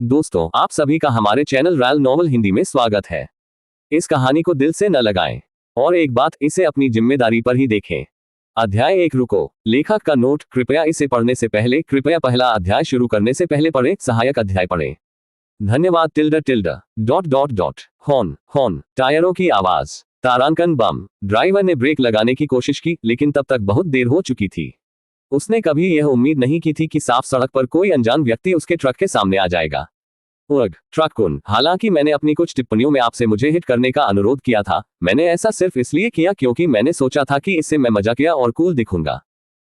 दोस्तों, आप सभी का हमारे चैनल रॉयल नॉवल हिंदी में स्वागत है। इस कहानी को दिल से न लगाएं और एक बात, इसे अपनी जिम्मेदारी पर ही देखें। अध्याय 1। रुको। लेखक का नोट, कृपया इसे पढ़ने से पहले कृपया पहला अध्याय शुरू करने से पहले पढ़ें, सहायक अध्याय पढ़ें। धन्यवाद। Tilde tilde dot dot dot. Horn horn, टायरों की आवाज, तारांकन बम। ड्राइवर ने ब्रेक लगाने की कोशिश की, लेकिन तब तक बहुत देर हो चुकी थी। उसने कभी यह उम्मीद नहीं की थी कि साफ सड़क पर कोई अनजान व्यक्ति उसके ट्रक के सामने आ जाएगा। उर्ग, ट्रकुन, हालांकि मैंने अपनी कुछ टिप्पणियों में आपसे मुझे हिट करने का अनुरोध किया था, मैंने ऐसा सिर्फ इसलिए किया क्योंकि मैंने सोचा था कि इससे मैं मजाकिया और कूल दिखूंगा।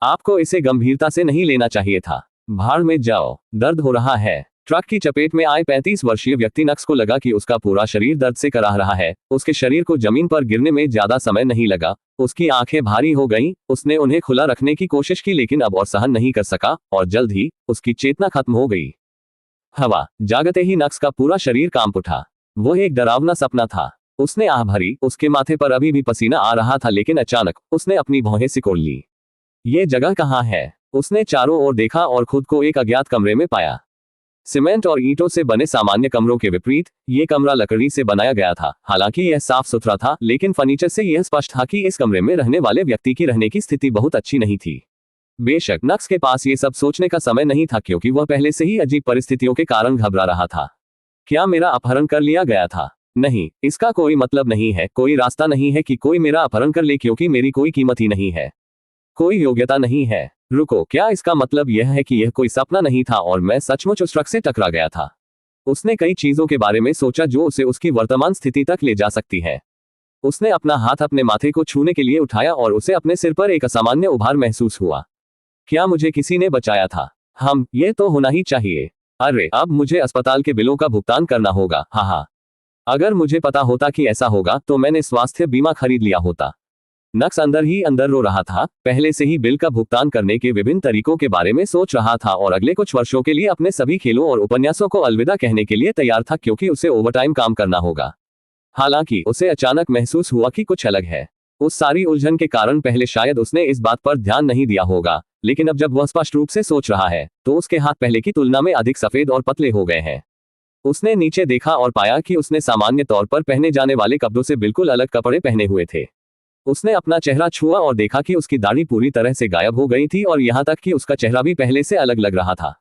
आपको इसे गंभीरता से नहीं लेना चाहिए था। भाड़ में जाओ, दर्द हो रहा है। ट्रक की चपेट में आए 35 वर्षीय व्यक्ति नक्स को लगा कि उसका पूरा शरीर दर्द से कराह रहा है। उसके शरीर को जमीन पर गिरने में ज्यादा समय नहीं लगा। उसकी आंखें भारी हो गईं। उसने उन्हें खुला रखने की कोशिश की, लेकिन अब और सहन नहीं कर सका और जल्द ही उसकी चेतना खत्म हो गई। हवा जागते ही नक्स का पूरा शरीर कांप उठा। वह एक डरावना सपना था। उसने आह भरी। उसके माथे पर अभी भी पसीना आ रहा था, लेकिन अचानक उसने अपनी भौहें सिकोड़ ली। ये जगह कहाँ है? उसने चारों ओर देखा और खुद को एक अज्ञात कमरे में पाया। सीमेंट और ईंटों से बने सामान्य कमरों के विपरीत ये कमरा लकड़ी से बनाया गया था। हालांकि यह साफ सुथरा था, लेकिन फर्नीचर से यह स्पष्ट था कि इस कमरे में रहने वाले व्यक्ति की रहने की स्थिति बहुत अच्छी नहीं थी। बेशक नक्स के पास ये सब सोचने का समय नहीं था, क्योंकि वह पहले से ही अजीब परिस्थितियों के कारण घबरा रहा था। क्या मेरा अपहरण कर लिया गया था? नहीं, इसका कोई मतलब नहीं है। कोई रास्ता नहीं है कि कोई मेरा अपहरण कर ले, क्योंकि मेरी कोई कीमत ही नहीं है, कोई योग्यता नहीं है। रुको, क्या इसका मतलब यह है कि यह कोई सपना नहीं था और मैं सचमुच उस ट्रक से टकरा गया था? उसने कई चीजों के बारे में सोचा जो उसे उसकी वर्तमान स्थिति तक ले जा सकती है। उसने अपना हाथ अपने माथे को छूने के लिए उठाया और उसे अपने सिर पर एक असामान्य उभार महसूस हुआ। क्या मुझे किसी ने बचाया था? ये तो होना ही चाहिए। अरे, अब मुझे अस्पताल के बिलों का भुगतान करना होगा। हाँ, अगर मुझे पता होता कि ऐसा होगा तो मैंने स्वास्थ्य बीमा खरीद लिया होता। नक्स अंदर ही अंदर रो रहा था। पहले से ही बिल का भुगतान करने के विभिन्न तरीकों के बारे में सोच रहा था और अगले कुछ वर्षों के लिए अपने सभी खेलों और उपन्यासों को अलविदा कहने के लिए तैयार था, क्योंकि उसे ओवरटाइम काम करना होगा। हालांकि उसे अचानक महसूस हुआ कि कुछ अलग है। उस सारी उलझन के कारण पहले शायद उसने इस बात पर ध्यान नहीं दिया होगा, लेकिन अब जब वह स्पष्ट रूप से सोच रहा है तो उसके हाथ पहले की तुलना में अधिक सफेद और पतले हो गए हैं। उसने नीचे देखा और पाया कि उसने सामान्य तौर पर पहने जाने वाले कपड़ों से बिल्कुल अलग कपड़े पहने हुए थे। उसने अपना चेहरा छुआ और देखा कि उसकी दाढ़ी पूरी तरह से गायब हो गई थी और यहाँ तक कि उसका चेहरा भी पहले से अलग लग रहा था।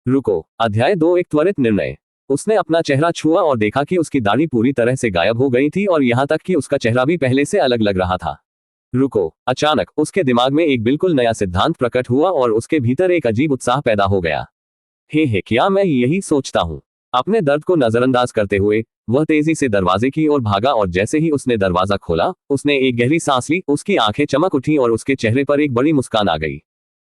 रुको। अध्याय 2। एक त्वरित निर्णय। उसने अपना चेहरा छुआ और देखा कि उसकी दाढ़ी पूरी तरह से गायब हो गई थी और यहाँ तक कि उसका चेहरा भी पहले से अलग लग रहा था। रुको। अचानक उसके दिमाग में एक बिल्कुल नया सिद्धांत प्रकट हुआ और उसके भीतर एक अजीब उत्साह पैदा हो गया। हे, क्या मैं यही सोचता हूँ? अपने दर्द को नजरअंदाज करते हुए वह तेजी से दरवाजे की ओर भागा और जैसे ही उसने दरवाजा खोला, उसने एक गहरी सांस ली। उसकी आंखें चमक उठी और उसके चेहरे पर एक बड़ी मुस्कान आ गई।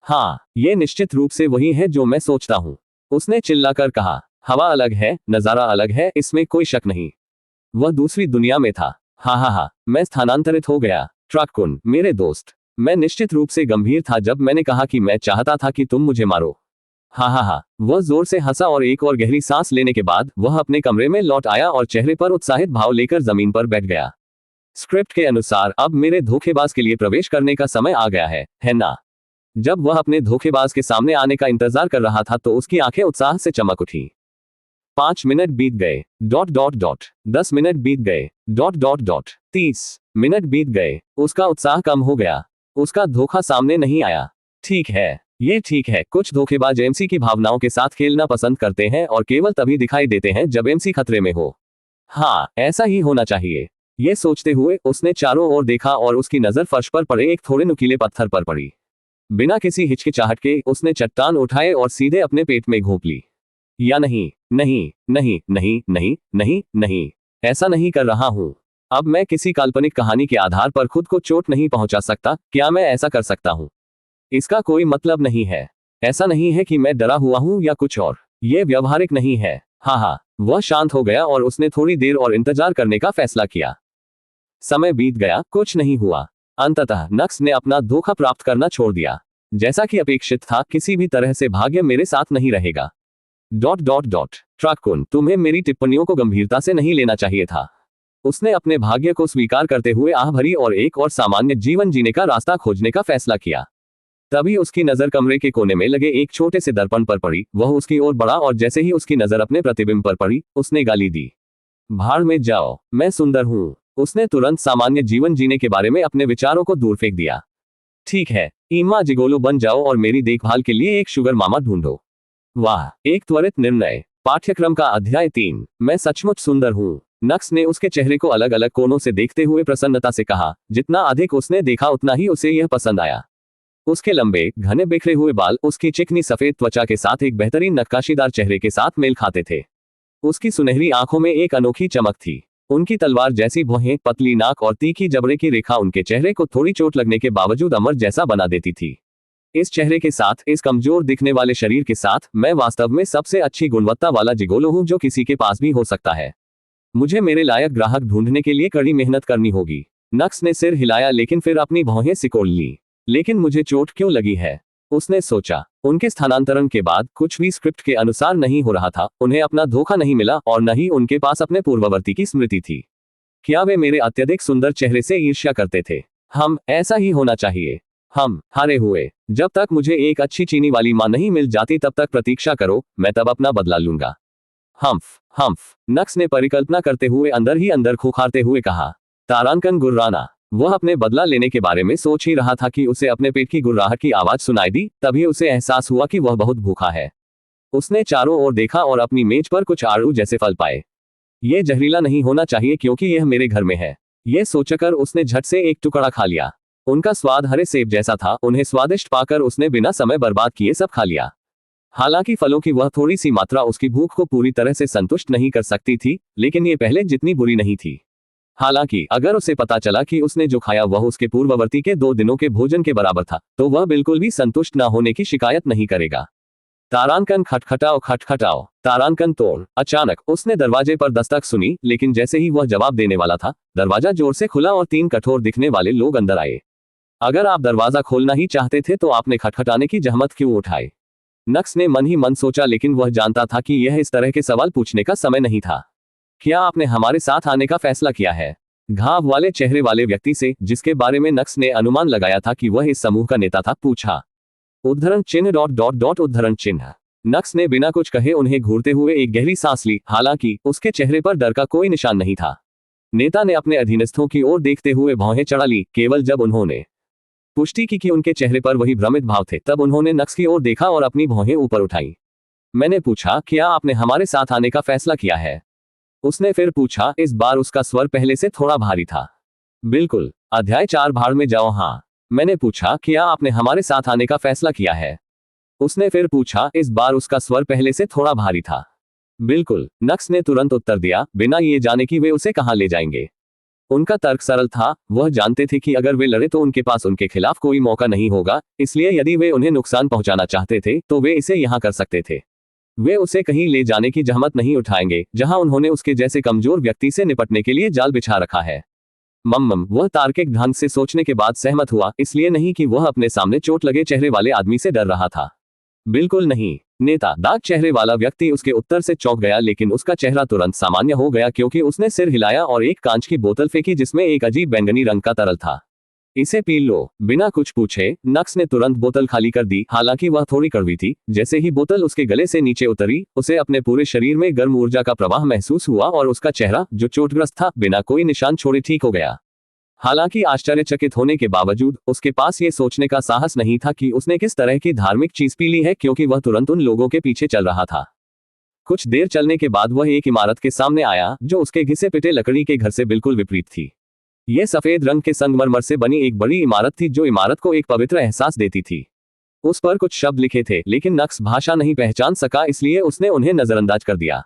हाँ, ये निश्चित रूप से वही है जो मैं सोचता हूँ, उसने चिल्लाकर कहा। हवा अलग है, नजारा अलग है, इसमें कोई शक नहीं। वह दूसरी दुनिया में था। हाँ, मैं स्थानांतरित हो गया। ट्रकुन, मेरे दोस्त, मैं निश्चित रूप से गंभीर था जब मैंने कहा कि मैं चाहता था कि तुम मुझे मारो। हाँ, वह जोर से हंसा और एक और गहरी सांस लेने के बाद वह अपने कमरे में लौट आया और चेहरे पर उत्साहित भाव लेकर जमीन पर बैठ गया। स्क्रिप्ट के अनुसार अब मेरे धोखेबाज के लिए प्रवेश करने का समय आ गया है ना? जब वह अपने धोखेबाज के सामने आने का इंतजार कर रहा था तो उसकी आंखें उत्साह से चमक उठी। 5 मिनट बीत गए। ... 10 मिनट बीत गए। ... 30 मिनट बीत गए। उसका उत्साह कम हो गया। उसका धोखा सामने नहीं आया। ठीक है, ये ठीक है। कुछ धोखेबाज एमसी की भावनाओं के साथ खेलना पसंद करते हैं और केवल तभी दिखाई देते हैं जब एमसी खतरे में हो। हाँ, ऐसा ही होना चाहिए। ये सोचते हुए उसने चारों ओर देखा और उसकी नजर फर्श पर पड़े एक थोड़े नुकीले पत्थर पर पड़ी। बिना किसी हिचकिचाहट के उसने चट्टान उठाए और सीधे अपने पेट में घोंप ली। या नहीं, ऐसा नहीं कर रहा हूं। अब मैं किसी काल्पनिक कहानी के आधार पर खुद को चोट नहीं पहुंचा सकता। क्या मैं ऐसा कर सकता हूं? इसका कोई मतलब नहीं है। ऐसा नहीं है कि मैं डरा हुआ हूं या कुछ और। ये व्यवहारिक नहीं है। हाँ, वह शांत हो गया और उसने थोड़ी देर और इंतजार करने का फैसला किया। समय बीत गया, कुछ नहीं हुआ। अंततः नक्स ने अपना धोखा प्राप्त करना छोड़ दिया। जैसा कि अपेक्षित था, किसी भी तरह से भाग्य मेरे साथ नहीं रहेगा। ... ट्रकुन, तुम्हें मेरी टिप्पणियों को गंभीरता से नहीं लेना चाहिए था। उसने अपने भाग्य को स्वीकार करते हुए आह भरी और एक और सामान्य जीवन जीने का रास्ता खोजने का फैसला किया। तभी उसकी नजर कमरे के कोने में लगे एक छोटे से दर्पण पर पड़ी। वह उसकी ओर बढ़ा और जैसे ही उसकी नजर अपने प्रतिबिंब पर पड़ी, उसने गाली दी, भाड़ में जाओ, मैं सुंदर हूं। उसने तुरंत सामान्य जीवन जीने के बारे में अपने विचारों को दूर फेंक दिया। ठीक है, इम्मा जिगोलो बन जाओ और मेरी देखभाल के लिए एक शुगर मामा ढूंढो। वाह, एक त्वरित निर्णय। पाठ्यक्रम का अध्याय 3। मैं सचमुच सुंदर हूं। नक्स ने उसके चेहरे को अलग अलग कोनों से देखते हुए प्रसन्नता से कहा। जितना अधिक उसने देखा उतना ही उसे यह पसंद आया। उसके लंबे, घने बिखरे हुए बाल उसकी चिकनी सफेद त्वचा के साथ एक बेहतरीन नक्काशीदार चेहरे के साथ मेल खाते थे। उसकी सुनहरी आंखों में एक अनोखी चमक थी। उनकी तलवार जैसी भौहें, पतली नाक और तीखी जबड़े की रेखा उनके चेहरे को थोड़ी चोट लगने के बावजूद अमर जैसा बना देती थी। इस चेहरे के साथ, इस कमजोर दिखने वाले शरीर के साथ, मैं वास्तव में सबसे अच्छी गुणवत्ता वाला जिगोलो हूं जो किसी के पास भी हो सकता है। मुझे मेरे लायक ग्राहक ढूंढने के लिए कड़ी मेहनत करनी होगी। नक्स ने सिर हिलाया लेकिन फिर अपनी भौहें सिकोड़ ली। लेकिन मुझे चोट क्यों लगी है, उसने सोचा। उनके स्थानांतरण के बाद कुछ भी स्क्रिप्ट के अनुसार नहीं हो रहा था। उन्हें अपना धोखा नहीं मिला और न ही उनके पास अपने पूर्ववर्ती की स्मृति थी। क्या वे मेरे अत्यधिक सुंदर चेहरे से ईर्ष्या करते थे? ऐसा ही होना चाहिए। हारे हुए। जब तक मुझे एक अच्छी चीनी वाली मां नहीं मिल जाती तब तक प्रतीक्षा करो, मैं तब अपना बदला लूंगा। हम्फ। नक्स ने परिकल्पना करते हुए अंदर ही अंदर खुखारते हुए कहा। तारांकन गुर्राना। वह अपने बदला लेने के बारे में सोच ही रहा था कि उसे अपने पेट की गुर्राहट की आवाज सुनाई दी। तभी उसे एहसास हुआ कि वह बहुत भूखा है। उसने चारों ओर देखा और अपनी मेज पर कुछ आड़ू जैसे फल पाए। यह जहरीला नहीं होना चाहिए क्योंकि यह मेरे घर में है। यह सोचकर उसने झट से एक टुकड़ा खा लिया। उनका स्वाद हरे सेब जैसा था। उन्हें स्वादिष्ट पाकर उसने बिना समय बर्बाद किए सब खा लिया। हालांकि फलों की वह थोड़ी सी मात्रा उसकी भूख को पूरी तरह से संतुष्ट नहीं कर सकती थी, लेकिन ये पहले जितनी बुरी नहीं थी। हालांकि अगर उसे पता चला कि उसने जो खाया वह उसके पूर्ववर्ती के 2 दिनों के भोजन के बराबर था, तो वह बिल्कुल भी संतुष्ट न होने की शिकायत नहीं करेगा। तारांकन खटखटाओ। तारांकन तोड़। अचानक उसने दरवाजे पर दस्तक सुनी, लेकिन जैसे ही वह जवाब देने वाला था, दरवाजा जोर से खुला और 3 कठोर दिखने वाले लोग अंदर आए। अगर आप दरवाजा खोलना ही चाहते थे तो आपने खटखटाने की जहमत क्यों उठाई? नक्स ने मन ही मन सोचा, लेकिन वह जानता था कि यह इस तरह के सवाल पूछने का समय नहीं था। क्या आपने हमारे साथ आने का फैसला किया है? घाव वाले चेहरे वाले व्यक्ति से, जिसके बारे में नक्स ने अनुमान लगाया था कि वह इस समूह का नेता था, पूछा। उद्धरण चिन्ह। नक्स ने बिना कुछ कहे उन्हें घूरते हुए एक गहरी सांस ली। हालांकि उसके चेहरे पर डर का कोई निशान नहीं था। नेता ने अपने अधीनस्थों की ओर देखते हुए भौहें चढ़ा ली। केवल जब उन्होंने पुष्टि की कि उनके चेहरे पर वही भ्रमित भाव थे, तब उन्होंने नक्स की ओर देखा और अपनी भौहें ऊपर उठाई। मैंने पूछा, क्या आपने हमारे साथ आने का फैसला किया है? उसने फिर पूछा। इस बार उसका स्वर पहले से थोड़ा भारी था। बिल्कुल। अध्याय 4 भाड़ में जाओ। हाँ। मैंने पूछा, क्या आपने हमारे साथ आने का फैसला किया है? उसने फिर पूछा। इस बार उसका स्वर पहले से थोड़ा भारी था। बिल्कुल। नक्स ने तुरंत उत्तर दिया, बिना ये जाने कि वे उसे कहां ले जाएंगे। उनका तर्क सरल था। वह जानते थे कि अगर वे लड़े तो उनके पास उनके खिलाफ कोई मौका नहीं होगा, इसलिए यदि वे उन्हें नुकसान पहुंचाना चाहते थे तो वे इसे यहां कर सकते थे। वे उसे कहीं ले जाने की जहमत नहीं उठाएंगे जहां उन्होंने उसके जैसे कमजोर व्यक्ति से निपटने के लिए जाल बिछा रखा है। वह तार्किक ढंग से सोचने के बाद सहमत हुआ, इसलिए नहीं कि वह अपने सामने चोट लगे चेहरे वाले आदमी से डर रहा था। बिल्कुल नहीं। नेता, दाग चेहरे वाला व्यक्ति उसके उत्तर से चौंक गया, लेकिन उसका चेहरा तुरंत सामान्य हो गया क्योंकि उसने सिर हिलाया और एक कांच की बोतल फेंकी जिसमें एक अजीब बैंगनी रंग का तरल था। इसे पी लो। बिना कुछ पूछे नक्स ने तुरंत बोतल खाली कर दी। हालांकि वह थोड़ी कड़वी थी। जैसे ही बोतल उसके गले से नीचे उतरी, उसे अपने पूरे शरीर में गर्म ऊर्जा का प्रवाह महसूस हुआ और उसका चेहरा, जो चोटग्रस्त था, बिना कोई निशान छोड़े ठीक हो गया। हालांकि आश्चर्यचकित होने के बावजूद उसके पास ये सोचने का साहस नहीं था कि उसने किस तरह की धार्मिक चीज पी ली है, क्योंकि वह तुरंत उन लोगों के पीछे चल रहा था। कुछ देर चलने के बाद वह एक इमारत के सामने आया जो उसके घिसे पिटे लकड़ी के घर से बिल्कुल विपरीत थी। यह सफेद रंग के संगमरमर से बनी एक बड़ी इमारत थी जो इमारत को एक पवित्र एहसास देती थी। उस पर कुछ शब्द लिखे थे, लेकिन नक्स भाषा नहीं पहचान सका, इसलिए उसने उन्हें नजरअंदाज कर दिया।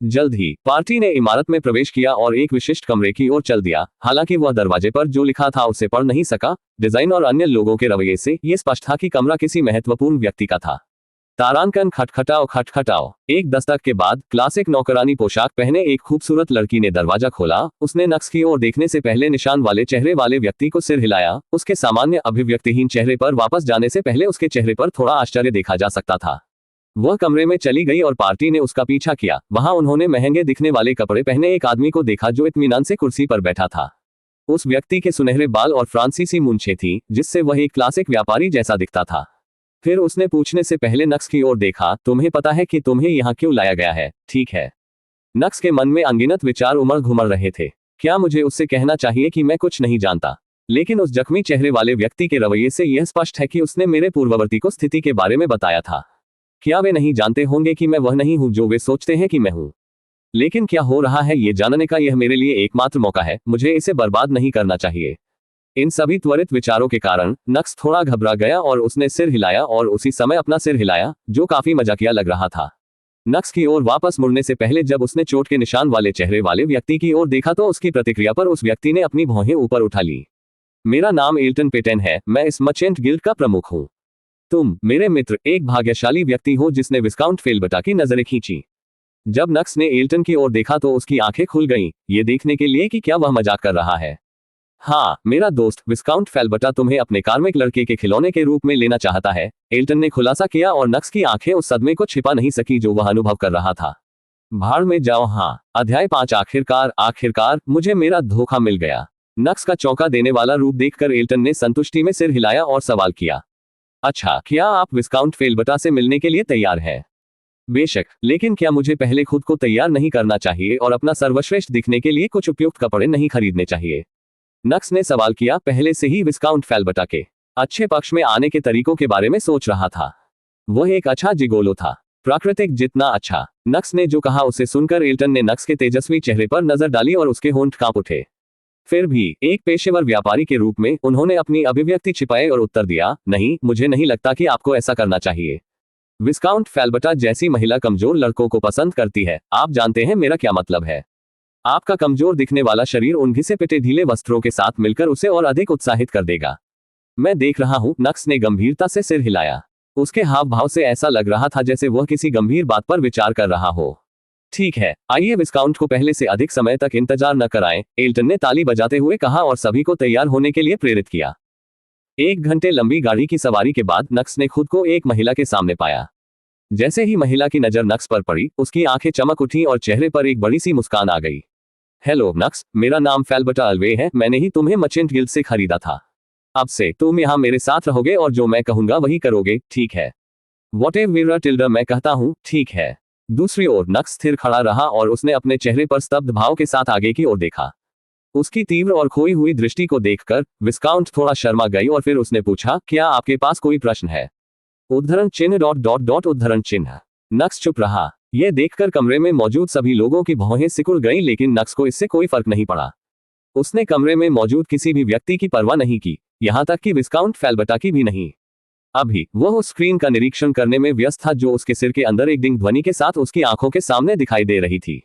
जल्द ही पार्टी ने इमारत में प्रवेश किया और एक विशिष्ट कमरे की ओर चल दिया। हालांकि वह दरवाजे पर जो लिखा था उसे पढ़ नहीं सका। डिजाइन और अन्य लोगों के रवैये से यह स्पष्ट था कि कमरा किसी महत्वपूर्ण व्यक्ति का था। तारांकन खटखटाओ। एक दस्तक के बाद क्लासिक नौकरानी पोशाक पहने एक खूबसूरत लड़की ने दरवाजा खोला। उसने नक्स की ओर देखने से पहले निशान वाले चेहरे वाले व्यक्ति को सिर हिलाया। उसके सामान्य अभिव्यक्तिहीन चेहरे पर वापस जाने से पहले उसके चेहरे पर थोड़ा आश्चर्य देखा जा सकता था। वह कमरे में चली गई और पार्टी ने उसका पीछा किया। वहां उन्होंने महंगे दिखने वाले कपड़े पहने एक आदमी को देखा जो इत्मीनान से कुर्सी पर बैठा था। उस व्यक्ति के सुनहरे बाल और फ्रांसीसी मूंछें थी, जिससे वह एक क्लासिक व्यापारी जैसा दिखता था। फिर उसने पूछने से पहले नक्स की ओर देखा, तुम्हें पता है कि तुम्हें यहाँ क्यों लाया गया है, ठीक है? नक्स के मन में अनगिनत विचार उमड़ घुमड़ रहे थे। क्या मुझे उससे कहना चाहिए कि मैं कुछ नहीं जानता? लेकिन उस जख्मी चेहरे वाले व्यक्ति के रवैये से यह स्पष्ट है कि उसने मेरे पूर्ववर्ती को स्थिति के बारे में बताया था। क्या वे नहीं जानते होंगे कि मैं वह नहीं हूं जो वे सोचते हैं कि मैं हूं? लेकिन क्या हो रहा है ये जानने का यह मेरे लिए एकमात्र मौका है, मुझे इसे बर्बाद नहीं करना चाहिए। इन सभी त्वरित विचारों के कारण नक्स थोड़ा घबरा गया और उसने सिर हिलाया और उसी समय अपना सिर हिलाया, जो काफी मजाकिया लग रहा था। नक्स की ओर वापस मुड़ने से पहले जब उसने चोट के निशान वाले चेहरे वाले व्यक्ति की ओर देखा तो उसकी प्रतिक्रिया पर उस व्यक्ति ने अपनी भौहें ऊपर उठा ली। मेरा नाम एल्टन पेटेन है, मैं इस मर्चेंट गिल्ड का प्रमुख हूँ। तुम, मेरे मित्र, एक भाग्यशाली व्यक्ति हो जिसने विस्काउंट फेल्बटा की नजरें खींची। जब नक्स ने एल्टन की ओर देखा तो उसकी आंखें खुल गईं, ये देखने के लिए कि क्या वह मजाक कर रहा है। हाँ, मेरा दोस्त विस्काउंट फेल्बटा तुम्हें अपने कार्मिक लड़के के खिलौने के रूप में लेना चाहता है, एल्टन ने खुलासा किया और नक्स की आंखें उस सदमे को छिपा नहीं सकी जो वह अनुभव कर रहा था। भाड़ में जाओ। हाँ, अध्याय 5। आखिरकार मुझे मेरा धोखा मिल गया। नक्स का चौंका देने वाला रूप देखकर एल्टन ने संतुष्टि में सिर हिलाया और सवाल किया, अच्छा, क्या आप विस्काउंट फेल्बटा से मिलने के लिए तैयार हैं? बेशक, लेकिन क्या मुझे पहले खुद को तैयार नहीं करना चाहिए और अपना सर्वश्रेष्ठ दिखने के लिए कुछ उपयुक्त कपड़े नहीं खरीदने चाहिए? नक्स ने सवाल किया, पहले से ही विस्काउंट फेल्बटा के अच्छे पक्ष में आने के तरीकों के बारे में सोच रहा था। वह एक अच्छा जिगोलो था, प्राकृतिक जितना अच्छा। नक्स ने जो कहा उसे सुनकर एल्टन ने नक्स के तेजस्वी चेहरे पर नजर डाली और उसके होंठ कांप उठे। फिर भी एक पेशेवर व्यापारी के रूप में उन्होंने अपनी अभिव्यक्ति छिपाए और उत्तर दिया, नहीं, मुझे नहीं लगता कि आपको ऐसा करना चाहिए। विस्काउंट फेल्बटा जैसी महिला कमजोर लड़कों को पसंद करती है, आप जानते हैं मेरा क्या मतलब है। आपका कमजोर दिखने वाला शरीर उन घिसे पिटे ढीले वस्त्रों के साथ मिलकर उसे और अधिक उत्साहित कर देगा। मैं देख रहा हूं। नक्स ने गंभीरता से सिर हिलाया। उसके हाव भाव से ऐसा लग रहा था जैसे वह किसी गंभीर बात पर विचार कर रहा हो। ठीक है, आइए विस्काउंट को पहले से अधिक समय तक इंतजार न कराएं, एल्टन ने ताली बजाते हुए कहा और सभी को तैयार होने के लिए प्रेरित किया। 1 घंटे लंबी गाड़ी की सवारी के बाद नक्स ने खुद को एक महिला के सामने पाया। जैसे ही महिला की नजर नक्स पर पड़ी, उसकी आंखें चमक उठी और चेहरे पर एक बड़ी सी मुस्कान आ गई। हेलो नक्स, मेरा नाम फेल्बटा अल्वे है, मैंने ही तुम्हें मर्चेंट गिल्ड से खरीदा था। अब से तुम यहाँ मेरे साथ रहोगे और जो मैं कहूंगा वही करोगे, ठीक है? व्हाटएवर टिल्डर मैं कहता हूँ, ठीक है। दूसरी ओर नक्स स्थिर खड़ा रहा और उसने अपने चेहरे पर स्तब्ध भाव के साथ आगे की ओर देखा। उसकी तीव्र और खोई हुई दृष्टि को देखकर विस्काउंट थोड़ा शर्मा गई और फिर उसने पूछा, क्या आपके पास कोई प्रश्न है? उद्धरण चिन्ह ... उद्धरण चिन्ह। नक्स चुप रहा। यह देखकर कमरे में मौजूद सभी लोगों की भौहें सिकुड़ गईं, लेकिन नक्स को इससे कोई फर्क नहीं पड़ा। उसने कमरे में मौजूद किसी भी व्यक्ति की परवाह नहीं की, यहां तक कि विस्काउंट फेल्बटा की भी नहीं। अभी वह उस स्क्रीन का निरीक्षण करने में व्यस्त था जो उसके सिर के अंदर एक डिंग ध्वनि के साथ उसकी आंखों के सामने दिखाई दे रही थी।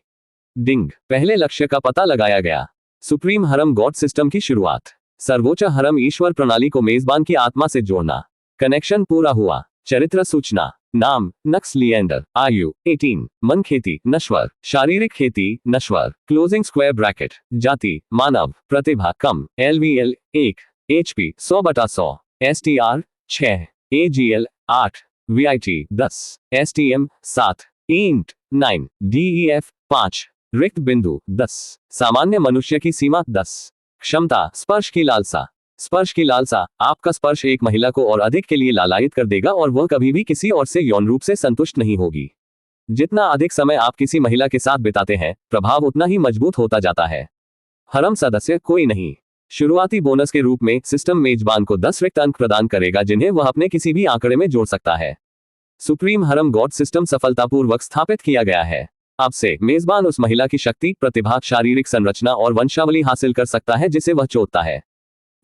डिंग, पहले लक्ष्य का पता लगाया गया। सुप्रीम हरम गॉड सिस्टम की शुरुआत। सर्वोच्च हरम ईश्वर प्रणाली को मेजबान की आत्मा से जोड़ना। कनेक्शन पूरा हुआ। चरित्र सूचना। नाम नक्स लिएंडर। आयु 18। मन खेती नश्वर। शारीरिक खेती नश्वर। Closing square bracket. जाति मानव। प्रतिभा कम। LVL 1। HP 100/100। STR 6। AGL 8। VIT 10। STM 7। INT 9। DEF 5। रिक्त बिंदु 10। सामान्य मनुष्य की सीमा 10। क्षमता स्पर्श की लालसा। स्पर्श की लालसा, आपका स्पर्श एक महिला को और अधिक के लिए लालायित कर देगा और वह कभी भी किसी और से यौन रूप से संतुष्ट नहीं होगी। जितना अधिक समय आप किसी महिला के साथ बिताते हैं, प्रभाव उतना ही मजबूत होता जाता है। हरम सदस्य कोई नहीं। शुरुआती बोनस के रूप में सिस्टम मेजबान को 10 रिक्त अंक प्रदान करेगा जिन्हें वह अपने किसी भी आंकड़े में जोड़ सकता है। सुप्रीम हरम गॉड सिस्टम सफलतापूर्वक स्थापित किया गया है। अब से मेजबान उस महिला की शक्ति, प्रतिभा, शारीरिक संरचना और वंशावली हासिल कर सकता है जिसे वह चाहता है।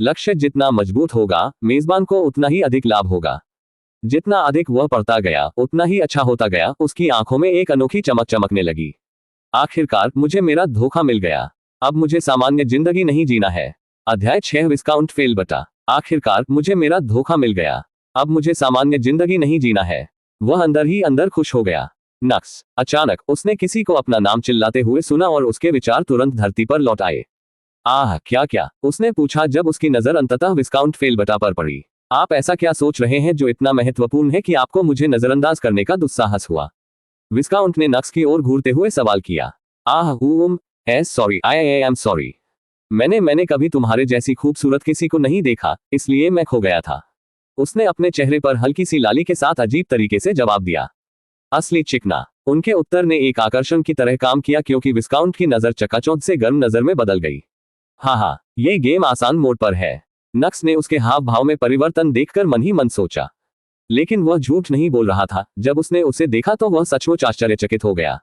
लक्ष्य जितना मजबूत होगा, मेजबान को उतना ही अधिक लाभ होगा। जितना अधिक वह पढ़ता गया, उतना ही अच्छा होता गया। उसकी आंखों में एक अनोखी चमक चमकने लगी। आखिरकार मुझे मेरा धोखा मिल गया। अब मुझे सामान्य जिंदगी नहीं जीना है। अध्याय 6 विस्काउंट फेल्बटा। आखिरकार मुझे मेरा धोखा मिल गया। अब मुझे सामान्य जिंदगी नहीं जीना है। वह अंदर ही अंदर खुश हो गया। नक्स। अचानक उसने किसी को अपना नाम चिल्लाते हुए सुना और उसके विचार तुरंत धरती पर लौट आए। आह, क्या उसने पूछा जब उसकी नजर अंततः विस्काउंट फेल्बटा पर पड़ी। आप ऐसा क्या सोच रहे हैं जो इतना महत्वपूर्ण है कि आपको मुझे नजरअंदाज करने का दुस्साहस हुआ? विस्काउंट ने नक्स की ओर घूरते हुए सवाल किया। Sorry, I am sorry. मैंने कभी तुम्हारे जैसी खूबसूरत किसी को नहीं देखा, इसलिए मैं खो गया था। उसने अपने चेहरे पर हल्की सी लाली के साथ अजीब तरीके से जवाब दिया। असली चिकना। उनके उत्तर ने एक आकर्षण की तरह काम किया क्योंकि विस्काउंट की नजर चकाचौंध से गर्म नजर में बदल गई। हाँ, ये गेम आसान मोड पर है। नक्स ने उसके हाव भाव में परिवर्तन देखकर मन ही मन सोचा। लेकिन वह झूठ नहीं बोल रहा था। जब उसने उसे देखा तो वह सचमुच आश्चर्यचकित हो गया।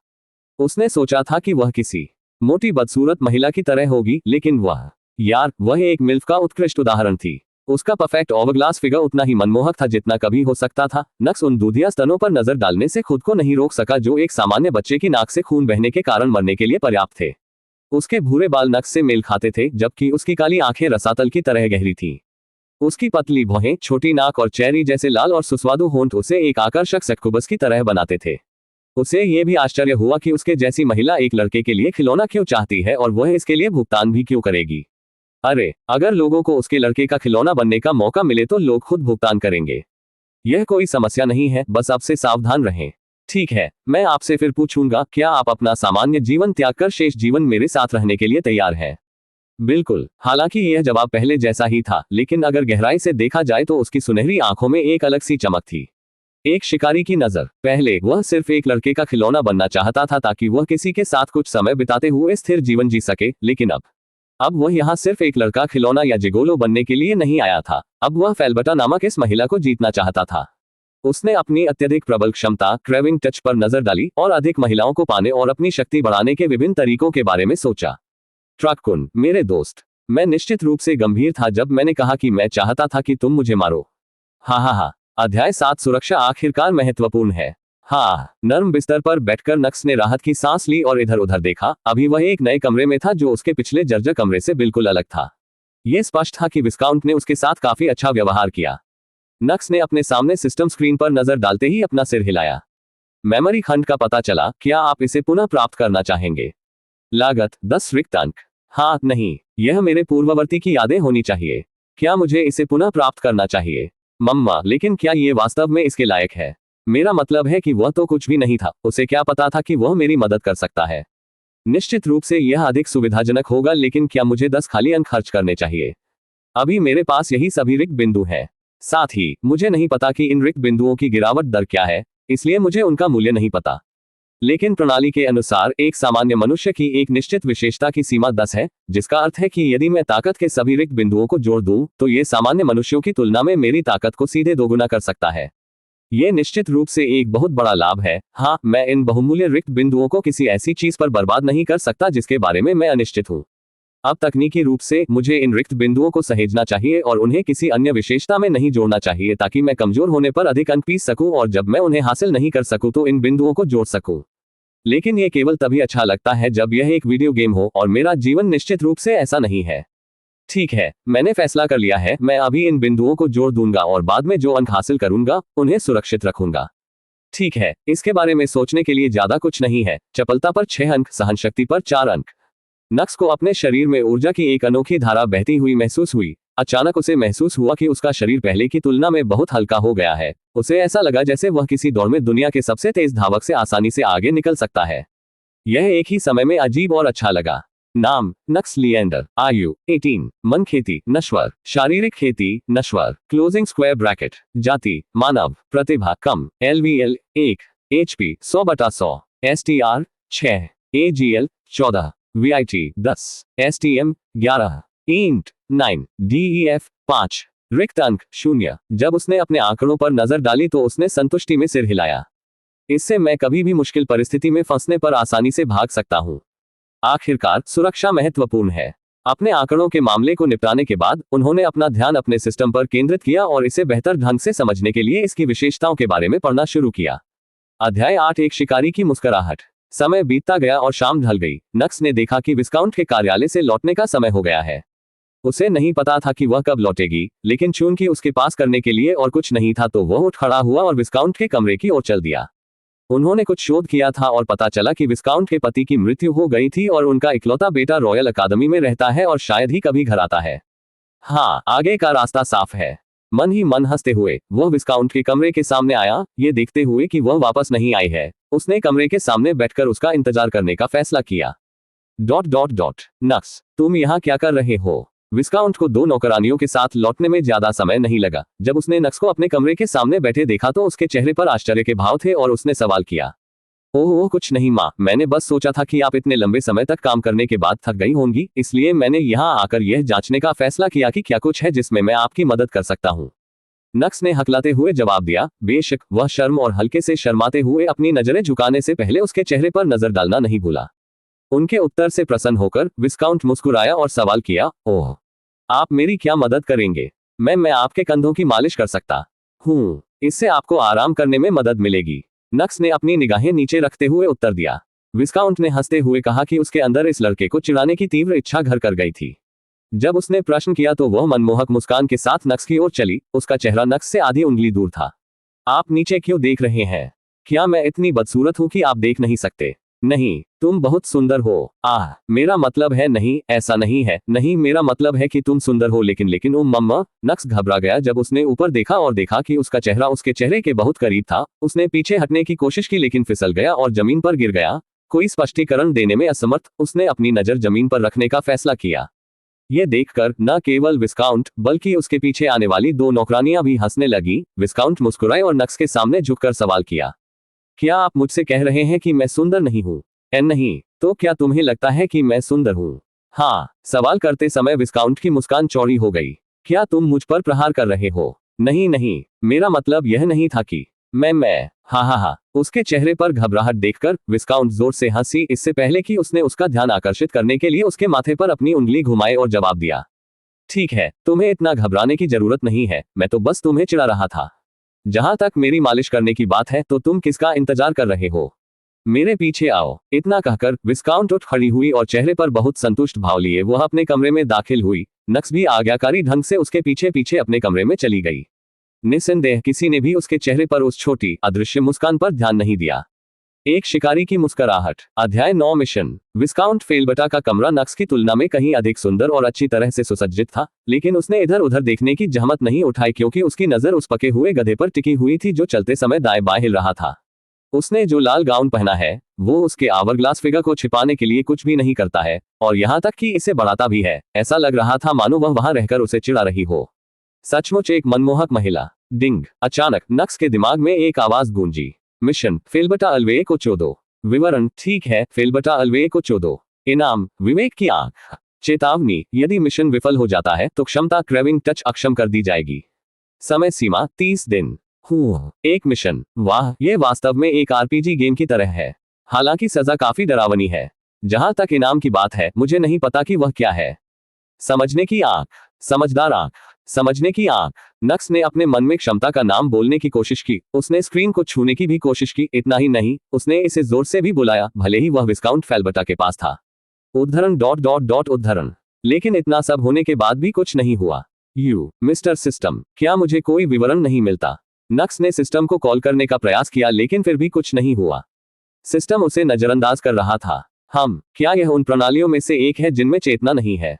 उसने सोचा था कि वह किसी मोटी बदसूरत महिला की तरह होगी, लेकिन वह एक मिल्फ का उत्कृष्ट उदाहरण थी। उसका परफेक्ट ओवरग्लास फिगर उतना ही मनमोहक था जितना कभी हो सकता था। नक्स उन दूधिया स्तनों पर नजर डालने से खुद को नहीं रोक सका जो एक सामान्य बच्चे की नाक से खून बहने के कारण मरने के लिए पर्याप्त थे। उसके भूरे बाल नक्स से मेल खाते थे, जबकि उसकी काली आंखें रसातल की तरह गहरी थीं। उसकी पतली भौहें, छोटी नाक और चेरी जैसे लाल और सुस्वादु होंठ उसे एक आकर्षक सक्कुबस की तरह बनाते थे। उसे यह भी आश्चर्य हुआ कि उसके जैसी महिला एक लड़के के लिए खिलौना क्यों चाहती है और वह इसके लिए भुगतान भी क्यों करेगी। अरे, अगर लोगों को उसके लड़के का खिलौना बनने का मौका मिले तो लोग खुद भुगतान करेंगे। यह कोई समस्या नहीं है, बस अब से सावधान रहें। ठीक है, मैं आपसे फिर पूछूंगा, क्या आप अपना सामान्य जीवन त्याग कर शेष जीवन मेरे साथ रहने के लिए तैयार हैं? बिल्कुल। हालांकि यह जवाब पहले जैसा ही था, लेकिन अगर गहराई से देखा जाए तो उसकी सुनहरी आंखों में एक अलग सी चमक थी। एक शिकारी की नजर। पहले वह सिर्फ एक लड़के का खिलौना बनना चाहता था ताकि वह किसी के साथ कुछ समय बिताते हुए स्थिर जीवन जी सके, लेकिन अब वह यहाँ सिर्फ एक लड़का खिलौना या जिगोलो बनने के लिए नहीं आया था। अब वह फेल्बटा नामक इस महिला को जीतना चाहता था। उसने अपनी अत्यधिक प्रबल क्षमता, क्रेविंग टच पर नजर डाली और अधिक महिलाओं को पाने और अपनी शक्ति बढ़ाने के विभिन्न तरीकों के बारे में सोचा। ट्रकुन, मेरे दोस्त, मैं निश्चित रूप से गंभीर था जब मैंने कहा कि मैं चाहता था कि तुम मुझे मारो। हाँ। अध्याय 7 सुरक्षा आखिरकार महत्वपूर्ण है। हाँ, नर्म बिस्तर पर बैठकर नक्स ने राहत की सांस ली और इधर उधर देखा। अभी वह एक नए कमरे में था जो उसके पिछले जर्जर कमरे से बिल्कुल अलग था। यह स्पष्ट था कि विस्काउंट ने उसके साथ काफी अच्छा व्यवहार किया। नक्स ने अपने सामने सिस्टम स्क्रीन पर नजर डालते ही अपना सिर हिलाया। मेमोरी खंड का पता चला। क्या आप इसे पुनः प्राप्त करना चाहेंगे? लागत 10 रिक्त अंक। हाँ, नहीं, यह मेरे पूर्ववर्ती की यादें होनी चाहिए। क्या मुझे इसे पुनः प्राप्त करना चाहिए? मम्मा, लेकिन क्या ये वास्तव में इसके लायक है? मेरा मतलब है कि वह तो कुछ भी नहीं था। उसे क्या पता था कि वह मेरी मदद कर सकता है? निश्चित रूप से यह अधिक सुविधाजनक होगा, लेकिन क्या मुझे 10 खाली अंक खर्च करने चाहिए? अभी मेरे पास यही सभी रिक्त बिंदु हैं। साथ ही मुझे नहीं पता कि इन रिक्त बिंदुओं की गिरावट दर क्या है, इसलिए मुझे उनका मूल्य नहीं पता। लेकिन प्रणाली के अनुसार एक सामान्य मनुष्य की एक निश्चित विशेषता की सीमा 10 है, जिसका अर्थ है कि यदि मैं ताकत के सभी रिक्त बिंदुओं को जोड़ दूं, तो ये सामान्य मनुष्यों की तुलना में मेरी ताकत को सीधे दोगुना कर सकता है। ये निश्चित रूप से एक बहुत बड़ा लाभ है। हाँ, मैं इन बहुमूल्य रिक्त बिंदुओं को किसी ऐसी चीज पर बर्बाद नहीं कर सकता जिसके बारे में मैं अनिश्चित हूँ। अब तकनीकी रूप से मुझे इन रिक्त बिंदुओं को सहेजना चाहिए और उन्हें किसी अन्य विशेषता में नहीं जोड़ना चाहिए ताकि मैं कमजोर होने पर अधिक अंक पीस सकूं और जब मैं उन्हें हासिल नहीं कर सकूं तो इन बिंदुओं को जोड़ सकूं। लेकिन यह केवल तभी अच्छा लगता है जब यह एक वीडियो गेम हो, और मेरा जीवन निश्चित रूप से ऐसा नहीं है। ठीक है, मैंने फैसला कर लिया है। मैं अभी इन बिंदुओं को जोड़ दूंगा और बाद में जो अंक हासिल करूंगा उन्हें सुरक्षित रखूंगा। ठीक है, इसके बारे में सोचने के लिए ज्यादा कुछ नहीं है। चपलता पर 6 अंक, सहनशक्ति पर 4 अंक। नक्स को अपने शरीर में ऊर्जा की एक अनोखी धारा बहती हुई महसूस हुई। अचानक उसे महसूस हुआ कि उसका शरीर पहले की तुलना में बहुत हल्का हो गया है। उसे ऐसा लगा जैसे वह किसी दौड़ में दुनिया के सबसे तेज धावक से आसानी से आगे निकल सकता है। यह एक ही समय में अजीब और अच्छा लगा। नाम, नक्स लिएंडर। आयु 18। मन, खेती, नश्वर। शारीरिक खेती, नश्वर। Closing square bracket. जाति, मानव। प्रतिभा, कम। LVL 1। HP 100/100। STR 6। AGL 14। VIT 10। STM 11। Int 9। DEF 5। रिक्त अंक 0। जब उसने अपने आंकड़ों पर नजर डाली तो उसने संतुष्टि में सिर हिलाया। इससे मैं कभी भी मुश्किल परिस्थिति में फंसने पर आसानी से भाग सकता हूं। आखिरकार सुरक्षा महत्वपूर्ण है। अपने आंकड़ों के मामले को निपटाने के बाद उन्होंने अपना ध्यान अपने सिस्टम पर केंद्रित किया और इसे बेहतर ढंग से समझने के लिए इसकी विशेषताओं के बारे में पढ़ना शुरू किया। अध्याय 8 एक शिकारी की मुस्कुराहट। समय बीतता गया और शाम ढल गई। नक्स ने देखा कि विस्काउंट के कार्यालय से लौटने का समय हो गया है। उसे नहीं पता था कि वह कब लौटेगी, लेकिन चूंकि उसके पास करने के लिए और कुछ नहीं था तो वह उठ खड़ा हुआ और विस्काउंट के कमरे की ओर चल दिया। उन्होंने कुछ शोध किया था और पता चला कि विस्काउंट के पति की मृत्यु हो गई थी और उनका इकलौता बेटा रॉयल अकादमी में रहता है और शायद ही कभी घर आता है। हाँ, आगे का रास्ता साफ है। मन ही मन हंसते हुए वह विस्काउंट के कमरे के सामने आया, ये देखते हुए कि वह वापस नहीं आई है। उसने कमरे के सामने बैठकर उसका इंतजार करने का फैसला किया। नक्स, तुम यहाँ क्या कर रहे हो? विस्काउंट को दो नौकरानियों के साथ लौटने में ज्यादा समय नहीं लगा। जब उसने नक्स को अपने कमरे के सामने बैठे देखा तो उसके चेहरे पर आश्चर्य के भाव थे और उसने सवाल किया, ओह कुछ नहीं माँ, मैंने बस सोचा था कि आप इतने लंबे समय तक काम करने के बाद थक गई होंगी, इसलिए मैंने यहाँ आकर यह जांचने का फैसला किया कि क्या कुछ है जिसमें मैं आपकी मदद कर सकता हूँ। नक्स ने हकलाते हुए जवाब दिया। बेशक वह शर्म और हल्के से शर्माते हुए अपनी नजरें झुकाने से पहले उसके चेहरे पर नजर डालना नहीं भूला। उनके उत्तर से प्रसन्न होकर विस्काउंट मुस्कुराया और सवाल किया, ओह आप मेरी क्या मदद करेंगे? मैं आपके कंधों की मालिश कर सकता हूँ, इससे आपको आराम करने में मदद मिलेगी। नक्स ने अपनी निगाहें नीचे रखते हुए उत्तर दिया। विस्काउंट ने हंसते हुए कहा कि उसके अंदर इस लड़के को चिढ़ाने की तीव्र इच्छा घर कर गई थी। जब उसने प्रश्न किया तो वह मनमोहक मुस्कान के साथ नक्स की ओर चली। उसका चेहरा नक्स से आधी उंगली दूर था। आप नीचे क्यों देख रहे हैं? क्या मैं इतनी बदसूरत हूं कि आप देख नहीं सकते? नहीं, तुम बहुत सुंदर हो। मेरा मतलब है नहीं, ऐसा नहीं है। नहीं, मेरा मतलब है कि तुम सुंदर हो, लेकिन मम्मा। नक्स घबरा गया जब उसने ऊपर देखा और देखा कि उसका चेहरा उसके चेहरे के बहुत करीब था। उसने पीछे हटने की कोशिश की लेकिन फिसल गया और जमीन पर गिर गया। कोई स्पष्टीकरण देने में असमर्थ, उसने अपनी नजर जमीन पर रखने का फैसला किया। यह देखकर न केवल विस्काउंट बल्कि उसके पीछे आने वाली दो नौकरानियां भी हंसने लगी। विस्काउंट मुस्कुराए और नक्स के सामने झुककर सवाल किया, क्या आप मुझसे कह रहे हैं कि मैं सुंदर नहीं हूँ? नहीं, तो क्या तुम्हें लगता है कि मैं सुंदर हूँ? हाँ। सवाल करते समय विस्काउंट की मुस्कान चौड़ी हो गई। क्या तुम मुझ पर प्रहार कर रहे हो? नहीं, मेरा मतलब यह नहीं था कि मैं हाँ। उसके चेहरे पर घबराहट देखकर विस्काउंट जोर से हंसी, इससे पहले कि उसने उसका ध्यान आकर्षित करने के लिए उसके माथे पर अपनी उंगली घुमाए और जवाब दिया, ठीक है, तुम्हें इतना घबराने की जरूरत नहीं है, मैं तो बस तुम्हें चिढ़ा रहा था। जहां तक मेरी मालिश करने की बात है तो तुम किसका इंतजार कर रहे हो? मेरे पीछे आओ। इतना कहकर विस्काउंट उठ खड़ी हुई और चेहरे पर बहुत संतुष्ट भाव लिए वह अपने कमरे में दाखिल हुई। नक्स भी आज्ञाकारी ढंग से उसके पीछे पीछे अपने कमरे में चली गई। निस्संदेह किसी ने भी उसके चेहरे पर उस छोटी अदृश्य मुस्कान पर ध्यान नहीं दिया। एक शिकारी की मुस्कुराहट। अध्याय 9 मिशन। विस्काउंट फेलबटा का कमरा नक्स की तुलना में कहीं अधिक सुंदर और अच्छी तरह से सुसज्जित था, लेकिन उसने इधर उधर देखने की जहमत नहीं उठाई क्योंकि उसकी नजर उस पके हुए गधे पर टिकी हुई थी जो चलते समय दाएं बाएं हिल रहा था। उसने जो लाल गाउन पहना है वो उसके आवरग्लास फिगर को छिपाने के लिए कुछ भी नहीं करता है और यहाँ तक कि इसे बढ़ाता भी है। ऐसा लग रहा था मानो वह वहां रहकर उसे चिढ़ा रही हो। सचमुच एक मनमोहक महिला। डिंग। अचानक नक्स के दिमाग में एक आवाज गूंजी। मिशन फेलबटा अलवे को चोदो। विवरण, ठीक है, फेलबटा अलवे को चोदो। इनाम, विवेक की आंख। चेतावनी, यदि मिशन विफल हो जाता है तो क्षमता क्रेविंग टच अक्षम कर दी जाएगी। समय सीमा 30 दिन। एक मिशन। वाह, यह वास्तव में एक आरपीजी गेम की तरह है। हालांकि सजा काफी डरावनी है। जहां तक इनाम की बात है मुझे नहीं पता कि वह क्या है। समझने की आंख। समझदार आंख। समझने की आंख। नक्स ने अपने मन में क्षमता का नाम बोलने की कोशिश की। उसने स्क्रीन को छूने की भी कोशिश की। इतना ही नहीं, उसने इसे जोर से भी बुलाया, भले ही वह विस्काउंट फेलबटा के पास था। उद्धरण उद्धरण। लेकिन इतना सब होने के बाद भी कुछ नहीं हुआ। मिस्टर सिस्टम, क्या मुझे कोई विवरण नहीं मिलता? नक्स ने सिस्टम को कॉल करने का प्रयास किया लेकिन फिर भी कुछ नहीं हुआ। सिस्टम उसे नजरअंदाज कर रहा था। क्या यह उन प्रणालियों में से एक है जिनमें चेतना नहीं है?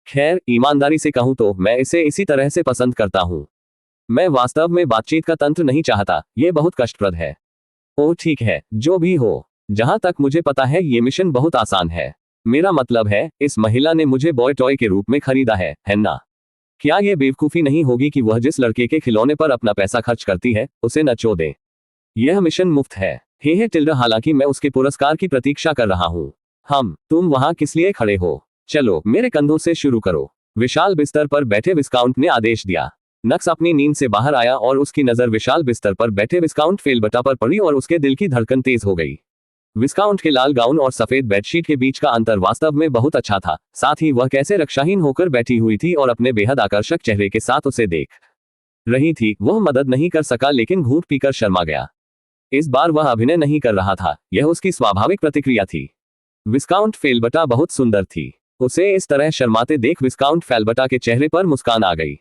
खैर, ईमानदारी से कहूं तो मैं इसे इसी तरह से पसंद करता हूं। मैं वास्तव में बातचीत का तंत्र नहीं चाहता, यह बहुत कष्टप्रद है। ओह ठीक है, जो भी हो। जहां तक मुझे पता है ये मिशन बहुत आसान है। मेरा मतलब है, इस महिला ने मुझे बॉय टॉय के रूप में खरीदा है ना? क्या यह बेवकूफी नहीं होगी कि वह जिस लड़के के खिलौने पर अपना पैसा खर्च करती है उसे न चोदे? यह मिशन मुफ्त है। हे टिल्डा, हालांकि मैं उसके पुरस्कार की प्रतीक्षा कर रहा हूँ। तुम वहां किस लिए खड़े हो? चलो मेरे कंधों से शुरू करो। विशाल बिस्तर पर बैठे विस्काउंट ने आदेश दिया। नक्स अपनी नींद से बाहर आया और उसकी नजर विशाल बिस्तर पर बैठे विस्काउंट फेलबटा पर पड़ी और उसके दिल की धड़कन तेज हो गई। विस्काउंट के लाल गाउन और सफेद बेडशीट के बीच का अंतर वास्तव में बहुत अच्छा था। साथ ही वह कैसे रक्षाहीन होकर बैठी हुई थी और अपने बेहद आकर्षक चेहरे के साथ उसे देख रही थी। वह मदद नहीं कर सका लेकिन घूंट पीकर शर्मा गया। इस बार वह अभिनय नहीं कर रहा था, यह उसकी स्वाभाविक प्रतिक्रिया थी। विस्काउंट फेलबटा बहुत सुंदर थी। उसे इस तरह शर्माते देख विस्काउंट फेलबटा के चेहरे पर मुस्कान आ गई।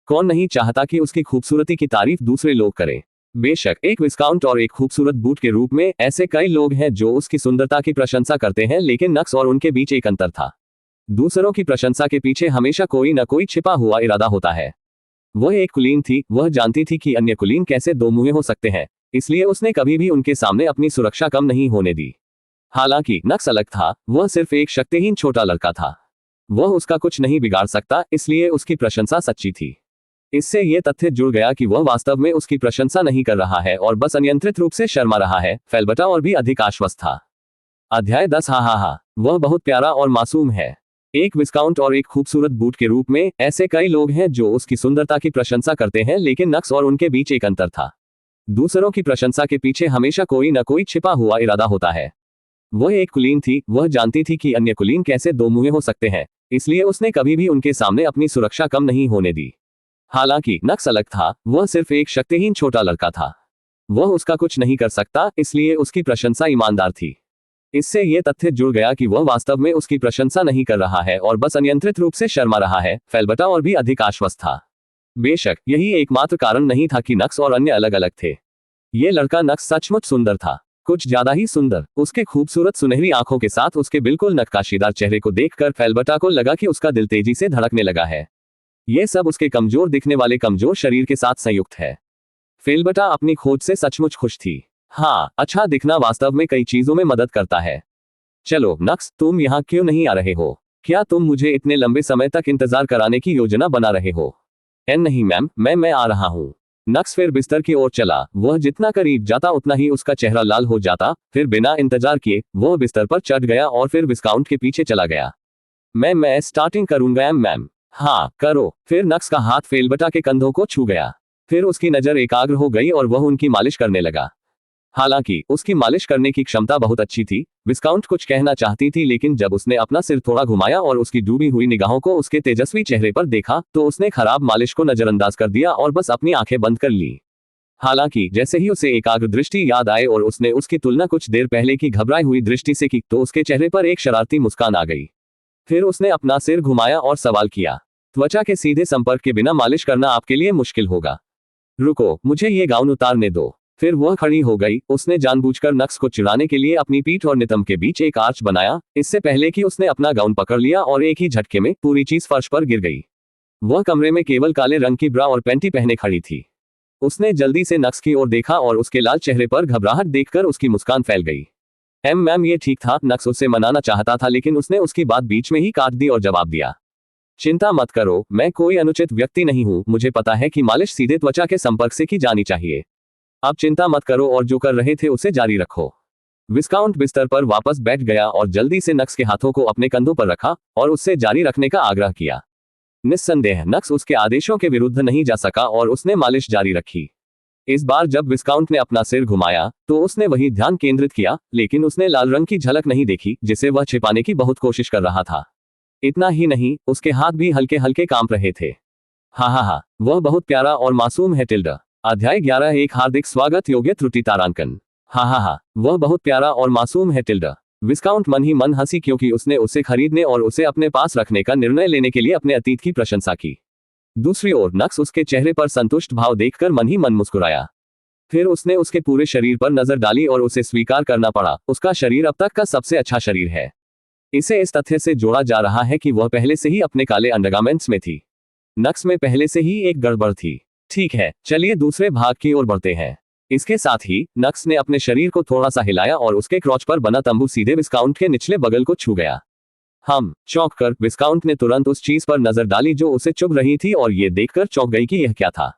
कौन नहीं चाहता कि उसकी खूबसूरती की तारीफ दूसरे लोग करें? बेशक एक विस्काउंट और एक खूबसूरत बूट के रूप में ऐसे कई लोग हैं जो उसकी सुंदरता की प्रशंसा करते हैं, लेकिन नक्स और उनके बीच एक अंतर था। दूसरों की प्रशंसा के पीछे हमेशा कोई न कोई छिपा हुआ इरादा होता है। वह एक कुलीन थी, वह जानती थी कि अन्य कुलीन कैसे दो मुंहे हो सकते हैं, इसलिए उसने कभी भी उनके सामने अपनी सुरक्षा कम नहीं होने दी। हालांकि नक्स अलग था, वह सिर्फ एक शक्तिहीन छोटा लड़का था। वह उसका कुछ नहीं बिगाड़ सकता, इसलिए उसकी प्रशंसा सच्ची थी। इससे यह तथ्य जुड़ गया कि वह वास्तव में उसकी प्रशंसा नहीं कर रहा है और बस अनियंत्रित रूप से शर्मा रहा है। फेल्बटा और भी अधिक आश्वस्त था। अध्याय 10। हा हा हा, वह बहुत प्यारा और मासूम है। एक विस्काउंट और एक खूबसूरत बूट के रूप में ऐसे कई लोग हैं जो उसकी सुंदरता की प्रशंसा करते हैं, लेकिन नक्स और उनके बीच एक अंतर था। दूसरों की प्रशंसा के पीछे हमेशा कोई न कोई छिपा हुआ इरादा होता है। वह एक कुलीन थी, वह जानती थी कि अन्य कुलीन कैसे दो मुंहे हो सकते हैं, इसलिए उसने कभी भी उनके सामने अपनी सुरक्षा कम नहीं होने दी। हालांकि नक्स अलग था, वह सिर्फ एक शक्तिहीन छोटा लड़का था। वह उसका कुछ नहीं कर सकता, इसलिए उसकी प्रशंसा ईमानदार थी। इससे यह तथ्य जुड़ गया कि वह वास्तव में उसकी प्रशंसा नहीं कर रहा है और बस अनियंत्रित रूप से शर्मा रहा है। फेल्बटा और भी अधिक आश्वस्त था। बेशक यही एकमात्र कारण नहीं था कि नक्स और अन्य अलग अलग थे। ये लड़का नक्स सचमुच सुंदर था, कुछ ज्यादा ही सुंदर। उसके खूबसूरत सुनहरी आंखों के साथ उसके बिल्कुल नक्काशीदार चेहरे को देखकर फेल्बटा को लगा कि उसका दिल तेजी से धड़कने लगा है। यह सब उसके कमजोर दिखने वाले कमजोर शरीर के साथ संयुक्त है। फेल्बटा अपनी खोज से सचमुच खुश थी। हाँ, अच्छा दिखना वास्तव में कई चीजों में मदद करता है। चलो नक्स, तुम यहाँ क्यों नहीं आ रहे हो? क्या तुम मुझे इतने लंबे समय तक इंतजार कराने की योजना बना रहे हो? नहीं मैम, मैं आ रहा हूँ। नक्स फिर बिस्तर की ओर चला। वह जितना करीब जाता उतना ही उसका चेहरा लाल हो जाता। फिर बिना इंतजार किए वह बिस्तर पर चढ़ गया और फिर विस्काउंट के पीछे चला गया। मैं स्टार्टिंग करूंगा मैम। हाँ करो। फिर नक्स का हाथ फेल्बटा के कंधों को छू गया। फिर उसकी नजर एकाग्र हो गई और वह उनकी मालिश करने लगा। हालांकि उसकी मालिश करने की क्षमता बहुत अच्छी थी। विस्काउंट कुछ कहना चाहती थी, लेकिन जब उसने अपना सिर थोड़ा घुमाया और उसकी डूबी हुई निगाहों को उसके तेजस्वी चेहरे पर देखा तो उसने खराब मालिश को नजरअंदाज कर दिया और बस अपनी आंखें बंद कर ली। हालांकि जैसे ही उसे एकाग्र दृष्टि याद आए और उसने उसकी तुलना कुछ देर पहले की घबराई हुई दृष्टि से की तो उसके चेहरे पर एक शरारती मुस्कान आ गई। फिर उसने अपना सिर घुमाया और सवाल किया, त्वचा के सीधे संपर्क के बिना मालिश करना आपके लिए मुश्किल होगा। रुको, मुझे ये गाउन उतारने दो। फिर वह खड़ी हो गई। उसने जानबूझकर नक्स को चिढ़ाने के लिए अपनी पीठ और नितंब के बीच एक आर्च बनाया, इससे पहले कि उसने अपना गाउन पकड़ लिया और एक ही झटके में पूरी चीज फर्श पर गिर गई। वह कमरे में केवल काले रंग की ब्रा और पैंटी पहने खड़ी थी। उसने जल्दी से नक्स की ओर देखा और उसके लाल चेहरे पर घबराहट देखकर उसकी मुस्कान फैल गई। मैम ये ठीक था। नक्स उससे मनाना चाहता था, लेकिन उसने उसकी बात बीच में ही काट दी और जवाब दिया, चिंता मत करो, मैं कोई अनुचित व्यक्ति नहीं हूँ। मुझे पता है कि मालिश सीधे त्वचा के संपर्क से की जानी चाहिए। अब चिंता मत करो और जो कर रहे थे उसे जारी रखो। विस्काउंट बिस्तर पर वापस बैठ गया और जल्दी से नक्स के हाथों को अपने कंधों पर रखा और उससे जारी रखने का आग्रह किया। निस्संदेह नक्स उसके आदेशों के विरुद्ध नहीं जा सका और उसने मालिश जारी रखी। इस बार जब विस्काउंट ने अपना सिर घुमाया तो उसने वही ध्यान केंद्रित किया, लेकिन उसने लाल रंग की झलक नहीं देखी जिसे वह छिपाने की बहुत कोशिश कर रहा था। इतना ही नहीं, उसके हाथ भी हल्के हल्के कांप रहे थे। हा, वह बहुत प्यारा और मासूम है। टिल्डा। अध्याय 11। एक हार्दिक स्वागत योग्य त्रुटि तारांकन। हा, वह बहुत प्यारा और मासूम है। टिल्डा। विस्काउंट मन ही मन हंसी, क्योंकि उसने उसे खरीदने और उसे अपने पास रखने का निर्णय लेने के लिए अपने अतीत की प्रशंसा की। दूसरी ओर नक्स उसके चेहरे पर संतुष्ट भाव देखकर मन ही मन मुस्कुराया। फिर उसने उसके पूरे शरीर पर नजर डाली और उसे स्वीकार करना पड़ा, उसका शरीर अब तक का सबसे अच्छा शरीर है। इसे इस तथ्य से जोड़ा जा रहा है कि वह पहले से ही अपने काले अंडरगारमेंट्स में थी। नक्स में पहले से ही एक गड़बड़ थी। ठीक है, चलिए दूसरे भाग की ओर बढ़ते हैं। इसके साथ ही नक्स ने अपने शरीर को थोड़ा सा हिलाया और उसके क्रॉच पर बना तंबू सीधे विस्काउंट के निचले बगल को छू गया। चौंक कर विस्काउंट ने तुरंत उस चीज पर नजर डाली जो उसे चुभ रही थी और ये देखकर चौंक गई कि यह क्या था।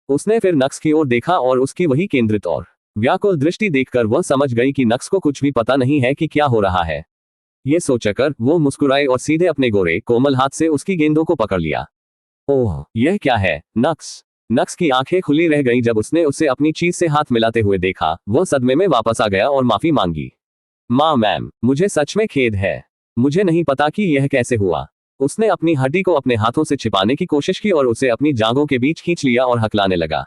उसने फिर नक्स की ओर देखा और उसकी वही केंद्रित और व्याकुल दृष्टि देखकर वह समझ गई कि नक्स को कुछ भी पता नहीं है कि क्या हो रहा है। ये सोचकर वो मुस्कुराए और सीधे अपने गोरे कोमल हाथ से उसकी गेंदों को पकड़ लिया। ओह, यह क्या है? नक्स की आंखें खुली रह गईं जब उसने उसे अपनी चीज से हाथ मिलाते हुए देखा। वह सदमे में वापस आ गया और माफी मांगी। मैम, मुझे सच में खेद है। मुझे नहीं पता कि यह कैसे हुआ। उसने अपनी हड्डी को अपने हाथों से छिपाने की कोशिश की और उसे अपनी जांघों के बीच खींच लिया और हकलाने लगा।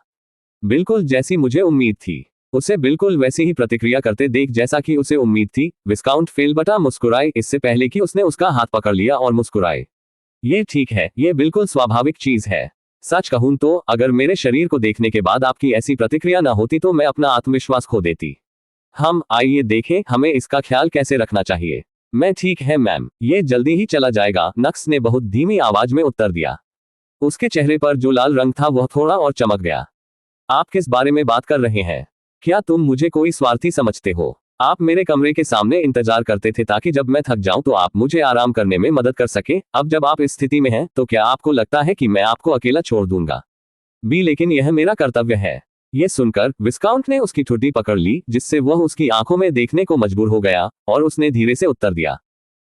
बिल्कुल जैसी मुझे उम्मीद थी। उसे बिल्कुल वैसी ही प्रतिक्रिया करते देख जैसा कि उसे उम्मीद थी। विस्काउंट फेल्बटा मुस्कुराए, इससे पहले कि उसने उसका हाथ पकड़ लिया, और मुस्कुराए। ये ठीक है, ये बिल्कुल स्वाभाविक चीज है। सच कहूं तो अगर मेरे शरीर को देखने के बाद आपकी ऐसी प्रतिक्रिया न होती तो मैं अपना आत्मविश्वास खो देती। आइए देखें हमें इसका ख्याल कैसे रखना चाहिए। मैं ठीक है मैम, ये जल्दी ही चला जाएगा, नक्स ने बहुत धीमी आवाज में उत्तर दिया। उसके चेहरे पर जो लाल रंग था वह थोड़ा और चमक गया। आप किस बारे में बात कर रहे हैं? क्या तुम मुझे कोई स्वार्थी समझते हो? आप मेरे कमरे के सामने इंतजार करते थे ताकि जब मैं थक जाऊं तो आप मुझे आराम करने में मदद कर सके। अब जब आप इस स्थिति में हैं तो क्या आपको लगता है कि मैं आपको अकेला छोड़ दूंगा? बी लेकिन यह मेरा कर्तव्य है। ये सुनकर विस्काउंट ने उसकी ठुड्डी पकड़ ली, जिससे वह उसकी आंखों में देखने को मजबूर हो गया, और उसने धीरे से उत्तर दिया,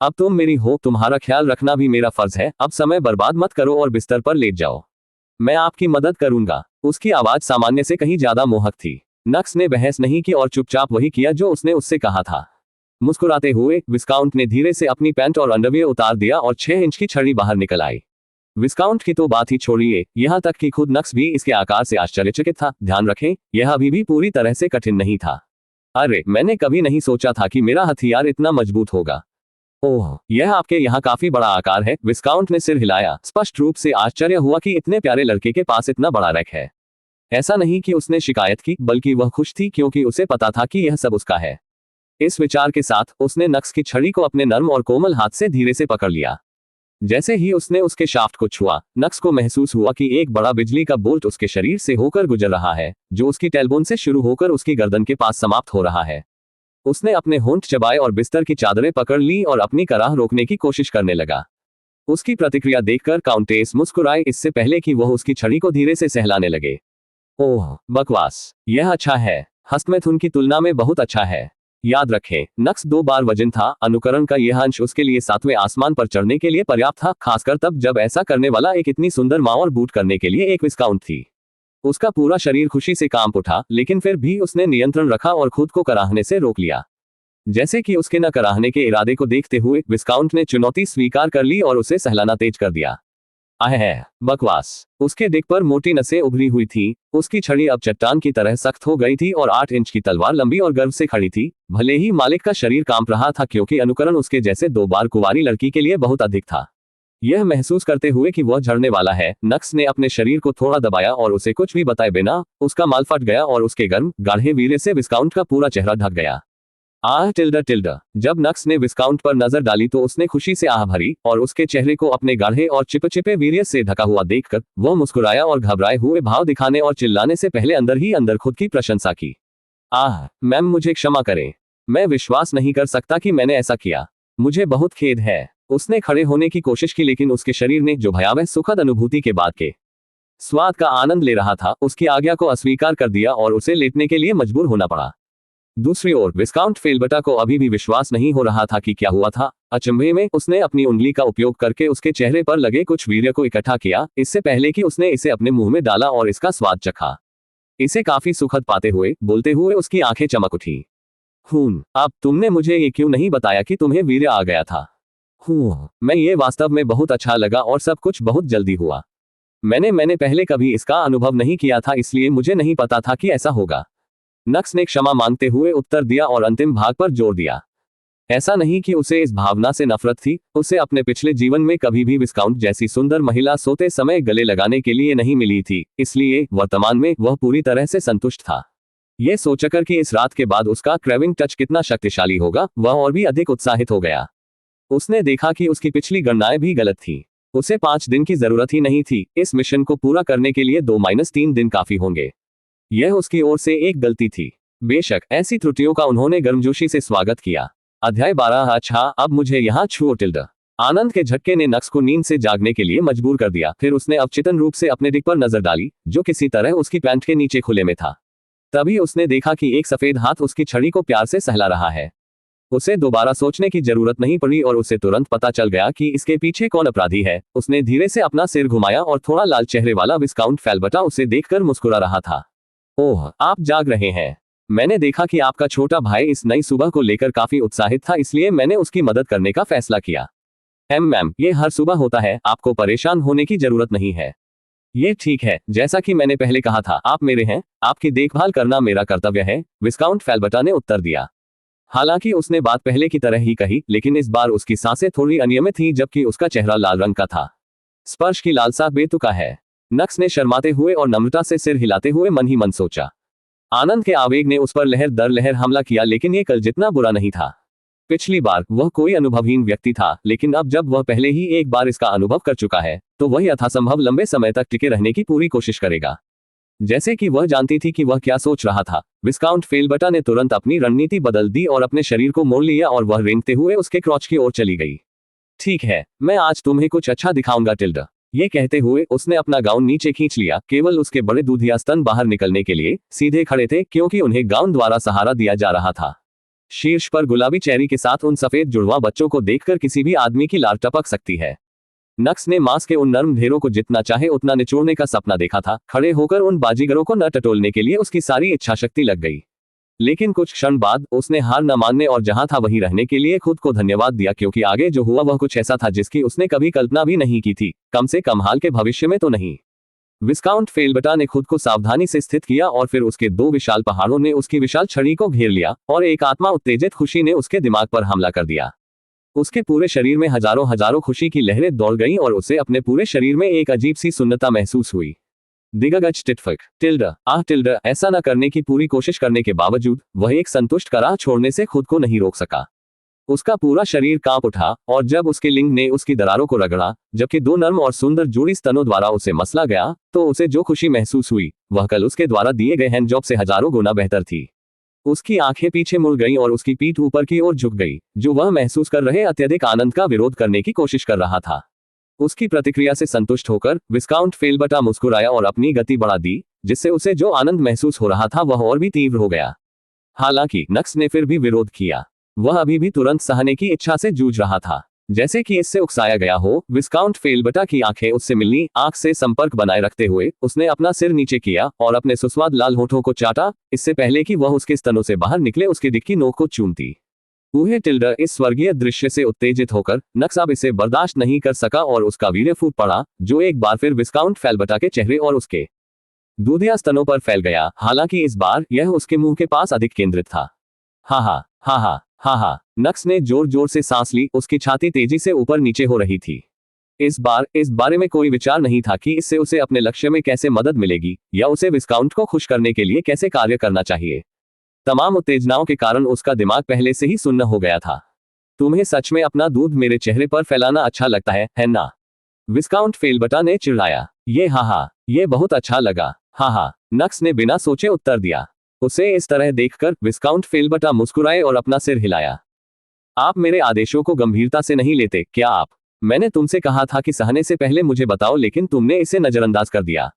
अब तुम मेरी हो, तुम्हारा ख्याल रखना भी मेरा फर्ज है। अब समय बर्बाद मत करो और बिस्तर पर लेट जाओ, मैं आपकी मदद करूंगा। उसकी आवाज सामान्य से कहीं ज्यादा मोहक थी। नक्स ने बहस नहीं की और चुपचाप वही किया जो उसने उससे कहा था। मुस्कुराते हुए विस्काउंट ने धीरे से अपनी पैंट और अंडरवियर उतार दिया और 6 इंच की छड़ी बाहर निकल आई। विस्काउंट की तो बात ही छोड़िए, यहाँ तक कि खुद नक्स भी इसके आकार से आश्चर्यचकित था। ध्यान रखें, यह अभी भी पूरी तरह से कठिन नहीं था। अरे, मैंने कभी नहीं सोचा था कि मेरा हथियार इतना मजबूत होगा। ओह, यह आपके यहाँ काफी बड़ा आकार है। विस्काउंट ने सिर हिलाया, स्पष्ट रूप से आश्चर्य हुआ कि इतने प्यारे लड़के के पास इतना बड़ा रैक है। ऐसा नहीं कि उसने शिकायत की, बल्कि वह खुश थी क्योंकि उसे पता था कि यह सब उसका है। इस विचार के साथ उसने नक्स की छड़ी को अपने नर्म और कोमल हाथ से धीरे से पकड़ लिया। जैसे ही उसने उसके शाफ्ट को छुआ, नक्स को महसूस हुआ कि एक बड़ा बिजली का बोल्ट उसके शरीर से होकर गुजर रहा है, जो उसकी टेलबोन से शुरू होकर उसकी गर्दन के पास समाप्त हो रहा है। उसने अपने होंठ चबाए और बिस्तर की चादरें पकड़ ली और अपनी कराह रोकने की कोशिश करने लगा। उसकी प्रतिक्रिया देखकर काउंटेस मुस्कुराए, इससे पहले कि वह उसकी छड़ी को धीरे से सहलाने लगे। ओह, बकवास, यह अच्छा है। हस्तमैथुन की तुलना में बहुत अच्छा है। याद रखें, नक्स 2 बार वजन था। अनुकरण का यह अंश उसके लिए 7वें आसमान पर चढ़ने के लिए पर्याप्त था, खासकर तब जब ऐसा करने वाला एक इतनी सुंदर माँ और बूट करने के लिए एक विस्काउंट थी। उसका पूरा शरीर खुशी से कांप उठा, लेकिन फिर भी उसने नियंत्रण रखा और खुद को कराहने से रोक लिया। जैसे कि उसके न कराहने के इरादे को देखते हुए विस्काउंट ने चुनौती स्वीकार कर ली और उसे सहलाना तेज कर दिया। आह, बकवास। उसके डिक पर मोटी नसें उभरी हुई थी। उसकी छड़ी अब चट्टान की तरह सख्त हो गई थी और 8 इंच की तलवार लंबी और गर्व से खड़ी थी। भले ही मालिक का शरीर कांप रहा था क्योंकि अनुकरण उसके जैसे 2 बार कुंवारी लड़की के लिए बहुत अधिक था। यह महसूस करते हुए कि वह झड़ने वाला है, नक्स ने अपने शरीर को थोड़ा दबाया और उसे कुछ भी बताए बिना उसका माल फट गया और उसके गर्म गाढ़े वीर्य से विस्काउंट का पूरा चेहरा ढक गया। आह टिल्डा टिल्डा। जब नक्स ने विस्काउंट पर नजर डाली तो उसने खुशी से आह भरी, और उसके चेहरे को अपने गाढ़े और चिपचिपे वीर्य से ढका हुआ देखकर वह मुस्कुराया और घबराए हुए भाव दिखाने और चिल्लाने से पहले अंदर ही अंदर खुद की प्रशंसा की। आह, मैम, मुझे क्षमा करें। मैं विश्वास नहीं कर सकता कि मैंने ऐसा किया। मुझे बहुत खेद है। उसने खड़े होने की कोशिश की, लेकिन उसके शरीर ने, जो भयावह सुखद अनुभूति के बाद के स्वाद का आनंद ले रहा था, उसकी आज्ञा को अस्वीकार कर दिया और उसे लेटने के लिए मजबूर होना पड़ा। दूसरी ओर विस्काउंट फेलबटा को अभी भी विश्वास नहीं हो रहा था कि क्या हुआ था। अचंभे में उसने अपनी उंगली का उपयोग करके उसके चेहरे पर लगे कुछ वीर्य को इकट्ठा किया, इससे पहले कि उसने इसे अपने मुंह में डाला और इसका स्वाद चखा। इसे काफी सुखद पाते हुए, बोलते हुए उसकी आंखें चमक उठी। अब तुमने मुझे ये क्यों नहीं बताया कि तुम्हें वीर्य आ गया था? मैं ये वास्तव में बहुत अच्छा लगा और सब कुछ बहुत जल्दी हुआ। मैंने पहले कभी इसका अनुभव नहीं किया था, इसलिए मुझे नहीं पता था कि ऐसा होगा। नक्स ने क्षमा मांगते हुए उत्तर दिया और अंतिम भाग पर जोर दिया। ऐसा नहीं कि उसे इस भावना से नफरत थी, उसे अपने पिछले जीवन में कभी भी विस्काउंट जैसी सुंदर महिला सोते समय गले लगाने के लिए नहीं मिली थी, इसलिए वर्तमान में वह पूरी तरह से संतुष्ट था। यह सोचकर कि इस रात के बाद उसका क्रेविंग टच कितना शक्तिशाली होगा, वह और भी अधिक उत्साहित हो गया। उसने देखा कि उसकी पिछली गणनाएं भी गलत थी। उसे 5 दिन की जरूरत ही नहीं थी। इस मिशन को पूरा करने के लिए 2-3 दिन काफी होंगे। यह उसकी ओर से एक गलती थी। बेशक ऐसी त्रुटियों का उन्होंने गर्मजोशी से स्वागत किया। अध्याय 12। अच्छा, अब मुझे यहाँ छुओ टिल्डा। आनंद के झटके ने नक्स को नींद से जागने के लिए मजबूर कर दिया। फिर उसने अवचेतन रूप से अपने डिक पर नजर डाली, जो किसी तरह उसकी पैंट के नीचे खुले में था। तभी उसने देखा कि एक सफेद हाथ उसकी छड़ी को प्यार से सहला रहा है। उसे दोबारा सोचने की जरूरत नहीं पड़ी और उसे तुरंत पता चल गया कि इसके पीछे कौन अपराधी है। उसने धीरे से अपना सिर घुमाया और थोड़ा लाल चेहरे वाला विस्काउंट फेलबटा उसे देखकर मुस्कुरा रहा था। ओह, आप जाग रहे हैं। मैंने देखा कि आपका छोटा भाई इस नई सुबह को लेकर काफी उत्साहित था, इसलिए मैंने उसकी मदद करने का फैसला किया। मैम, ये हर सुबह होता है, आपको परेशान होने की जरूरत नहीं है। ये ठीक है, जैसा कि मैंने पहले कहा था, आप मेरे हैं, आपकी देखभाल करना मेरा कर्तव्य है, विस्काउंट फेलबटा ने उत्तर दिया। हालांकि उसने बात पहले की तरह ही कही, लेकिन इस बार उसकी सांसें थोड़ी अनियमित थीं, जबकि उसका चेहरा लाल रंग का था। स्पर्श की लालसा बेतुका है। नक्स ने शर्माते हुए और नम्रता से सिर हिलाते हुए मन ही मन सोचा। आनंद के आवेग ने उस पर लहर दर लहर हमला किया, लेकिन ये कल जितना बुरा नहीं था। पिछली बार वह कोई अनुभवहीन व्यक्ति था, लेकिन अब जब वह पहले ही एक बार इसका अनुभव कर चुका है, तो वह यथासंभव लंबे समय तक टिके रहने की पूरी कोशिश करेगा। जैसे कि वह जानती थी कि वह क्या सोच रहा था, विस्काउंट फेलबटा ने तुरंत अपनी रणनीति बदल दी और अपने शरीर को मोड़ लिया और वह रेंगते हुए उसके क्रॉच की ओर चली गई। ठीक है, मैं आज तुम्हें कुछ अच्छा दिखाऊंगा टिल्डा। ये कहते हुए उसने अपना गाउन नीचे खींच लिया, केवल उसके बड़े दूधिया स्तन बाहर निकलने के लिए सीधे खड़े थे क्योंकि उन्हें गाउन द्वारा सहारा दिया जा रहा था। शीर्ष पर गुलाबी चेरी के साथ उन सफेद जुड़वा बच्चों को देखकर किसी भी आदमी की लार टपक सकती है। नक्स ने मांस के उन नर्म ढेरों को जितना चाहे उतना निचोड़ने का सपना देखा था। खड़े होकर उन बाजीगरों को न टटोलने के लिए उसकी सारी इच्छा शक्ति लग गई। लेकिन कुछ क्षण बाद उसने हार न मानने और जहां था वहीं रहने के लिए खुद को धन्यवाद दिया, क्योंकि आगे जो हुआ वह कुछ ऐसा था जिसकी उसने कभी कल्पना भी नहीं की थी, कम से कम हाल के भविष्य में तो नहीं। विस्काउंट फेलबटा ने खुद को सावधानी से स्थित किया और फिर उसके दो विशाल पहाड़ों ने उसकी विशाल छड़ी को घेर लिया और एक आत्मा उत्तेजित खुशी ने उसके दिमाग पर हमला कर दिया। उसके पूरे शरीर में हजारों हजारों खुशी की लहरें दौड़ गईं और उसे अपने पूरे शरीर में एक अजीब सी सुन्नता महसूस हुई। दिगगज टिटफक टिल्डा ऐसा न करने की पूरी कोशिश करने के बावजूद वह एक संतुष्ट कराह छोड़ने से खुद को नहीं रोक सका। उसका पूरा शरीर कांप उठा और जब उसके लिंग ने उसकी दरारों को रगड़ा, जबकि दो नर्म और सुंदर जोड़ी स्तनों द्वारा उसे मसला गया, तो उसे जो खुशी महसूस हुई वह कल उसके द्वारा दिए गए हैंड जॉब से हजारों गुना बेहतर थी। उसकी आंखें पीछे मुड़ गईं और उसकी पीठ ऊपर की ओर झुक गई, जो वह महसूस कर रहे अत्यधिक आनंद का विरोध करने की कोशिश कर रहा था। उसकी प्रतिक्रिया से संतुष्ट होकर विस्काउंट फेलबटा मुस्कुराया और अपनी गति बढ़ा दी, जिससे उसे जो आनंद महसूस हो रहा था वह और भी तीव्र हो गया। हालांकि नक्स ने फिर भी विरोध किया। वह अभी भी तुरंत सहने की इच्छा से जूझ रहा था, जैसे कि इससे उकसाया गया हो। विस्काउंट फेलबटा की आंखें उससे मिलनी, आंख से संपर्क बनाए रखते हुए उसने अपना सिर नीचे किया और अपने सुस्वाद लाल होठों को चाटा, इससे पहले कि वह उसके स्तनों से बाहर निकले उसकी दिख की नोक को चूमती। ऊहे टिल्डा इस स्वर्गीय दृश्य से उत्तेजित होकर नक्स अब इसे बर्दाश्त नहीं कर सका और उसका वीर्य फूट पड़ा, जो एक बार फिर विस्काउंट फेलबटा के चेहरे और उसके दूधिया स्तनों पर फैल गया। हालांकि इस बार यह उसके मुंह के पास अधिक केंद्रित था। हा हा हा हा हा हा। नक्स ने जोर जोर से सांस ली, उसकी छाती तेजी से ऊपर नीचे हो रही थी। इस बार इस बारे में कोई विचार नहीं था कि इससे उसे अपने लक्ष्य में कैसे मदद मिलेगी या उसे विस्काउंट को खुश करने के लिए कैसे कार्य करना चाहिए। तमाम उत्तेजनाओं के कारण उसका दिमाग पहले से ही सुन्न हो गया था। तुम्हें सच में अपना दूध मेरे चेहरे पर फैलाना अच्छा लगता है ना? विस्काउंट फेलबटा ने चिल्लाया। ये बहुत अच्छा लगा। हा। नक्स ने बिना सोचे उत्तर दिया। उसे इस तरह देखकर विस्काउंट फेलबटा मुस्कुराए और अपना सिर हिलाया। आप मेरे आदेशों को गंभीरता से नहीं लेते क्या आप? मैंने तुमसे कहा था कि सहने से पहले मुझे बताओ, लेकिन तुमने इसे नजरअंदाज कर दिया।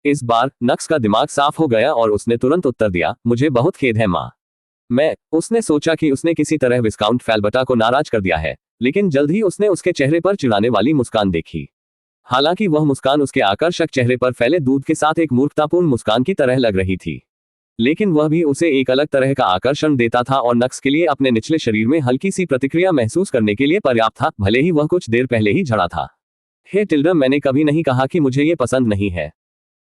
इस बार नक्स का दिमाग साफ हो गया और उसने तुरंत उत्तर दिया, मुझे बहुत खेद है माँ। उसने सोचा कि उसने किसी तरह विस्काउंट फेलबटा को नाराज कर दिया है, लेकिन जल्द ही उसने उसके चेहरे पर चिढ़ाने वाली मुस्कान देखी। हालांकि वह मुस्कान उसके आकर्षक चेहरे पर फैले दूध के साथ एक मूर्खतापूर्ण मुस्कान की तरह लग रही थी, लेकिन वह भी उसे एक अलग तरह का आकर्षण देता था और नक्स के लिए अपने निचले शरीर में हल्की सी प्रतिक्रिया महसूस करने के लिए पर्याप्त था, भले ही वह कुछ देर पहले ही झड़ा था। हे टिल्डा, मैंने कभी नहीं कहा कि मुझे ये पसंद नहीं है।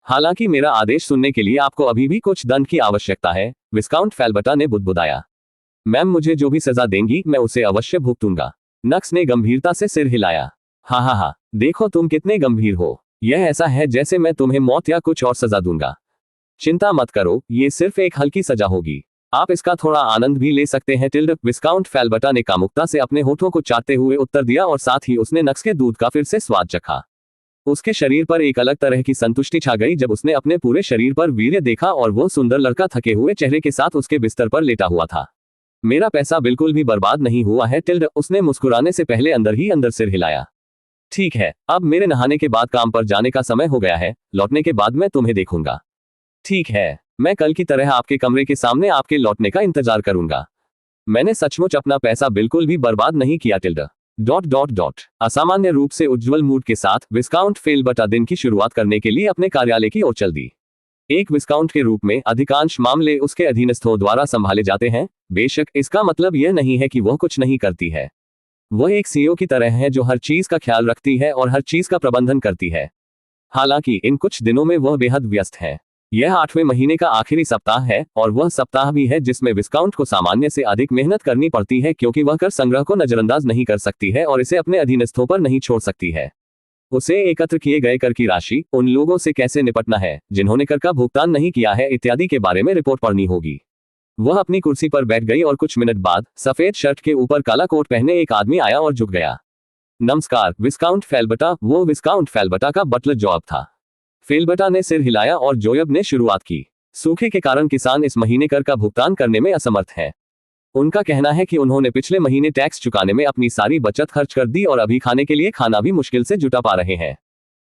हालांकि मेरा आदेश सुनने के लिए आपको अभी भी कुछ दंड की आवश्यकता है, विस्काउंट फेलबटा ने बुदबुदाया। मैम, मुझे जो भी सजा देंगी मैं उसे अवश्य भुगतूंगा। नक्स ने गंभीरता से सिर हिलाया। हा, देखो तुम कितने गंभीर हो। यह ऐसा है जैसे मैं तुम्हें मौत या कुछ और सजा दूंगा। चिंता मत करो, ये सिर्फ एक हल्की सजा होगी। आप इसका थोड़ा आनंद भी ले सकते हैं टिल्डा। विस्काउंट फेलबटा ने कामुकता से अपने होठों को चाटते हुए उत्तर दिया और साथ ही उसने नक्स के दूध का फिर से स्वाद चखा। उसके शरीर पर एक अलग तरह की संतुष्टि छा गई जब उसने अपने पूरे शरीर पर वीर्य देखा और वो सुंदर लड़का थके हुए चेहरे के साथ उसके बिस्तर पर लेटा हुआ था। मेरा पैसा बिल्कुल भी बर्बाद नहीं हुआ है टिल्डा, उसने मुस्कुराने से पहले अंदर ही अंदर सिर हिलाया। ठीक है, अब मेरे नहाने के बाद काम पर जाने का समय हो गया है, लौटने के बाद मैं तुम्हें देखूंगा। ठीक है, मैं कल की तरह आपके कमरे के सामने आपके लौटने का इंतजार करूंगा। मैंने सचमुच अपना पैसा बिल्कुल भी बर्बाद नहीं किया टिल्डा। असामान्य रूप से उज्जवल मूड के साथ विस्काउंट फेलबटा दिन की शुरुआत करने के लिए अपने कार्यालय की ओर चल दी। एक विस्काउंट के रूप में अधिकांश मामले उसके अधीनस्थों द्वारा संभाले जाते हैं। बेशक इसका मतलब यह नहीं है कि वह कुछ नहीं करती है। वह एक सीईओ की तरह है जो हर चीज का ख्याल रखती है और हर चीज का प्रबंधन करती है। हालांकि इन कुछ दिनों में वह बेहद व्यस्त है। यह 8वें महीने का आखिरी सप्ताह है और वह सप्ताह भी है जिसमें विस्काउंट को सामान्य से अधिक मेहनत करनी पड़ती है, क्योंकि वह कर संग्रह को नजरअंदाज नहीं कर सकती है और इसे अपने अधीनस्थों पर नहीं छोड़ सकती है। उसे एकत्र किए गए कर की राशि, उन लोगों से कैसे निपटना है जिन्होंने कर का भुगतान नहीं किया है इत्यादि के बारे में रिपोर्ट पढ़नी होगी। वह अपनी कुर्सी पर बैठ गई और कुछ मिनट बाद सफेद शर्ट के ऊपर काला कोट पहने एक आदमी आया और झुक गया। नमस्कार विस्काउंट फेलबटा। वो विस्काउंट फेलबटा का बटलर जॉब था। फेलबटा ने सिर हिलाया और जोयब ने शुरुआत की। सूखे के कारण किसान इस महीने कर का भुगतान करने में असमर्थ हैं। उनका कहना है कि उन्होंने पिछले महीने टैक्स चुकाने में अपनी सारी बचत खर्च कर दी और अभी खाने के लिए खाना भी मुश्किल से जुटा पा रहे हैं।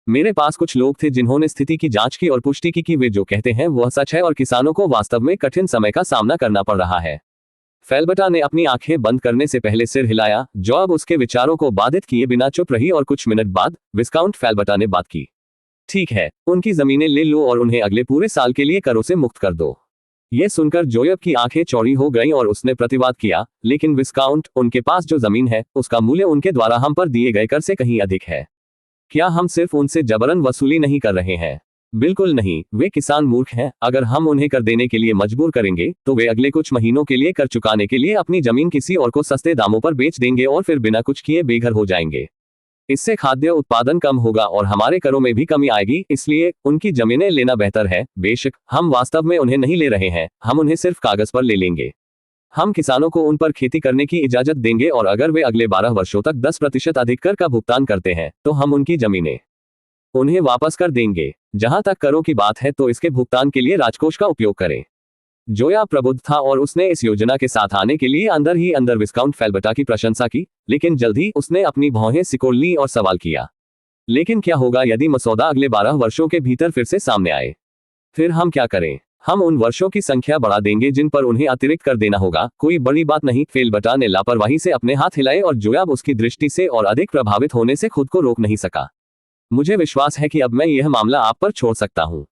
मेरे पास कुछ लोग थे जिन्होंने स्थिति की जांच की और पुष्टि की कि वे जो कहते हैं वह सच है और किसानों को वास्तव में कठिन समय का सामना करना पड़ रहा है। फेलबटा ने अपनी आंखें बंद करने से पहले सिर हिलाया। जॉब उसके विचारों को बाधित किए बिना चुप रही और कुछ मिनट बाद विस्काउंट फेलबटा ने बात की। ठीक है, उनकी जमीनें ले लो और उन्हें अगले पूरे साल के लिए करों से मुक्त कर दो। यह सुनकर जोयब की आंखें चौड़ी हो गईं और उसने प्रतिवाद किया, लेकिन विस्काउंट, उनके पास जो जमीन है उसका मूल्य उनके द्वारा हम पर दिए गए कर से कहीं अधिक है। क्या हम सिर्फ उनसे जबरन वसूली नहीं कर रहे हैं? बिल्कुल नहीं, वे किसान मूर्ख हैं। अगर हम उन्हें कर देने के लिए मजबूर करेंगे तो वे अगले कुछ महीनों के लिए कर चुकाने के लिए अपनी जमीन किसी और को सस्ते दामों पर बेच देंगे और फिर बिना कुछ किए बेघर हो जाएंगे। इससे खाद्य उत्पादन कम होगा और हमारे करों में भी कमी आएगी, इसलिए उनकी जमीनें लेना बेहतर है। बेशक हम वास्तव में उन्हें नहीं ले रहे हैं, हम उन्हें सिर्फ कागज पर ले लेंगे। हम किसानों को उन पर खेती करने की इजाजत देंगे और अगर वे अगले 12 वर्षों तक 10% अधिक कर का भुगतान करते हैं तो हम उनकी जमीनें उन्हें वापस कर देंगे। जहां तक करों की बात है तो इसके भुगतान के लिए राजकोष का उपयोग करें। जोया प्रबुद्ध था और उसने इस योजना के साथ आने के लिए अंदर ही अंदर विस्काउंट फेलबटा की प्रशंसा की, लेकिन जल्द ही उसने अपनी भौहें सिकोड़ ली और सवाल किया, लेकिन क्या होगा यदि मसौदा अगले 12 वर्षों के भीतर फिर से सामने आए? फिर हम क्या करें? हम उन वर्षों की संख्या बढ़ा देंगे जिन पर उन्हें अतिरिक्त कर देना होगा। कोई बड़ी बात नहीं। फेलबटा ने लापरवाही से अपने हाथ हिलाए और जोयाब उसकी दृष्टि से और अधिक प्रभावित होने से खुद को रोक नहीं सका। मुझे विश्वास है कि अब मैं यह मामला आप पर छोड़ सकता हूं।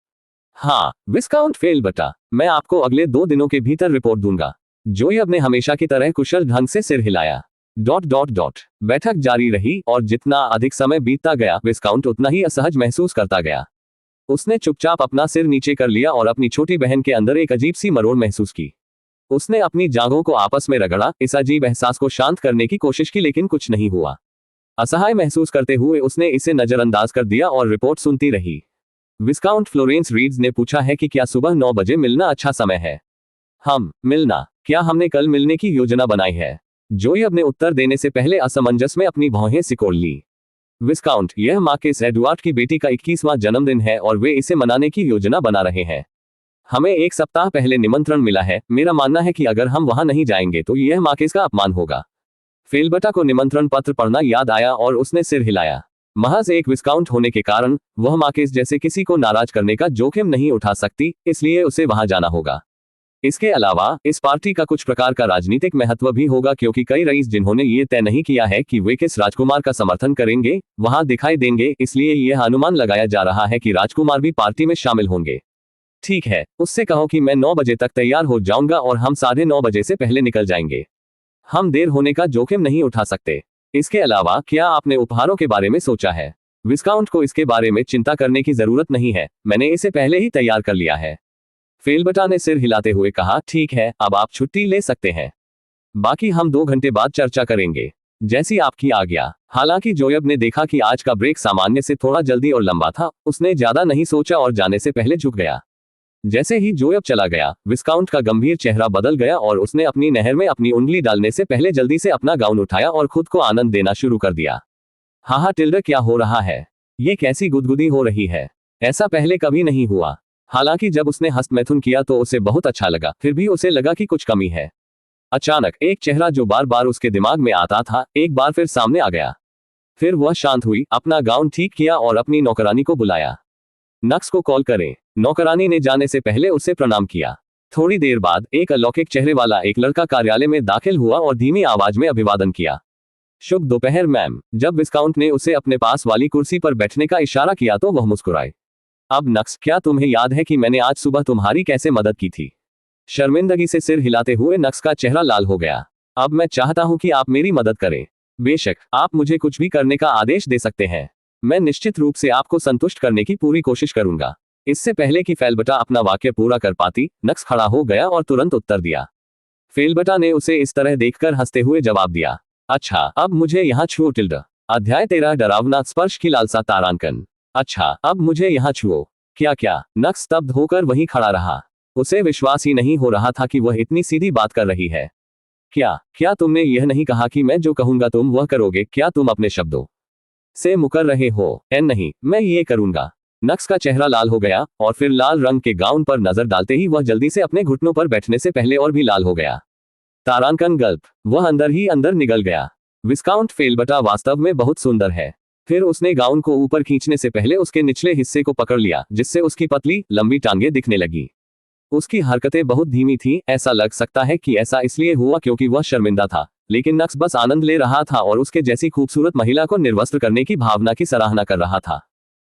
हाँ, विस्काउंट फेलबटा, मैं आपको अगले 2 दिनों के भीतर रिपोर्ट दूंगा। जोयब ने हमेशा की तरह कुशल ढंग से सिर हिलाया। ... बैठक जारी रही और जितना अधिक समय बीतता गया विस्काउंट उतना ही असहज महसूस करता गया। उसने चुपचाप अपना सिर नीचे कर लिया और अपनी छोटी बहन के अंदर एक अजीब सी मरोड़ महसूस की। उसने अपनी जांघों को आपस में रगड़ा, इस अजीब एहसास को शांत करने की कोशिश की, लेकिन कुछ नहीं हुआ। असहाय महसूस करते हुए उसने इसे नजरअंदाज कर दिया और रिपोर्ट सुनती रही। विस्काउंट फ्लोरेंस रीड्स ने पूछा है कि क्या सुबह 9 बजे मिलना अच्छा समय है? हम मिलना? क्या हमने कल मिलने की योजना बनाई है? जोयब ने उत्तर देने से पहले असमंजस में अपनी भौहें सिकोड़ ली। विस्काउंट, यह मार्किस एडवर्ड की बेटी का 21वां जन्मदिन है और वे इसे मनाने की योजना बना रहे हैं। हमें 1 सप्ताह पहले निमंत्रण मिला है। मेरा मानना है कि अगर हम वहां नहीं जाएंगे तो यह मार्किस का अपमान होगा। फेलबटा को निमंत्रण पत्र पढ़ना याद आया और उसने सिर हिलाया। महज एक विस्काउंट होने के कारण वह मार्किस जैसे किसी को नाराज करने का जोखिम नहीं उठा सकती, इसलिए उसे वहां जाना होगा। इसके अलावा इस पार्टी का कुछ प्रकार का राजनीतिक महत्व भी होगा, क्योंकि कई रईस जिन्होंने ये तय नहीं किया है कि वे किस राजकुमार का समर्थन करेंगे वहां दिखाई देंगे, इसलिए यह अनुमान लगाया जा रहा है कि राजकुमार भी पार्टी में शामिल होंगे। ठीक है, उससे कहो कि मैं 9 बजे तक तैयार हो जाऊंगा और हम 9:30 बजे से पहले निकल जाएंगे। हम देर होने का जोखिम नहीं उठा सकते। इसके अलावा क्या आपने उपहारों के बारे में सोचा है? विस्काउंट को इसके बारे में चिंता करने की जरूरत नहीं है, मैंने इसे पहले ही तैयार कर लिया है। फेलबटा ने सिर हिलाते हुए कहा, ठीक है, अब आप छुट्टी ले सकते हैं। बाकी हम 2 घंटे बाद चर्चा करेंगे। जैसी आपकी आज्ञा। हालांकि जोयब ने देखा कि आज का ब्रेक सामान्य से थोड़ा जल्दी और लंबा था, उसने ज्यादा नहीं सोचा और जाने से पहले झुक गया। जैसे ही जोयब चला गया, विस्काउंट का गंभीर चेहरा बदल गया और उसने अपनी नहर में अपनी उंगली डालने से पहले जल्दी से अपना गाउन उठाया और खुद को आनंद देना शुरू कर दिया। हाँ, टिल्डर, क्या हो रहा है? ये कैसी गुदगुदी हो रही है? ऐसा पहले कभी नहीं हुआ। हालांकि जब उसने हस्तमैथुन किया तो उसे बहुत अच्छा लगा, फिर भी उसे लगा कि कुछ कमी है। अचानक एक चेहरा जो बार बार उसके दिमाग में आता था एक बार फिर सामने आ गया। फिर वह शांत हुई, अपना गाउन ठीक किया और अपनी नौकरानी को बुलाया। नक्स को कॉल करें। नौकरानी ने जाने से पहले उसे प्रणाम किया। थोड़ी देर बाद एक अलौकिक चेहरे वाला एक लड़का कार्यालय में दाखिल हुआ और धीमी आवाज में अभिवादन किया। शुभ दोपहर मैम। जब विस्काउंट ने उसे अपने पास वाली कुर्सी पर बैठने का इशारा किया तो वह मुस्कुराई। अब नक्स, क्या तुम्हें याद है कि मैंने आज सुबह तुम्हारी कैसे मदद की थी? शर्मिंदगी से सिर हिलाते हुए नक्स का चेहरा लाल हो गया। अब मैं चाहता हूं कि आप मेरी मदद करें। बेशक, आप मुझे कुछ भी करने का आदेश दे सकते हैं। मैं निश्चित रूप से आपको संतुष्ट करने की पूरी कोशिश करूंगा। इससे पहले कि फेलबटा अपना वाक्य पूरा कर पाती, नक्स खड़ा हो गया और तुरंत उत्तर दिया। फेलबटा ने उसे इस तरह देखकर हंसते हुए जवाब दिया, अच्छा, अब मुझे यहाँ छुओ टिल्डर। अध्याय 13 डरावना स्पर्श की लालसा तारांकन। अच्छा, अब मुझे यहाँ छुओ। क्या? नक्स स्तब्ध होकर वहीं खड़ा रहा। उसे विश्वास ही नहीं हो रहा था कि वह इतनी सीधी बात कर रही है। क्या तुमने यह नहीं कहा कि मैं जो कहूंगा तुम वह करोगे? क्या तुम अपने शब्दों से मुकर रहे हो? नहीं, मैं ये करूंगा। नक्स का चेहरा लाल हो गया और फिर लाल रंग के गाउन पर नजर डालते ही वह जल्दी से अपने घुटनों पर बैठने से पहले और भी लाल हो गया। तारांकन गल्प, वह अंदर ही अंदर निगल गया। विस्काउंट फेलबटा वास्तव में बहुत सुंदर है। फिर उसने गाउन को ऊपर खींचने से पहले उसके निचले हिस्से को पकड़ लिया, जिससे उसकी पतली लंबी टांगें दिखने लगी। उसकी हरकतें बहुत धीमी थीं, ऐसा लग सकता है कि ऐसा इसलिए हुआ क्योंकि वह शर्मिंदा था, लेकिन नक्स बस आनंद ले रहा था और उसके जैसी खूबसूरत महिला को निर्वस्त्र करने की भावना की सराहना कर रहा था।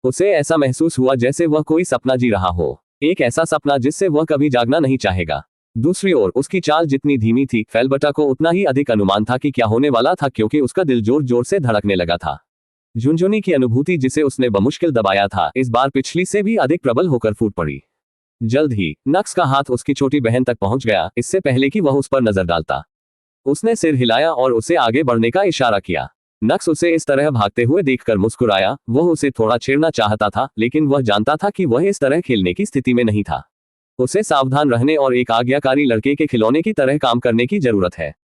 उसे ऐसा महसूस हुआ जैसे वह कोई सपना जी रहा हो, एक ऐसा सपना जिससे वह कभी जागना नहीं चाहेगा। दूसरी ओर उसकी चाल जितनी धीमी थी, फेलबटा को उतना ही अधिक अनुमान था कि क्या होने वाला था, क्योंकि उसका दिल जोर जोर से धड़कने लगा था। झुंझुनी की अनुभूति जिसे उसने बमुश्किल दबाया था, इस बार पिछली से भी अधिक प्रबल होकर फूट पड़ी। जल्द ही नक्स का हाथ उसकी छोटी बहन तक पहुंच गया, इससे पहले कि वह उस पर नजर डालता। उसने सिर हिलाया और उसे आगे बढ़ने का इशारा किया। नक्स उसे इस तरह भागते हुए देखकर मुस्कुराया। वह उसे थोड़ा छेड़ना चाहता था, लेकिन वह जानता था कि वह इस तरह खेलने की स्थिति में नहीं था। उसे सावधान रहने और एक आज्ञाकारी लड़के के खिलौने की तरह काम करने की जरूरत है।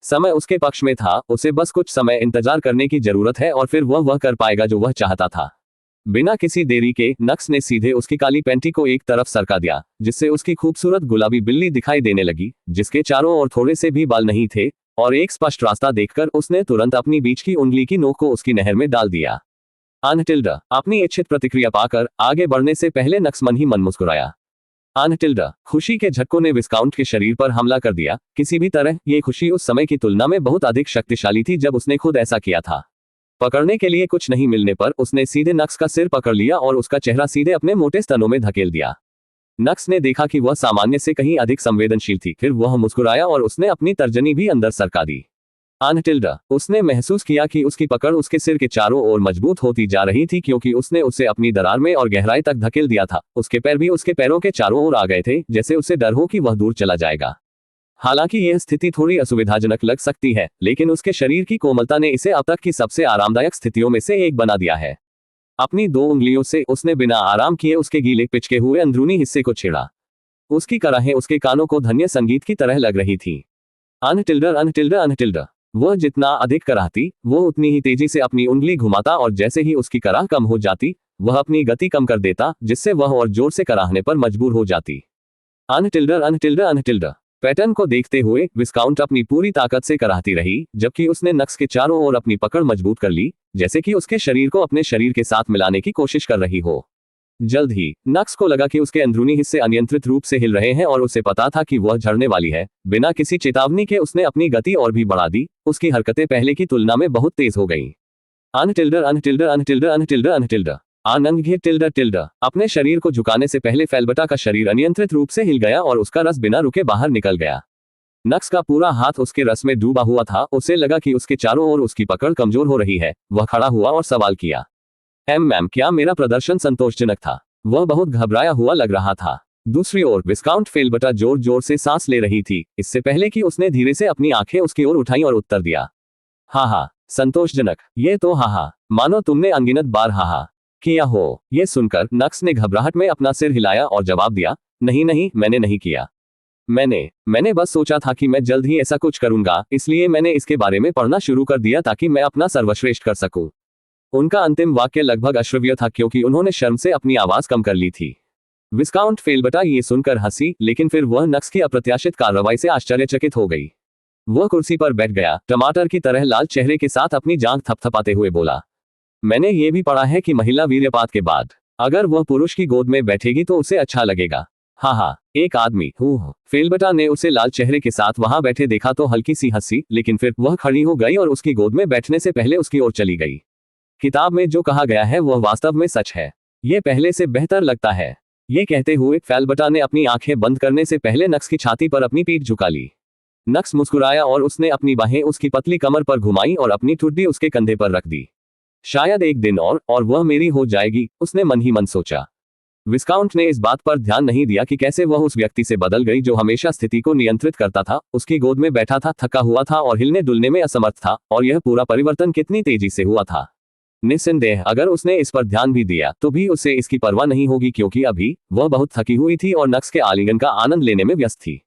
समय उसके पक्ष में था, उसे बस कुछ समय इंतजार करने की जरूरत है और फिर वह कर पाएगा जो वह चाहता था। बिना किसी देरी के नक्स ने सीधे उसकी काली पैंटी को एक तरफ सरका दिया, जिससे उसकी खूबसूरत गुलाबी बिल्ली दिखाई देने लगी, जिसके चारों ओर थोड़े से भी बाल नहीं थे, और एक स्पष्ट रास्ता देखकर उसने तुरंत अपनी बीच की उंगली की नोक को उसकी नहर में डाल दिया। अनटिल्डा, अपनी इच्छित प्रतिक्रिया पाकर आगे बढ़ने से पहले नक्स मन ही मन मुस्कुराया। अनटिल्डा, खुशी के झटकों ने विस्काउंट के शरीर पर हमला कर दिया। किसी भी तरह ये खुशी उस समय की तुलना में बहुत अधिक शक्तिशाली थी जब उसने खुद ऐसा किया था। पकड़ने के लिए कुछ नहीं मिलने पर उसने सीधे नक्स का सिर पकड़ लिया और उसका चेहरा सीधे अपने मोटे स्तनों में धकेल दिया। नक्स ने देखा कि वह सामान्य से कहीं अधिक संवेदनशील थी। फिर वह मुस्कुराया और उसने अपनी तर्जनी भी अंदर सरका दी। अनटिल्डा, उसने महसूस किया कि उसकी पकड़ उसके सिर के चारों ओर मजबूत होती जा रही थी, क्योंकि उसने उसे अपनी दरार में और गहराई तक धकेल दिया था। उसके पैर भी उसके पैरों के चारों ओर आ गए थे, जैसे उसे डर हो कि वह दूर चला जाएगा। हालांकि यह स्थिति थोड़ी असुविधाजनक लग सकती है, लेकिन उसके शरीर की कोमलता ने इसे अब तक की सबसे आरामदायक स्थितियों में से एक बना दिया है। अपनी 2 उंगलियों से उसने बिना आराम किए उसके गीले पिचके हुए अंदरूनी हिस्से को छेड़ा। उसकी कराहें उसके कानों को धन्य संगीत की तरह लग रही थी। अनटिल्डा, अनटिल्डा, अनटिल्डा। वह जितना अधिक कराहती, वो उतनी ही तेजी से अपनी उंगली घुमाता और जैसे ही उसकी कराह कम हो जाती, वह अपनी गति कम कर देता, जिससे वह और जोर से कराहने पर मजबूर हो जाती। अनटिल्डा, अनटिल्डा, अनटिल्डा। पैटर्न को देखते हुए विस्काउंट अपनी पूरी ताकत से कराहती रही, जबकि उसने नक्स के चारों ओर अपनी पकड़ मजबूत कर ली, जैसे कि उसके शरीर को अपने शरीर के साथ मिलाने की कोशिश कर रही हो। जल्द ही नक्स को लगा कि उसके अंदरूनी हिस्से अनियंत्रित रूप से हिल रहे हैं और उसे पता था कि वह झड़ने वाली है। बिना किसी चेतावनी के उसने अपनी गति और भी बढ़ा दी। उसकी हरकतें पहले की तुलना में बहुत तेज हो गईं। अनटिल्डा, अनटिल्डा, अनटिल्डा, अनटिल्डा, अनटिल्डा। आनंद टिल्डा टिल्डा। अपने शरीर को झुकाने से पहले फेलबटा का शरीर अनियंत्रित रूप से हिल गया और उसका रस बिना रुके बाहर निकल गया। नक्स का पूरा हाथ उसके रस में डूबा हुआ था। उसे लगा कि उसके चारों ओर उसकी पकड़ कमजोर हो रही है। वह खड़ा हुआ और सवाल किया, मैम, क्या मेरा प्रदर्शन संतोषजनक था? वह बहुत घबराया हुआ लग रहा था। दूसरी ओर विस्काउंट फेलबटा जोर जोर से सांस ले रही थी, इससे पहले कि उसने धीरे से अपनी आंखें उसकी ओर उठाई और उत्तर दिया, हा, संतोषजनक। ये तो हा, मानो तुमने अनगिनत बार हा किया हो। यह सुनकर नक्स ने घबराहट में अपना सिर हिलाया और जवाब दिया, नहीं, मैंने नहीं किया। मैंने बस सोचा था कि मैं जल्द ही ऐसा कुछ करूंगा, इसलिए मैंने इसके बारे में पढ़ना शुरू कर दिया ताकि मैं अपना सर्वश्रेष्ठ कर सकूं। उनका अंतिम वाक्य लगभग अश्रव्य था, क्योंकि उन्होंने शर्म से अपनी आवाज कम कर ली थी। विस्काउंट फेलबटा ये सुनकर हंसी, लेकिन फिर वह नक्स की अप्रत्याशित कार्रवाई से आश्चर्यचकित हो गई। वह कुर्सी पर बैठ गया, टमाटर की तरह लाल चेहरे के साथ अपनी जांघ थपथपाते हुए बोला, मैंने ये भी पढ़ा है कि महिला वीर्यपात के बाद अगर वह पुरुष की गोद में बैठेगी तो उसे अच्छा लगेगा। हा, एक आदमी फेलबटा ने उसे लाल चेहरे के साथ वहां बैठे देखा तो हल्की सी हंसी, लेकिन फिर वह खड़ी हो गई और उसकी गोद में बैठने से पहले उसकी ओर चली गई। किताब में जो कहा गया है वह वास्तव में सच है। यह पहले से बेहतर लगता है। ये कहते हुए फेलबटा ने अपनी आंखें बंद करने से पहले नक्स की छाती पर अपनी पीठ झुका ली। नक्स मुस्कुराया और उसने अपनी बाहें उसकी पतली कमर पर घुमाई और अपनी ठुड्डी उसके कंधे पर रख दी। शायद एक दिन और वह मेरी हो जाएगी, उसने मन ही मन सोचा। विस्काउंट ने इस बात पर ध्यान नहीं दिया कि कैसे वह उस व्यक्ति से बदल गई जो हमेशा स्थिति को नियंत्रित करता था, उसकी गोद में बैठा था, थका हुआ था और हिलने डुलने में असमर्थ था, और यह पूरा परिवर्तन कितनी तेजी से हुआ था। निस्संदेह अगर उसने इस पर ध्यान भी दिया तो भी उसे इसकी परवाह नहीं होगी, क्योंकि अभी वह बहुत थकी हुई थी और नक्स के आलिंगन का आनंद लेने में व्यस्त थी।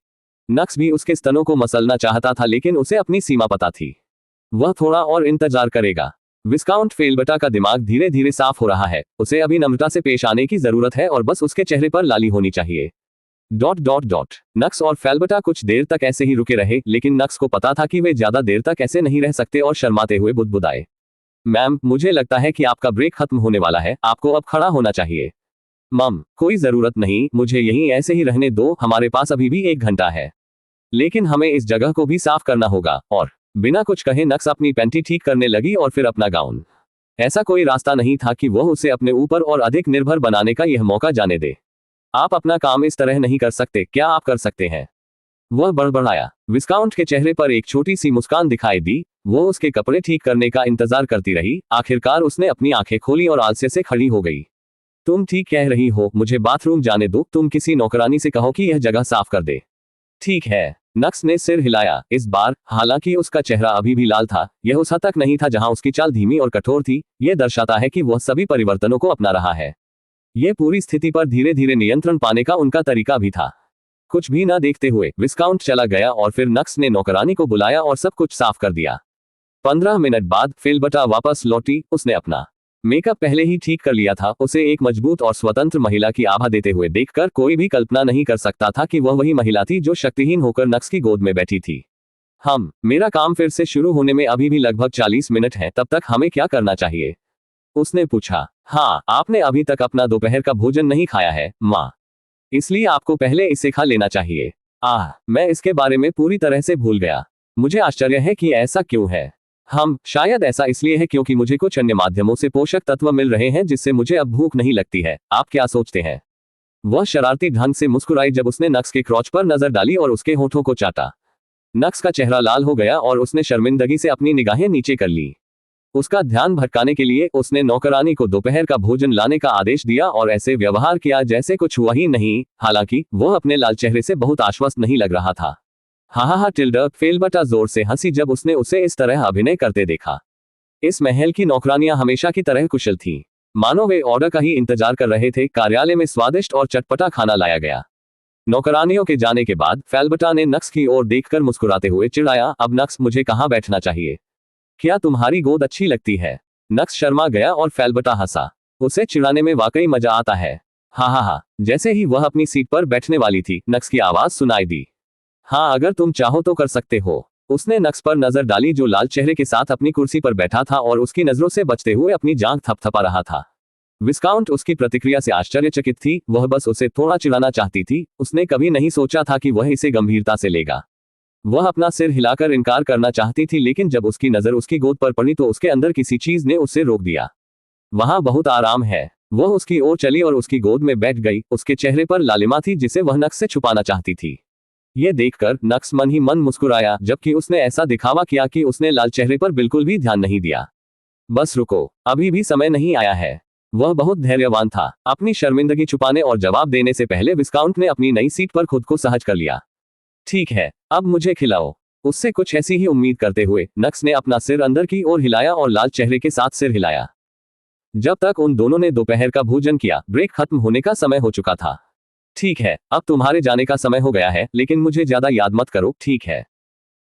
नक्स भी उसके स्तनों को मसलना चाहता था, लेकिन उसे अपनी सीमा पता थी। वह थोड़ा और इंतजार करेगा। विस्काउंट फेल्बटा का दिमाग धीरे धीरे साफ हो रहा है। उसे अभी नम्रता से पेश आने की जरूरत है और बस उसके चेहरे पर लाली होनी चाहिए। ... नक्स और फेल्बटा कुछ देर तक ऐसे ही रुके रहे, लेकिन नक्स को पता था कि वे ज्यादा देर तक ऐसे नहीं रह सकते और शर्माते हुए बुदबुदाए, मैम, मुझे लगता है कि आपका ब्रेक खत्म होने वाला है, आपको अब खड़ा होना चाहिए। मम, कोई जरूरत नहीं, मुझे यहीं ऐसे ही रहने दो, हमारे पास अभी भी 1 घंटा है। लेकिन हमें इस जगह को भी साफ करना होगा। और बिना कुछ कहे नक्स अपनी पैंटी ठीक करने लगी और फिर अपना गाउन। ऐसा कोई रास्ता नहीं था कि वह उसे अपने ऊपर और अधिक निर्भर बनाने का यह मौका जाने दे। आप अपना काम इस तरह नहीं कर सकते, क्या आप कर सकते हैं? वह बड़बड़ाया। विस्काउंट के चेहरे पर एक छोटी सी मुस्कान दिखाई दी। वो उसके कपड़े ठीक करने का इंतजार करती रही। आखिरकार उसने अपनी आंखें खोली और आलस्य से खड़ी हो गई। तुम ठीक कह रही हो, मुझे बाथरूम जाने दो, तुम किसी नौकरानी से कहो कि यह जगह साफ कर दे। ठीक है। नक्स ने सिर हिलाया। इस बार, हालांकि उसका चेहरा अभी भी लाल था, यह उस हद तक नहीं था जहां उसकी चाल धीमी और कठोर थी। यह दर्शाता है कि वह सभी परिवर्तनों को अपना रहा है। यह पूरी स्थिति पर धीरे धीरे नियंत्रण पाने का उनका तरीका भी था। कुछ भी ना देखते हुए विस्काउंट चला गया और फिर नक्स ने नौकरानी को बुलाया और सब कुछ साफ कर दिया। 15 मिनट बाद फेल्बटा वापस लौटी। उसने अपना मेकअप पहले ही ठीक कर लिया था। उसे एक मजबूत और स्वतंत्र महिला की आभा देते हुए देखकर कोई भी कल्पना नहीं कर सकता था कि वह वही महिला थी जो शक्तिहीन होकर नक्स की गोद में बैठी थी। मेरा काम फिर से शुरू होने में अभी भी लगभग 40 मिनट है, तब तक हमें क्या करना चाहिए? उसने पूछा। हाँ, आपने अभी तक अपना दोपहर का भोजन नहीं खाया है, माँ, इसलिए आपको पहले इसे खा लेना चाहिए। मैं इसके बारे में पूरी तरह से भूल गया। मुझे आश्चर्य है कि ऐसा क्यों है। शायद ऐसा इसलिए है क्योंकि मुझे कुछ अन्य माध्यमों से पोषक तत्व मिल रहे हैं जिससे मुझे अब भूख नहीं लगती है। आप क्या सोचते हैं? वह शरारती ढंग से मुस्कुराई जब उसने नक्स के क्रोच पर नजर डाली और उसके होठों को चाटा। नक्स का चेहरा लाल हो गया और उसने शर्मिंदगी से अपनी निगाहें नीचे कर ली। उसका ध्यान भटकाने के लिए उसने नौकरानी को दोपहर का भोजन लाने का आदेश दिया और ऐसे व्यवहार किया जैसे कुछ हुआ ही नहीं। हालांकि वह अपने लाल चेहरे से बहुत आश्वस्त नहीं लग रहा था। फेल्बटा जोर से हंसी जब उसने उसे इस तरह अभिनय करते देखा। इस महल की नौकरानियां हमेशा की तरह कुशल थीं। मानो वे ऑर्डर का ही इंतजार कर रहे थे। कार्यालय में स्वादिष्ट और चटपटा खाना लाया गया। नौकरानियों के जाने के बाद फेल्बटा ने नक्स की ओर देखकर मुस्कुराते हुए चिढ़ाया, अब नक्स, मुझे कहाँ बैठना चाहिए? क्या तुम्हारी गोद अच्छी लगती है? नक्स शर्मा गया और फेल्बटा हंसा। उसे चिढ़ाने में वाकई मजा आता है। हा। जैसे ही वह अपनी सीट पर बैठने वाली थी, नक्स की आवाज सुनाई दी। हाँ, अगर तुम चाहो तो कर सकते हो। उसने नक्स पर नजर डाली जो लाल चेहरे के साथ अपनी कुर्सी पर बैठा था और उसकी नजरों से बचते हुए अपनी जांघ थपथपा रहा था। विस्काउंट उसकी प्रतिक्रिया से आश्चर्यचकित थी। वह बस उसे थोड़ा चिढ़ाना चाहती थी। उसने कभी नहीं सोचा था कि वह इसे गंभीरता से लेगा। वह अपना सिर हिलाकर इनकार करना चाहती थी, लेकिन जब उसकी नजर उसकी गोद पर पड़ी तो उसके अंदर किसी चीज ने उसे रोक दिया। वहां बहुत आराम है। वह उसकी ओर चली और उसकी गोद में बैठ गई। उसके चेहरे पर लालिमा थी जिसे वह नक्स से छुपाना चाहती थी। यह देखकर नक्स मन ही मन मुस्कुराया, जबकि उसने ऐसा दिखावा किया कि उसने लाल चेहरे पर बिल्कुल भी ध्यान नहीं दिया। बस रुको, अभी भी समय नहीं आया है। वह बहुत धैर्यवान था। अपनी शर्मिंदगी छुपाने और जवाब देने से पहले विस्काउंट ने अपनी नई सीट पर खुद को सहज कर लिया। ठीक है, अब मुझे खिलाओ। उससे कुछ ऐसी ही उम्मीद करते हुए नक्स ने अपना सिर अंदर की ओर हिलाया और लाल चेहरे के साथ सिर हिलाया। जब तक उन दोनों ने दोपहर का भोजन किया, ब्रेक खत्म होने का समय हो चुका था। ठीक है, अब तुम्हारे जाने का समय हो गया है, लेकिन मुझे ज्यादा याद मत करो, ठीक है?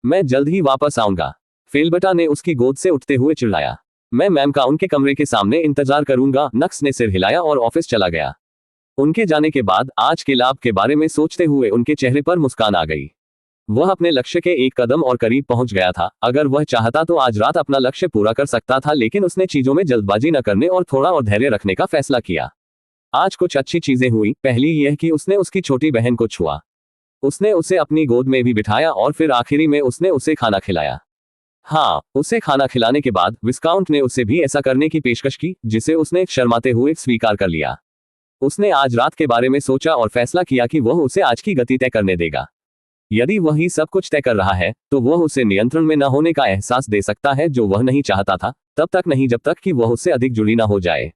मैं जल्द ही वापस आऊंगा। फेल्बटा ने उसकी गोद से उठते हुए चिल्लाया। मैं मैम का उनके कमरे के सामने इंतजार करूंगा। नक्स ने सिर हिलाया और ऑफिस चला गया। उनके जाने के बाद आज के लाभ के बारे में सोचते हुए उनके चेहरे पर मुस्कान आ गई। वह अपने लक्ष्य के एक कदम और करीब पहुंच गया था। अगर वह चाहता तो आज रात अपना लक्ष्य पूरा कर सकता था, लेकिन उसने चीजों में जल्दबाजी न करने और थोड़ा और धैर्य रखने का फैसला किया। आज कुछ अच्छी चीजें हुई। पहली यह कि उसने उसकी छोटी बहन को छुआ। उसने उसे अपनी गोद में भी बिठाया और फिर आखिरी में उसने उसे खाना खिलाया। उसे खाना खिलाने के बाद विस्काउंट ने उसे भी ऐसा करने की पेशकश की, जिसे उसने शर्माते हुए स्वीकार कर लिया। उसने आज रात के बारे में सोचा और फैसला किया कि वह उसे आज की गति तय करने देगा। यदि वही सब कुछ तय कर रहा है, तो वह उसे नियंत्रण में न होने का एहसास दे सकता है, जो वह नहीं चाहता था, तब तक नहीं जब तक कि वह उससे अधिक जुड़ी न हो जाए।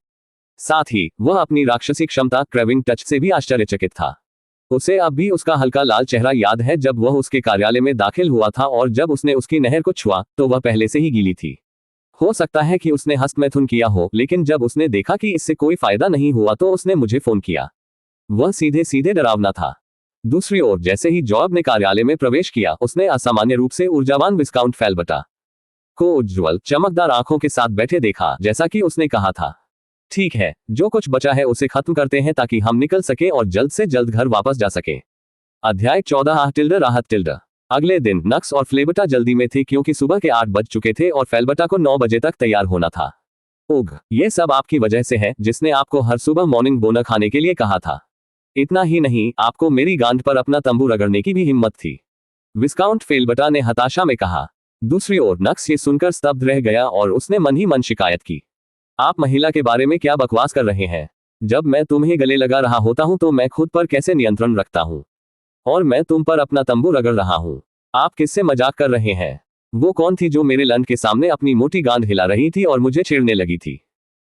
साथ ही वह अपनी राक्षसी क्षमता क्रेविंग टच से भी आश्चर्यचकित था। उसे अब भी उसका हल्का लाल चेहरा याद है जब वह उसके कार्यालय में दाखिल हुआ था और जब उसने उसकी नहर को छुआ तो वह पहले से ही गीली थी। हो सकता है कि उसने हस्तमैथुन किया हो, लेकिन जब उसने देखा कि इससे कोई फायदा नहीं हुआ तो उसने मुझे फोन किया। वह सीधे सीधे डरावना था। दूसरी ओर जैसे ही जॉब ने कार्यालय में प्रवेश किया, उसने असामान्य रूप से ऊर्जावान विस्काउंट फेल्बटा को उज्ज्वल चमकदार आंखों के साथ बैठे देखा, जैसा कि उसने कहा था। ठीक है, जो कुछ बचा है उसे खत्म करते हैं ताकि हम निकल सके और जल्द से जल्द घर वापस जा सके। अध्याय 14 राहत। अगले दिन नक्स और फ्लेबटा जल्दी में थे क्योंकि सुबह के 8 बज चुके थे और फेलबटा को 9 बजे तक तैयार होना था। ओग, ये सब आपकी वजह से है जिसने आपको हर सुबह मॉर्निंग बोना खाने के लिए कहा था। इतना ही नहीं, आपको मेरी गांड पर अपना तंबू रगड़ने की भी हिम्मत थी, विस्काउंट फेलबटा ने हताशा में कहा। दूसरी ओर नक्स ये सुनकर स्तब्ध रह गया और उसने मन ही मन शिकायत की। आप महिला के बारे में क्या बकवास कर रहे हैं? जब मैं तुम्हें गले लगा रहा होता हूं तो मैं खुद पर कैसे नियंत्रण रखता हूं? और मैं तुम पर अपना तंबू रगड़ रहा हूं। आप किससे मजाक कर रहे हैं? वो कौन थी जो मेरे लंड के सामने अपनी मोटी गांड हिला रही थी और मुझे छेड़ने लगी थी?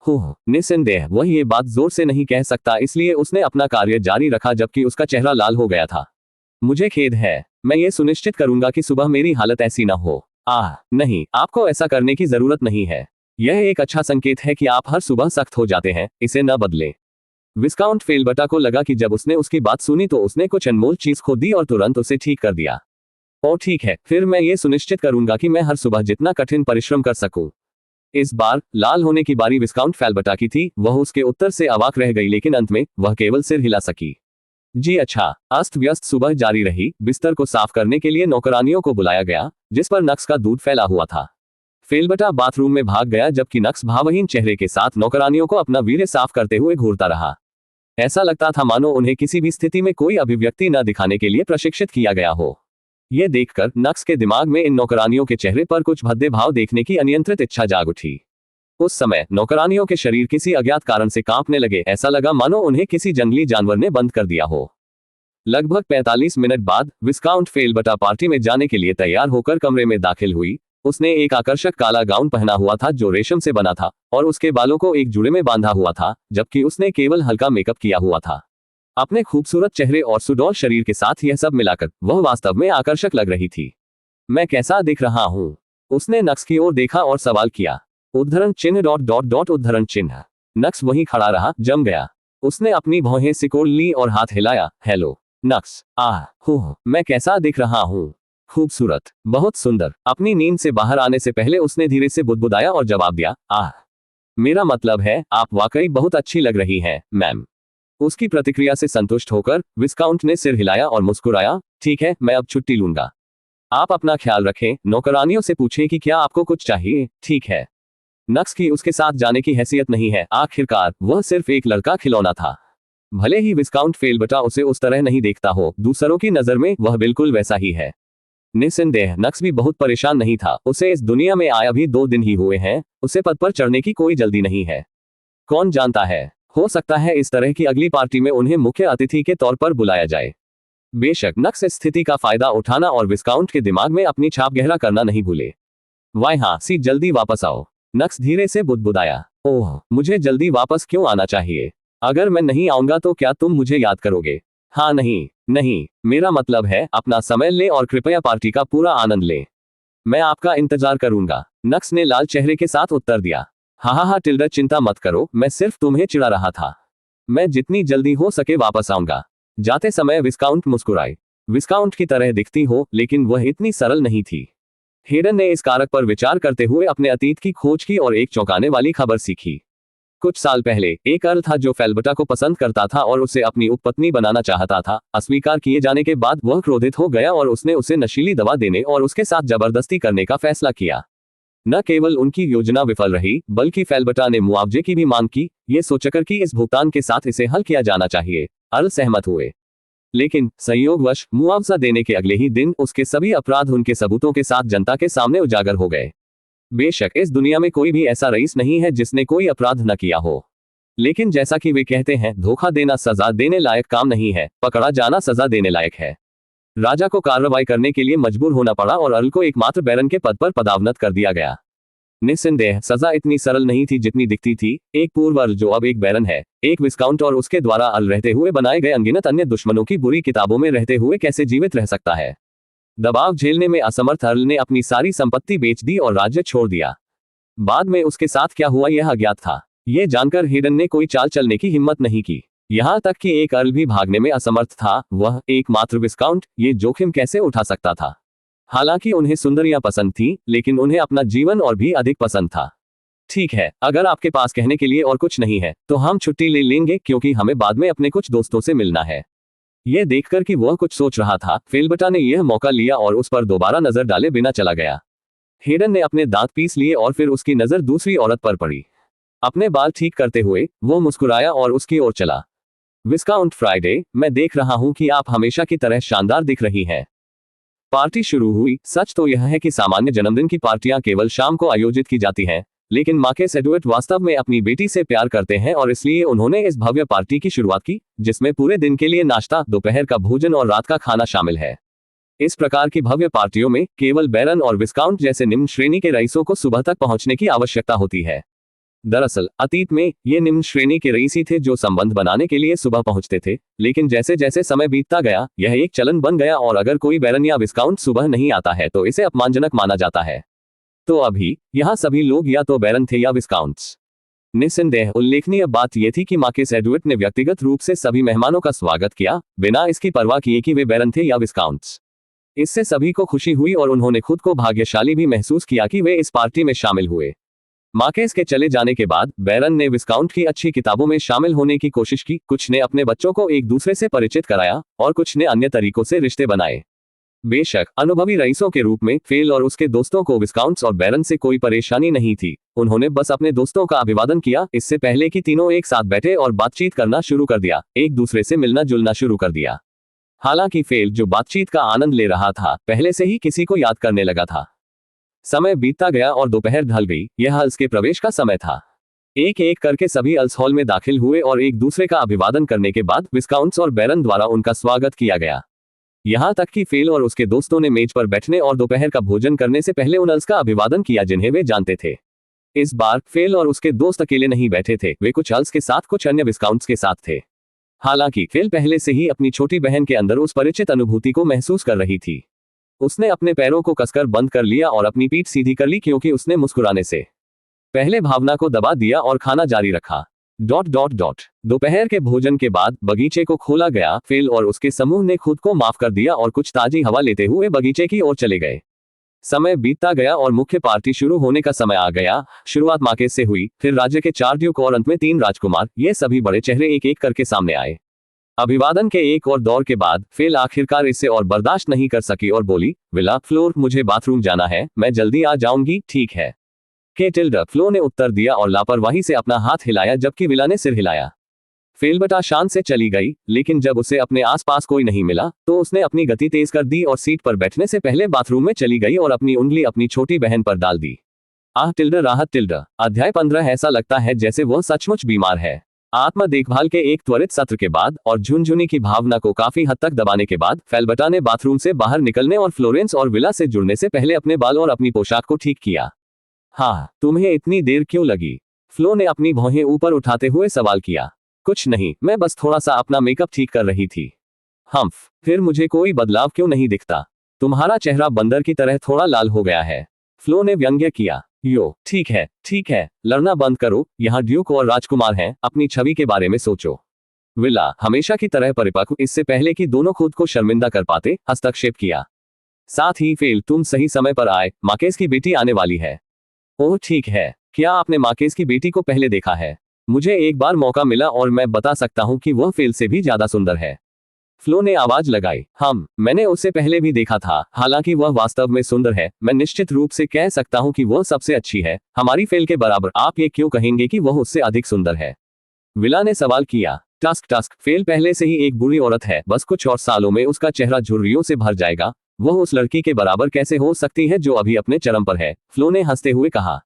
निस्संदेह वह ये बात जोर से नहीं कह सकता, इसलिए उसने अपना कार्य जारी रखा जबकि उसका चेहरा लाल हो गया था। मुझे खेद है, मैं ये सुनिश्चित करूंगा कि सुबह मेरी हालत ऐसी न हो। नहीं, आपको ऐसा करने की जरूरत नहीं है। यह एक अच्छा संकेत है कि आप हर सुबह सख्त हो जाते हैं, इसे न बदलें। विस्काउंट फेलबटा को लगा कि जब उसने उसकी बात सुनी तो उसने कुछ अनमोल चीज खो दी और तुरंत उसे ठीक कर दिया। और ठीक है, फिर मैं ये सुनिश्चित करूंगा कि मैं हर सुबह जितना कठिन परिश्रम कर सकूं। इस बार लाल होने की बारी विस्काउंट फेलबटा की थी। वह उसके उत्तर से अवाक रह गई, लेकिन अंत में वह केवल सिर हिला सकी। जी अच्छा। अस्त व्यस्त सुबह जारी रही। बिस्तर को साफ करने के लिए नौकरानियों को बुलाया गया, जिस पर नक्स का दूध फैला हुआ था। फेलबटा बाथरूम में भाग गया जबकि नक्स भावहीन चेहरे के साथ नौकरानियों को अपना वीर्य साफ करते हुए घूरता रहा। ऐसा लगता था मानो उन्हें किसी भी स्थिति में कोई अभिव्यक्ति न दिखाने के लिए प्रशिक्षित किया गया हो। यह देखकर नक्स के दिमाग में इन नौकरानियों के चेहरे पर कुछ भद्दे भाव देखने की अनियंत्रित इच्छा जाग उठी। उस समय नौकरानियों के शरीर किसी अज्ञात कारण से कांपने लगे। ऐसा लगा मानो उन्हें किसी जंगली जानवर ने बंद कर दिया हो। लगभग 45 मिनट बाद विस्काउंट फेलबटा पार्टी में जाने के लिए तैयार होकर कमरे में दाखिल हुई। उसने एक आकर्षक काला गाउन पहना हुआ था जो रेशम से बना था और उसके बालों को एक जुड़े में बांधा हुआ था, जबकि उसने केवल हल्का मेकअप किया हुआ था। अपने खूबसूरत चेहरे और सुडौल शरीर के साथ यह सब मिलाकर वह वास्तव में आकर्षक लग रही थी। मैं कैसा दिख रहा हूं? उसने नक्स की ओर देखा और सवाल किया। उद्धरण चिन्ह ... उद्धरण चिन्ह। नक्स वहीं खड़ा रहा, जम गया। उसने अपनी भौहें सिकोड़ ली और हाथ हिलाया। हेलो नक्स। मैं कैसा दिख रहा हूं? खूबसूरत, बहुत सुंदर। अपनी नींद से बाहर आने से पहले उसने धीरे से बुदबुदाया और जवाब दिया, मेरा मतलब है आप वाकई बहुत अच्छी लग रही हैं, मैम। उसकी प्रतिक्रिया से संतुष्ट होकर विस्काउंट ने सिर हिलाया और मुस्कुराया। ठीक है, मैं अब छुट्टी लूंगा। आप अपना ख्याल रखें। नौकरानियों से पूछें कि क्या आपको कुछ चाहिए। ठीक है। नक्स की उसके साथ जाने की हैसियत नहीं है। आखिरकार वह सिर्फ एक लड़का खिलौना था। भले ही विस्काउंट फेलबटा उसे उस तरह नहीं देखता हो, दूसरों की नजर में वह बिल्कुल वैसा ही है। निस्संदेह नक्स भी बहुत परेशान नहीं था। उसे इस दुनिया में आया भी 2 दिन ही हुए हैं। उसे पद पर चढ़ने की कोई जल्दी नहीं है। कौन जानता है, हो सकता है इस तरह की अगली पार्टी में उन्हें मुख्य अतिथि के तौर पर बुलाया जाए। बेशक नक्स इस स्थिति का फायदा उठाना और विस्काउंट के दिमाग में अपनी छाप गहरा करना नहीं भूले। वाह हाँ, जल्दी वापस आओ। नक्स धीरे से बुदबुदाया। ओह, मुझे जल्दी वापस क्यों आना चाहिए? अगर मैं नहीं आऊंगा तो क्या तुम मुझे याद करोगे? हाँ नहीं, मेरा मतलब है अपना समय ले और कृपया पार्टी का पूरा आनंद ले। मैं आपका इंतजार करूंगा। नक्स ने लाल चेहरे के साथ उत्तर दिया। हाँ, चिंता मत करो, मैं सिर्फ तुम्हें चिढ़ा रहा था। मैं जितनी जल्दी हो सके वापस आऊंगा। जाते समय विस्काउंट मुस्कुराए। विस्काउंट की तरह दिखती हो, लेकिन वह इतनी सरल नहीं थी। हेडन ने इस कारक पर विचार करते हुए अपने अतीत की खोज की और एक चौंकाने वाली खबर सीखी। कुछ साल पहले एक अर्ल था जो फेलबटा को पसंद करता था और उसे अपनी उपपत्नी बनाना चाहता था। अस्वीकार किए जाने के बाद वह क्रोधित हो गया और उसने उसे नशीली दवा देने और उसके साथ जबरदस्ती करने का फैसला किया। न केवल उनकी योजना विफल रही, बल्कि फेलबटा ने मुआवजे की भी मांग की, ये सोचकर कि इस भुगतान के साथ इसे हल किया जाना चाहिए। अर्ल सहमत हुए, लेकिन संयोगवश मुआवजा देने के अगले ही दिन उसके सभी अपराध उनके सबूतों के साथ जनता के सामने उजागर हो गए। बेशक इस दुनिया में कोई भी ऐसा रईस नहीं है जिसने कोई अपराध न किया हो, लेकिन जैसा कि वे कहते हैं, धोखा देना सजा देने लायक काम नहीं है, पकड़ा जाना सजा देने लायक है। राजा को कार्रवाई करने के लिए मजबूर होना पड़ा और अर्ल को एकमात्र बैरन के पद पर पदावनत कर दिया गया। निस्संदेह सजा इतनी सरल नहीं थी जितनी दिखती थी। एक पूर्व अर्ल जो अब एक बैरन है, एक विस्काउंट और उसके द्वारा अर्ल रहते हुए बनाए गए अनगिनत अन्य दुश्मनों की बुरी किताबों में रहते हुए कैसे जीवित रह सकता है? दबाव झेलने में असमर्थ अर्ल ने अपनी सारी संपत्ति बेच दी और राज्य छोड़ दिया। बाद में उसके साथ क्या हुआ यह अज्ञात था। यह जानकर हेडन ने कोई चाल चलने की हिम्मत नहीं की। यहां तक कि एक अर्ल भी भागने में असमर्थ था। वह एकमात्र विस्काउंट ये जोखिम कैसे उठा सकता था? हालांकि उन्हें सुंदरियां पसंद थी, लेकिन उन्हें अपना जीवन और भी अधिक पसंद था। ठीक है, अगर आपके पास कहने के लिए और कुछ नहीं है तो हम छुट्टी ले लेंगे, क्योंकि हमें बाद में अपने कुछ दोस्तों से मिलना है। यह देखकर कि वह कुछ सोच रहा था, फेलबटा ने यह मौका लिया और उस पर दोबारा नजर डाले बिना चला गया। हेडन ने अपने दांत पीस लिए और फिर उसकी नजर दूसरी औरत पर पड़ी। अपने बाल ठीक करते हुए वो मुस्कुराया और उसकी ओर चला। विस्काउंट फ्राइडे, मैं देख रहा हूं कि आप हमेशा की तरह शानदार दिख रही हैं। पार्टी शुरू हुई। सच तो यह है कि सामान्य जन्मदिन की पार्टियां केवल शाम को आयोजित की जाती हैं, लेकिन मार्केस एडवर्ड वास्तव में अपनी बेटी से प्यार करते हैं और इसलिए उन्होंने इस भव्य पार्टी की शुरुआत की, जिसमें पूरे दिन के लिए नाश्ता, दोपहर का भोजन और रात का खाना शामिल है। इस प्रकार की भव्य पार्टियों में केवल बैरन और विस्काउंट जैसे निम्न श्रेणी के रईसों को सुबह तक पहुंचने की आवश्यकता होती है। दरअसल अतीत में ये निम्न श्रेणी के रईस ही थे जो संबंध बनाने के लिए सुबह पहुंचते थे, लेकिन जैसे जैसे समय बीतता गया यह एक चलन बन गया और अगर कोई बैरन या विस्काउंट सुबह नहीं आता है तो इसे अपमानजनक माना जाता है। तो अभी यहाँ सभी लोग या तो बैरन थे या विस्काउंट्स। निस्संदेह उल्लेखनीय बात यह थी कि मार्केस एडवर्ड ने व्यक्तिगत रूप से सभी मेहमानों का स्वागत किया, बिना इसकी परवाह किए कि वे बैरन थे या विस्काउंट्स। इससे सभी को खुशी हुई और उन्होंने खुद को भाग्यशाली भी महसूस किया कि वे इस पार्टी में शामिल हुए। मार्केस के चले जाने के बाद बैरन ने विस्काउंट की अच्छी किताबों में शामिल होने की कोशिश की, कुछ ने अपने बच्चों को एक दूसरे से परिचित कराया और कुछ ने अन्य तरीकों से रिश्ते बनाए। बेशक अनुभवी रईसों के रूप में फेल और उसके दोस्तों को विस्काउंट्स और बैरन से कोई परेशानी नहीं थी। उन्होंने बस अपने दोस्तों का अभिवादन किया, इससे पहले कि तीनों एक साथ बैठे और बातचीत करना शुरू कर दिया, एक दूसरे से मिलना जुलना शुरू कर दिया। हालांकि फेल, जो बातचीत का आनंद ले रहा था, पहले से ही किसी को याद करने लगा था। समय बीतता गया और दोपहर ढल गई। यह अल्स के प्रवेश का समय था। एक एक करके सभी अल्स हॉल में दाखिल हुए और एक दूसरे का अभिवादन करने के बाद विस्काउंट्स और बैरन द्वारा उनका स्वागत किया गया। यहां तक कि फेल और उसके दोस्तों ने मेज पर बैठने और दोपहर का भोजन करने से पहले उन अल्स का अभिवादन किया जिन्हें वे जानते थे। इस बार फेल और उसके दोस्त अकेले नहीं बैठे थे, वे कुछ अल्स के साथ कुछ अन्य विस्काउंट्स के साथ थे। हालांकि फेल पहले से ही अपनी छोटी बहन के अंदर उस परिचित अनुभूति को महसूस कर रही थी। उसने अपने पैरों को कसकर बंद कर लिया और अपनी पीठ सीधी कर ली, क्योंकि उसने मुस्कुराने से पहले भावना को दबा दिया और खाना जारी रखा। दोपहर के भोजन के बाद बगीचे को खोला गया। फेल और उसके समूह ने खुद को माफ कर दिया और कुछ ताजी हवा लेते हुए बगीचे की ओर चले गए। समय बीतता गया और मुख्य पार्टी शुरू होने का समय आ गया। शुरुआत मार्केस से हुई, फिर राज्य के 4 ड्यूक और अंत में 3 राजकुमार। ये सभी बड़े चेहरे एक एक करके सामने आए। अभिवादन के एक और दौर के बाद फेल आखिरकार इसे और बर्दाश्त नहीं कर सकी और बोली, विला, फ्लोर, मुझे बाथरूम जाना है, मैं जल्दी आ जाऊंगी, ठीक है? केटिल्डा, फ्लो ने उत्तर दिया और लापरवाही से अपना हाथ हिलाया, जबकि विला ने सिर हिलाया। फेलबटा शान से चली गई, लेकिन जब उसे अपने आसपास कोई नहीं मिला तो उसने अपनी गति तेज कर दी और सीट पर बैठने से पहले बाथरूम में चली गई और अपनी उंगली अपनी छोटी बहन पर डाल दी। राहत टिल्डा। अध्याय 15। ऐसा लगता है जैसे वह सचमुच बीमार है। आत्म देखभाल के एक त्वरित सत्र के बाद और झुनझुनी की भावना को काफी हद तक दबाने के बाद फेलबटा ने बाथरूम से बाहर निकलने और फ्लोरेंस और विला से जुड़ने से पहले अपने बाल और अपनी पोशाक को ठीक किया। हाँ, तुम्हें इतनी देर क्यों लगी? फ्लो ने अपनी भौहें ऊपर उठाते हुए सवाल किया। कुछ नहीं, मैं बस थोड़ा सा अपना मेकअप ठीक कर रही थी। हम्फ, फिर मुझे कोई बदलाव क्यों नहीं दिखता? तुम्हारा चेहरा बंदर की तरह थोड़ा लाल हो गया है, फ्लो ने व्यंग्य किया। यो, ठीक है, लड़ना बंद करो, यहाँ ड्यूक और राजकुमार हैं, अपनी छवि के बारे में सोचो। विला, हमेशा की तरह परिपक्व, इससे पहले कि दोनों खुद को शर्मिंदा कर पाते, हस्तक्षेप किया। साथ ही फेल, तुम सही समय पर आए, मार्केस की बेटी आने वाली है। ओह ठीक है, क्या आपने मार्केस की बेटी को पहले देखा है? मुझे एक बार मौका मिला और मैं बता सकता हूँ कि वह फेल से भी ज्यादा सुंदर है। फ्लो ने आवाज लगाई। मैंने उसे पहले भी देखा था, हालांकि वह वास्तव में सुंदर है। मैं निश्चित रूप से कह सकता हूँ कि वह सबसे अच्छी है, हमारी फेल के बराबर। आप ये क्यों कहेंगे कि वह उससे अधिक सुंदर है? विला ने सवाल किया। टस्क, फेल पहले से ही एक बुरी औरत है, बस कुछ और सालों में उसका चेहरा झुर्रियों से भर जाएगा। वह उस लड़की के बराबर कैसे हो सकती है जो अभी अपने चरम पर है? फ्लो ने हंसते हुए कहा।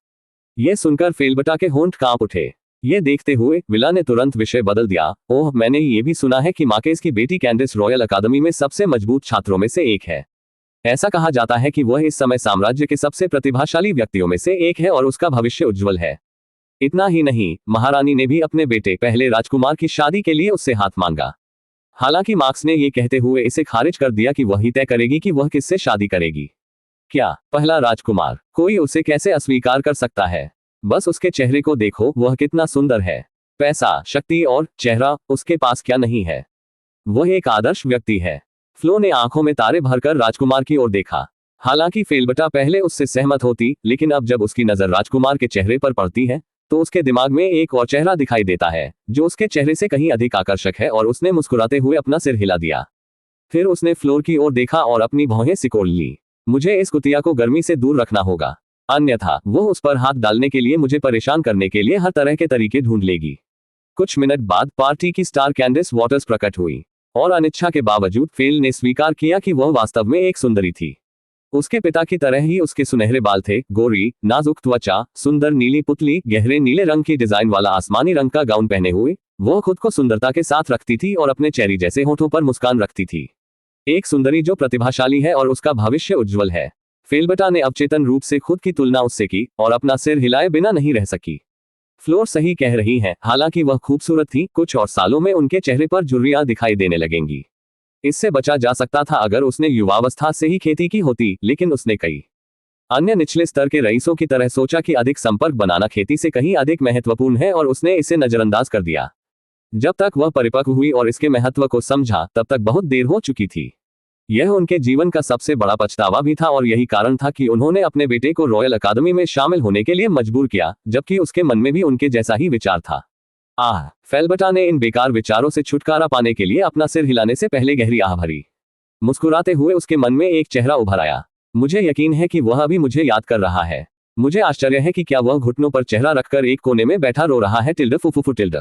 यह सुनकर फेलबटा के होंठ कांप उठे। ये देखते हुए विला ने तुरंत विषय बदल दिया। ओह, मैंने ये भी सुना है कि मार्केस की बेटी कैंडिस रॉयल अकादमी में सबसे मजबूत छात्रों में से एक है। ऐसा कहा जाता है कि वह इस समय साम्राज्य के सबसे प्रतिभाशाली व्यक्तियों में से एक है और उसका भविष्य उज्जवल है। इतना ही नहीं, महारानी ने भी अपने बेटे पहले राजकुमार की शादी के लिए उससे हाथ मांगा। हालांकि मार्क्स ने यह कहते हुए इसे खारिज कर दिया कि वही तय करेगी कि वह किससे शादी करेगी। क्या पहला राजकुमार? कोई उसे कैसे अस्वीकार कर सकता है? बस उसके चेहरे को देखो, वह कितना सुंदर है। पैसा, शक्ति और चेहरा, उसके पास क्या नहीं है? वह एक आदर्श व्यक्ति है। फ्लो ने आंखों में तारे भरकर राजकुमार की ओर देखा। हालांकि फेलबटा पहले उससे सहमत होती, लेकिन अब जब उसकी नजर राजकुमार के चेहरे पर पड़ती है तो उसके दिमाग में एक और चेहरा दिखाई देता है जो उसके चेहरे से कहीं अधिक आकर्षक है, और उसने मुस्कुराते हुए अपना सिर हिला दिया। फिर उसने फ्लोर की ओर देखा और अपनी भौहें सिकोड़ ली। मुझे इस कुतिया को गर्मी से दूर रखना होगा, अन्यथा वो उस पर हाथ डालने के लिए, मुझे परेशान करने के लिए हर तरह के तरीके ढूंढ लेगी। कुछ मिनट बाद पार्टी की स्टार कैंडिस वॉटर्स प्रकट हुई, और अनिच्छा के बावजूद फेल ने स्वीकार किया कि वह वास्तव में एक सुंदरी थी। उसके पिता की तरह ही उसके सुनहरे बाल थे, गोरी नाजुक त्वचा, सुंदर नीली पुतली, गहरे नीले रंग की डिजाइन वाला आसमानी रंग का गाउन पहने हुए वो खुद को सुंदरता के साथ रखती थी और अपने चेरी जैसे होठों पर मुस्कान रखती थी। एक सुंदरी जो प्रतिभाशाली है और उसका भविष्य उज्जवल है। फेलबटा ने अवचेतन रूप से खुद की तुलना उससे की और अपना सिर हिलाए बिना नहीं रह सकी। फ्लोर सही कह रही है, हालांकि वह खूबसूरत थी, कुछ और सालों में उनके चेहरे पर झुर्रियां दिखाई देने लगेंगी। इससे बचा जा सकता था अगर उसने युवावस्था से ही खेती की होती, लेकिन उसने कई अन्य निचले स्तर के रईसों की तरह सोचा कि अधिक संपर्क बनाना खेती से कहीं अधिक महत्वपूर्ण है, और उसने इसे नजरअंदाज कर दिया। जब तक वह परिपक्व हुई और इसके महत्व को समझा, तब तक बहुत देर हो चुकी थी। यह उनके जीवन का सबसे बड़ा पछतावा भी था, और यही कारण था कि उन्होंने अपने बेटे को रॉयल अकादमी में शामिल होने के लिए मजबूर किया, जबकि उसके मन में भी उनके जैसा ही विचार था। फेलबटा ने इन बेकार विचारों से छुटकारा पाने के लिए अपना सिर हिलाने से पहले गहरी आह भरी। मुस्कुराते हुए उसके मन में एक चेहरा उभर आया। मुझे यकीन है कि वह अभी मुझे याद कर रहा है। मुझे आश्चर्य है कि क्या वह घुटनों पर चेहरा रखकर एक कोने में बैठा रो रहा है। फुफुफु टिल्ड।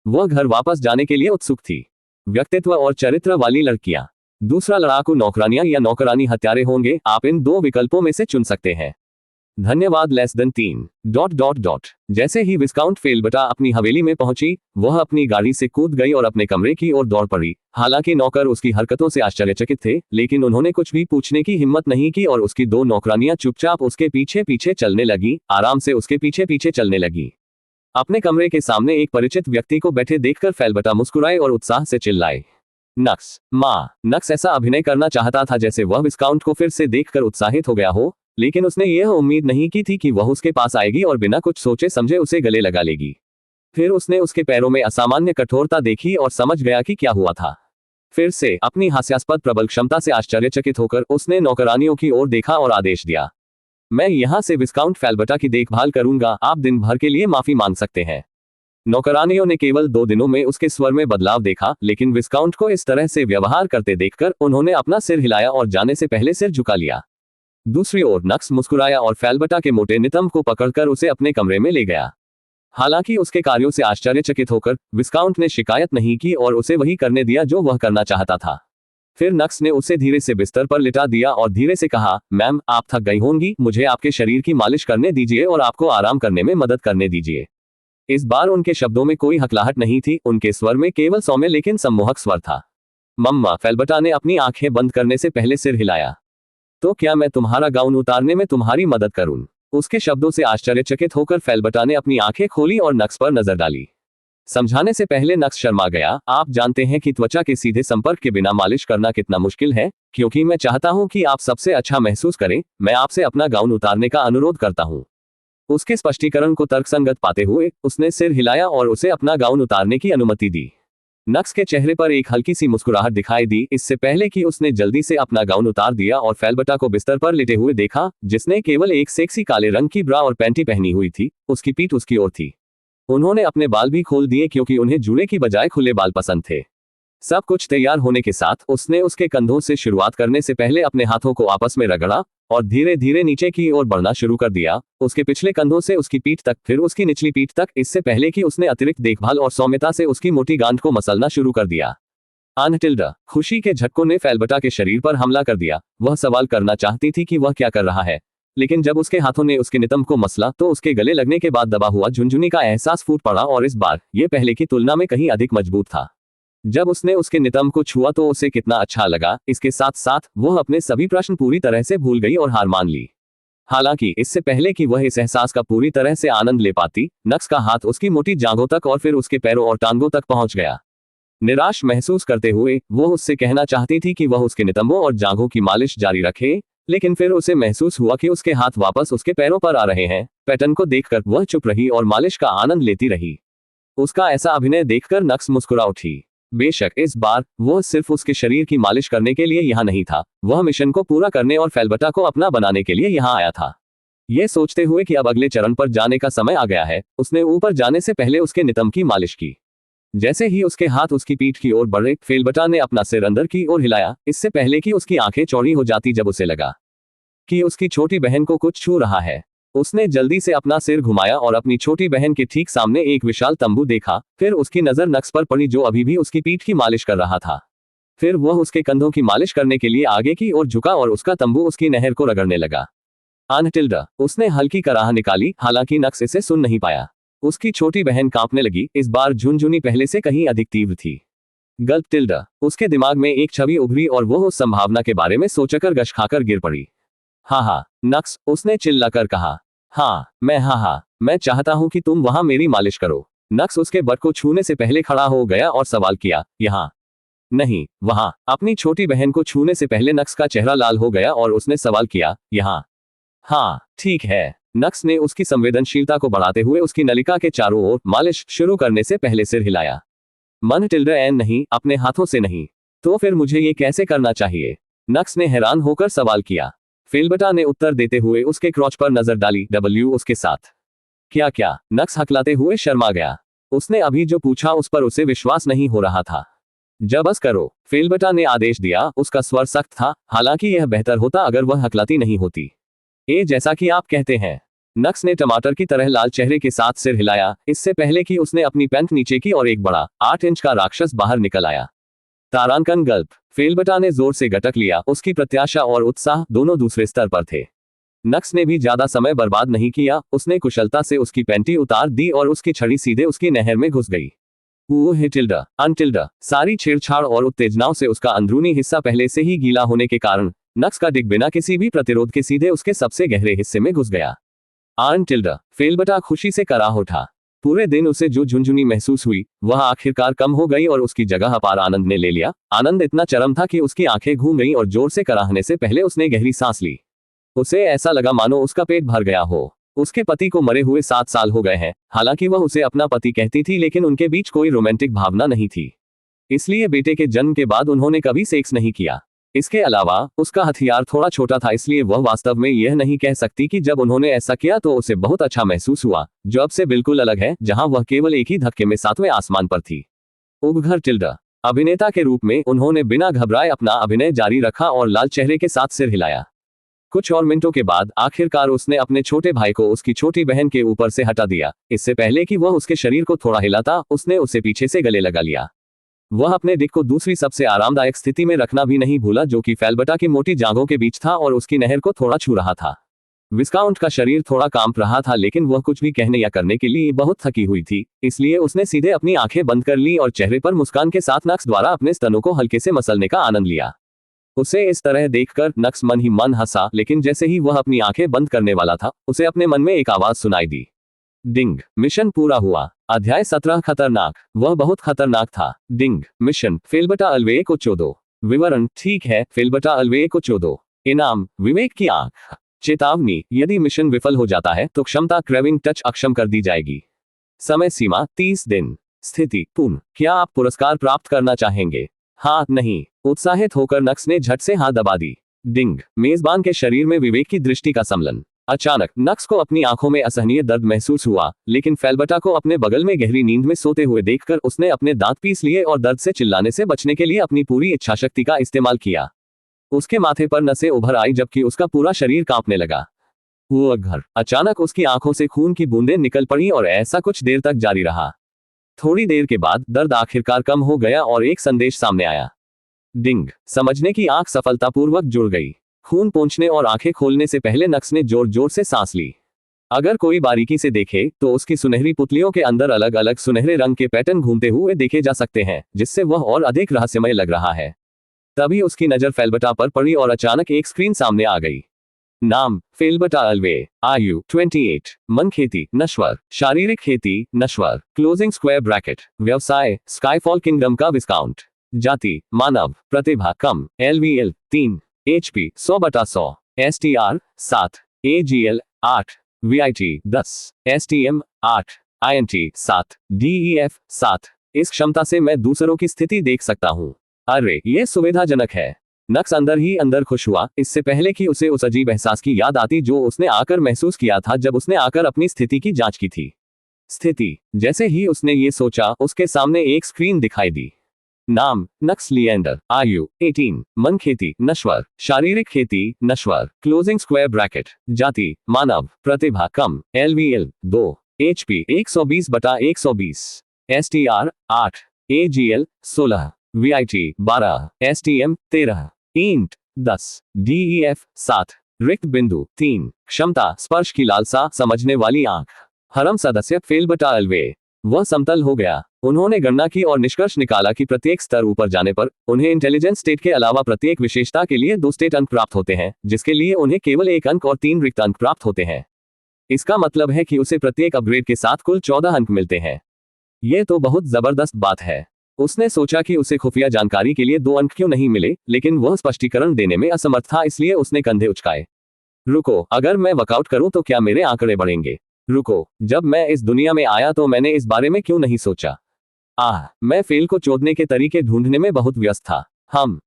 वह घर वापस जाने के लिए उत्सुक थी। व्यक्तित्व और चरित्र वाली लड़कियां। दूसरा, लड़ाकू नौकरानियां या नौकरानी हत्यारे होंगे। आप इन दो विकल्पों में से चुन सकते हैं। धन्यवाद। <3 जैसे ही विस्काउंट फेलबटा अपनी हवेली में पहुंची, वह अपनी गाड़ी से कूद गई और अपने कमरे की ओर दौड़ पड़ी। हालांकि नौकर उसकी हरकतों से आश्चर्यचकित थे, लेकिन उन्होंने कुछ भी पूछने की हिम्मत नहीं की और उसकी दो नौकरानियां चुपचाप उसके पीछे पीछे चलने लगी, आराम से उसके पीछे पीछे चलने लगी। अपने कमरे के सामने एक परिचित व्यक्ति को बैठे देखकर फेलबटा मुस्कुराए और उत्साह से चिल्लाए, नक्स माँ। नक्स ऐसा अभिनय करना चाहता था जैसे वह विस्काउंट को फिर से देखकर उत्साहित हो गया हो, लेकिन उसने यह उम्मीद नहीं की थी कि वह उसके पास आएगी और बिना कुछ सोचे समझे उसे गले लगा लेगी। फिर उसने उसके पैरों में असामान्य कठोरता देखी और समझ गया कि क्या हुआ था। फिर से अपनी हास्यास्पद प्रबल क्षमता से आश्चर्यचकित होकर उसने नौकरानियों की ओर देखा और आदेश दिया, मैं यहां से विस्काउंट फेलबटा की देखभाल करूंगा, आप दिन भर के लिए माफी मांग सकते हैं। नौकरानियों ने केवल 2 दिनों में उसके स्वर में बदलाव देखा, लेकिन विस्काउंट को इस तरह से व्यवहार करते देखकर उन्होंने अपना सिर हिलाया और जाने से पहले सिर झुका लिया। दूसरी ओर नक्स मुस्कुराया और फेलबटा के मोटे नितंब को पकड़कर उसे अपने कमरे में ले गया। हालांकि उसके कार्यों से आश्चर्यचकित होकर विस्काउंट ने शिकायत नहीं की और उसे वही करने दिया जो वह करना चाहता था। फिर नक्स ने उसे धीरे से बिस्तर पर लिटा दिया और धीरे से कहा, मैम आप थक गई होंगी, मुझे आपके शरीर की मालिश करने दीजिए और आपको आराम करने में मदद करने दीजिए। इस बार उनके शब्दों में कोई हकलाहट नहीं थी, उनके स्वर में केवल सौम्य लेकिन सम्मोहक स्वर था। मम्मा। फेलबटा ने अपनी आंखें बंद करने से पहले सिर हिलाया। तो क्या मैं तुम्हारा गाउन उतारने में तुम्हारी मदद करूं? उसके शब्दों से आश्चर्यचकित होकर फेलबटा ने अपनी आंखें खोली और नक्स पर नजर डाली। समझाने से पहले नक्स शर्मा गया। आप जानते हैं कि त्वचा के सीधे संपर्क के बिना मालिश करना कितना मुश्किल है, क्योंकि मैं चाहता हूं कि आप सबसे अच्छा महसूस करें, मैं आपसे अपना गाउन उतारने का अनुरोध करता हूं। उसके स्पष्टीकरण को तर्कसंगत पाते हुए उसने सिर हिलाया और उसे अपना गाउन उतारने की अनुमति दी। नक्स के चेहरे पर एक हल्की सी मुस्कुराहट दिखाई दी, इससे पहले कि उसने जल्दी से अपना गाउन उतार दिया और फेलबटा को बिस्तर पर लेटे हुए देखा, जिसने केवल एक सेक्सी काले रंग की ब्रा और पैंटी पहनी हुई थी। उसकी पीठ उसकी ओर थी। उन्होंने अपने बाल भी खोल दिए क्योंकि उन्हें जूड़े की बजाय खुले बाल पसंद थे। सब कुछ तैयार होने के साथ उसने उसके कंधों से शुरुआत करने से पहले अपने हाथों को आपस में रगड़ा और धीरे धीरे नीचे की ओर बढ़ना शुरू कर दिया, उसके पिछले कंधों से उसकी पीठ तक, फिर उसकी निचली पीठ तक, इससे पहले कि उसने अतिरिक्त देखभाल और सौम्यता से उसकी मोटी गांठ को मसलना शुरू कर दिया। खुशी के झटकों ने फेलबटा के शरीर पर हमला कर दिया। वह सवाल करना चाहती थी कि वह क्या कर रहा है, लेकिन जब उसके हाथों ने उसके नितंब को मसला तो उसके गले लगने के बाद दबा हुआ झुनझुनी का एहसास फूट पड़ा, और इस बार यह पहले की तुलना में कहीं अधिक मजबूत था। जब उसने उसके नितंब को छुआ तो उसे कितना अच्छा लगा। इसके साथ साथ वह अपने सभी प्रश्न पूरी तरह से भूल गई और हार मान ली। हालांकि इससे पहले कि वह इस एहसास का पूरी तरह से आनंद ले पाती, नक्स का हाथ उसकी मोटी जांघों तक और फिर उसके पैरों और टांगों तक पहुंच गया। निराश महसूस करते हुए वह उससे कहना चाहती थी कि वह उसके नितंबों और जांघों की मालिश जारी रखे, लेकिन फिर उसे महसूस हुआ कि उसके हाथ वापस उसके पैरों पर आ रहे हैं। पैटर्न को देखकर वह चुप रही और मालिश का आनंद लेती रही। उसका ऐसा अभिनय देखकर नक्स मुस्कुरा उठी। बेशक इस बार वह सिर्फ उसके शरीर की मालिश करने के लिए यहाँ नहीं था, वह मिशन को पूरा करने और फेल्बटा को अपना बनाने के लिए यहाँ आया था। यह सोचते हुए कि अब अगले चरण पर जाने का समय आ गया है, उसने ऊपर जाने से पहले उसके नितंब की मालिश की। जैसे ही उसके हाथ उसकी पीठ की ओर बढ़े, फेल्बटा ने अपना सिर अंदर की ओर हिलाया, इससे पहले कि उसकी आंखें चौड़ी हो जाती जब उसे लगा कि उसकी छोटी बहन को कुछ छू रहा है। उसने जल्दी से अपना सिर घुमाया और अपनी छोटी बहन के ठीक सामने एक विशाल तंबू देखा। फिर उसकी नजर नक्स पर पड़ी जो अभी भी उसकी पीठ की मालिश कर रहा था। फिर वह उसके कंधों की मालिश करने के लिए आगे की ओर झुका और उसका तंबू उसकी नहर को रगड़ने लगा। अनटिल्डा, उसने हल्की कराह निकाली, हालांकि नक्स इसे सुन नहीं पाया। उसकी छोटी बहन कांपने लगी, इस बार झुनझुनी पहले से कहीं अधिक तीव्र थी। गल्प टिल्डा, उसके दिमाग में एक छवि उभरी और वह उस संभावना के बारे में सोचकर गश खाकर गिर पड़ी। हाँ, नक्स, उसने चिल्लाकर कहा। हाँ, मैं चाहता हूं कि तुम वहां मेरी मालिश करो। नक्स उसके बट को छूने से पहले खड़ा हो गया और सवाल किया, यहाँ नहीं, वहां। अपनी छोटी बहन को छूने से पहले नक्स का चेहरा लाल हो गया और उसने सवाल किया, यहाँ? हाँ, ठीक है। नक्स ने उसकी संवेदनशीलता को बढ़ाते हुए उसकी नलिका के चारों ओर मालिश शुरू करने से पहले सिर हिलाया। मन टिल्डा एन नहीं, अपने हाथों से नहीं। तो फिर मुझे ये कैसे करना चाहिए? नक्स ने हैरान होकर सवाल किया। फेल्बटा ने उत्तर देते हुए उसके क्रॉच पर नजर डाली, डब्ल्यू उसके साथ। क्या? नक्स हकलाते हुए शर्मा गया। उसने अभी जो पूछा उस पर उसे विश्वास नहीं हो रहा था। जब बस करो, फेल्बटा ने आदेश दिया, उसका स्वर सख्त था, हालांकि यह बेहतर होता अगर वह हकलाती नहीं होती। जैसा कि आप कहते हैं। नक्स ने टमाटर की तरह लाल चेहरे के साथ सिर हिलाया, इससे पहले कि उसने अपनी पैंट नीचे की और एक बड़ा 8 इंच का राक्षस बाहर निकल आया। तारांकन गल्प, फेल्बटा ने जोर से गटक लिया, उसकी प्रत्याशा और उत्साह दोनों दूसरे स्तर पर थे। नक्स ने भी ज्यादा समय बर्बाद नहीं किया, उसने कुशलता से उसकी पैंटी उतार दी और उसकी छड़ी सीधे उसकी नहर में घुस गई। टिल्डा, अनटिल्डा, सारी छेड़छाड़ और उत्तेजनाओं से उसका अंदरूनी हिस्सा पहले से ही गीला होने के कारण नक्स का डिग बिना किसी भी प्रतिरोध के सीधे उसके सबसे गहरे हिस्से में घुस गया। अनटिल्डा, फेल्बटा खुशी से कराह उठा। पूरे दिन उसे जो झुनझुनी महसूस हुई, वह आखिरकार कम हो गई और उसकी जगह अपार आनंद ने ले लिया। आनंद इतना चरम था कि उसकी आंखें घूम गईं और जोर से कराहने से पहले उसने गहरी सांस ली। उसे ऐसा लगा मानो उसका पेट भर गया हो। उसके पति को मरे हुए 7 साल हो गए हैं। हालांकि वह उसे अपना पति कहती थी, लेकिन उनके बीच कोई रोमांटिक भावना नहीं थी। इसलिए बेटे के जन्म के बाद उन्होंने कभी सेक्स नहीं किया। इसके अलावा उसका हथियार थोड़ा छोटा था, इसलिए वह वास्तव में यह नहीं कह सकती कि जब उन्होंने ऐसा किया तो उसे बहुत अच्छा महसूस हुआ, जो अब से बिल्कुल अलग है, जहां वह केवल एक ही धक्के में 7वें आसमान पर थी। उबघर टिल्डा, अभिनेता के रूप में उन्होंने बिना घबराए अपना अभिनय जारी रखा और लाल चेहरे के साथ सिर हिलाया। कुछ और मिनटों के बाद आखिरकार उसने अपने छोटे भाई को उसकी छोटी बहन के ऊपर से हटा दिया। इससे पहले कि वह उसके शरीर को थोड़ा हिलाता, उसने उसे पीछे से गले लगा लिया। वह अपने डिक को दूसरी सबसे आरामदायक स्थिति में रखना भी नहीं भूला, जो कि फेल्बटा की मोटी जांघों के बीच था और उसकी नहर को थोड़ा छू रहा था। विस्काउंट का शरीर थोड़ा कांप रहा था, लेकिन वह कुछ भी कहने या करने के लिए बहुत थकी हुई थी, इसलिए उसने सीधे अपनी आंखें बंद कर ली और चेहरे पर मुस्कान के साथ नक्स द्वारा अपने स्तनों को हल्के से मसलने का आनंद लिया। उसे इस तरह देखकर नक्स मन ही मन हंसा, लेकिन जैसे ही वह अपनी आंखें बंद करने वाला था, उसे अपने मन में एक आवाज सुनाई दी। डिंग, मिशन पूरा हुआ। अध्याय 17, खतरनाक। वह बहुत खतरनाक था। डिंग, मिशन, फेल्बटा अल्वे को चोदो। विवरण, ठीक है, फेल्बटा अल्वे को चोदो। इनाम, विवेक की आंख। चेतावनी, यदि मिशन विफल हो जाता है तो क्षमता क्रेविंग टच अक्षम कर दी जाएगी। समय सीमा 30 दिन। स्थिति पूर्ण। क्या आप पुरस्कार प्राप्त करना चाहेंगे? हाँ, नहीं। उत्साहित होकर नक्स ने झट से हाथ दबा दी। डिंग, मेजबान के शरीर में विवेक की दृष्टि का सम्मिलन। अचानक नक्स को अपनी आंखों में असहनीय दर्द महसूस हुआ, लेकिन फेल्बटा को अपने बगल में गहरी नींद में सोते हुए देखकर उसने अपने दांत पीस लिए और दर्द से चिल्लाने से बचने के लिए अपनी पूरी इच्छाशक्ति का इस्तेमाल किया। उसके माथे पर नसें उभर आई जबकि उसका पूरा शरीर कांपने लगा। वो घर, अचानक उसकी आंखों से खून की बूंदें निकल पड़ी और ऐसा कुछ देर तक जारी रहा। थोड़ी देर के बाद दर्द आखिरकार कम हो गया और एक संदेश सामने आया। डिंग, समझने की आंख सफलतापूर्वक जुड़ गई। खून पोंछने और आंखें खोलने से पहले नक्स ने जोर जोर से सांस ली। अगर कोई बारीकी से देखे तो उसकी सुनहरी पुतलियों के अंदर अलग अलग सुनहरे रंग के पैटर्न घूमते हुए देखे जा सकते हैं, जिससे वह और अधिक रहस्यमय लग रहा है। तभी उसकी नजर फेल्बटा पर पड़ी और अचानक एक स्क्रीन सामने आ गई। नाम, फेल्बटा अल्वे। आयु 28। मन, खेती नश्वर। शारीरिक खेती नश्वर। Closing square bracket. व्यवसाय, स्काईफॉल किंगडम का विस्काउंट। जाति, मानव। प्रतिभा कम। LVL 3। HP 100/100। STR 7। AGL 8। VIT 10। STM 8। INT 7। DEF 7। इस क्षमता से मैं दूसरों की स्थिति देख सकता हूँ। अरे ये सुविधाजनक है। नक्स अंदर ही अंदर खुश हुआ, इससे पहले कि उसे उस अजीब एहसास की याद आती जो उसने आकर महसूस किया था जब उसने आकर अपनी स्थिति की जांच की थी। स्थिति। जैसे ही उसने ये सोचा, उसके सामने एक स्क्रीन दिखाई दी। नाम नक्स लिएंडर। आयु 18। मन खेती नश्वर। शारीरिक खेती नश्वर। Closing square bracket. जाति मानव। प्रतिभा कम। LVL 2। HP 120/120। STR 8। AGL 16। VIT 12। STM 13। Int 10। DEF 7। रिक्त बिंदु 3। क्षमता स्पर्श की लालसा, समझने वाली आंख। हरम सदस्य फेलबटालवे। वह समतल हो गया। उन्होंने गणना की और निष्कर्ष निकाला कि प्रत्येक स्तर ऊपर जाने पर उन्हें इंटेलिजेंस स्टेट के अलावा प्रत्येक विशेषता के लिए 2 स्टेट अंक प्राप्त होते हैं, जिसके लिए उन्हें केवल 1 अंक और 3 रिक्त अंक प्राप्त होते हैं। इसका मतलब है कि उसे प्रत्येक अपग्रेड के साथ कुल 14 अंक मिलते हैं। यह तो बहुत जबरदस्त बात है। उसने सोचा कि उसे खुफिया जानकारी के लिए 2 अंक क्यों नहीं मिले, लेकिन वह स्पष्टीकरण देने में असमर्थ था, इसलिए उसने कंधे उचकाए। रुको, अगर मैं वर्कआउट करूं तो क्या मेरे आंकड़े बढ़ेंगे? रुको, जब मैं इस दुनिया में आया तो मैंने इस बारे में क्यों नहीं सोचा? मैं फेल को चोदने के तरीके ढूंढने में बहुत व्यस्त था।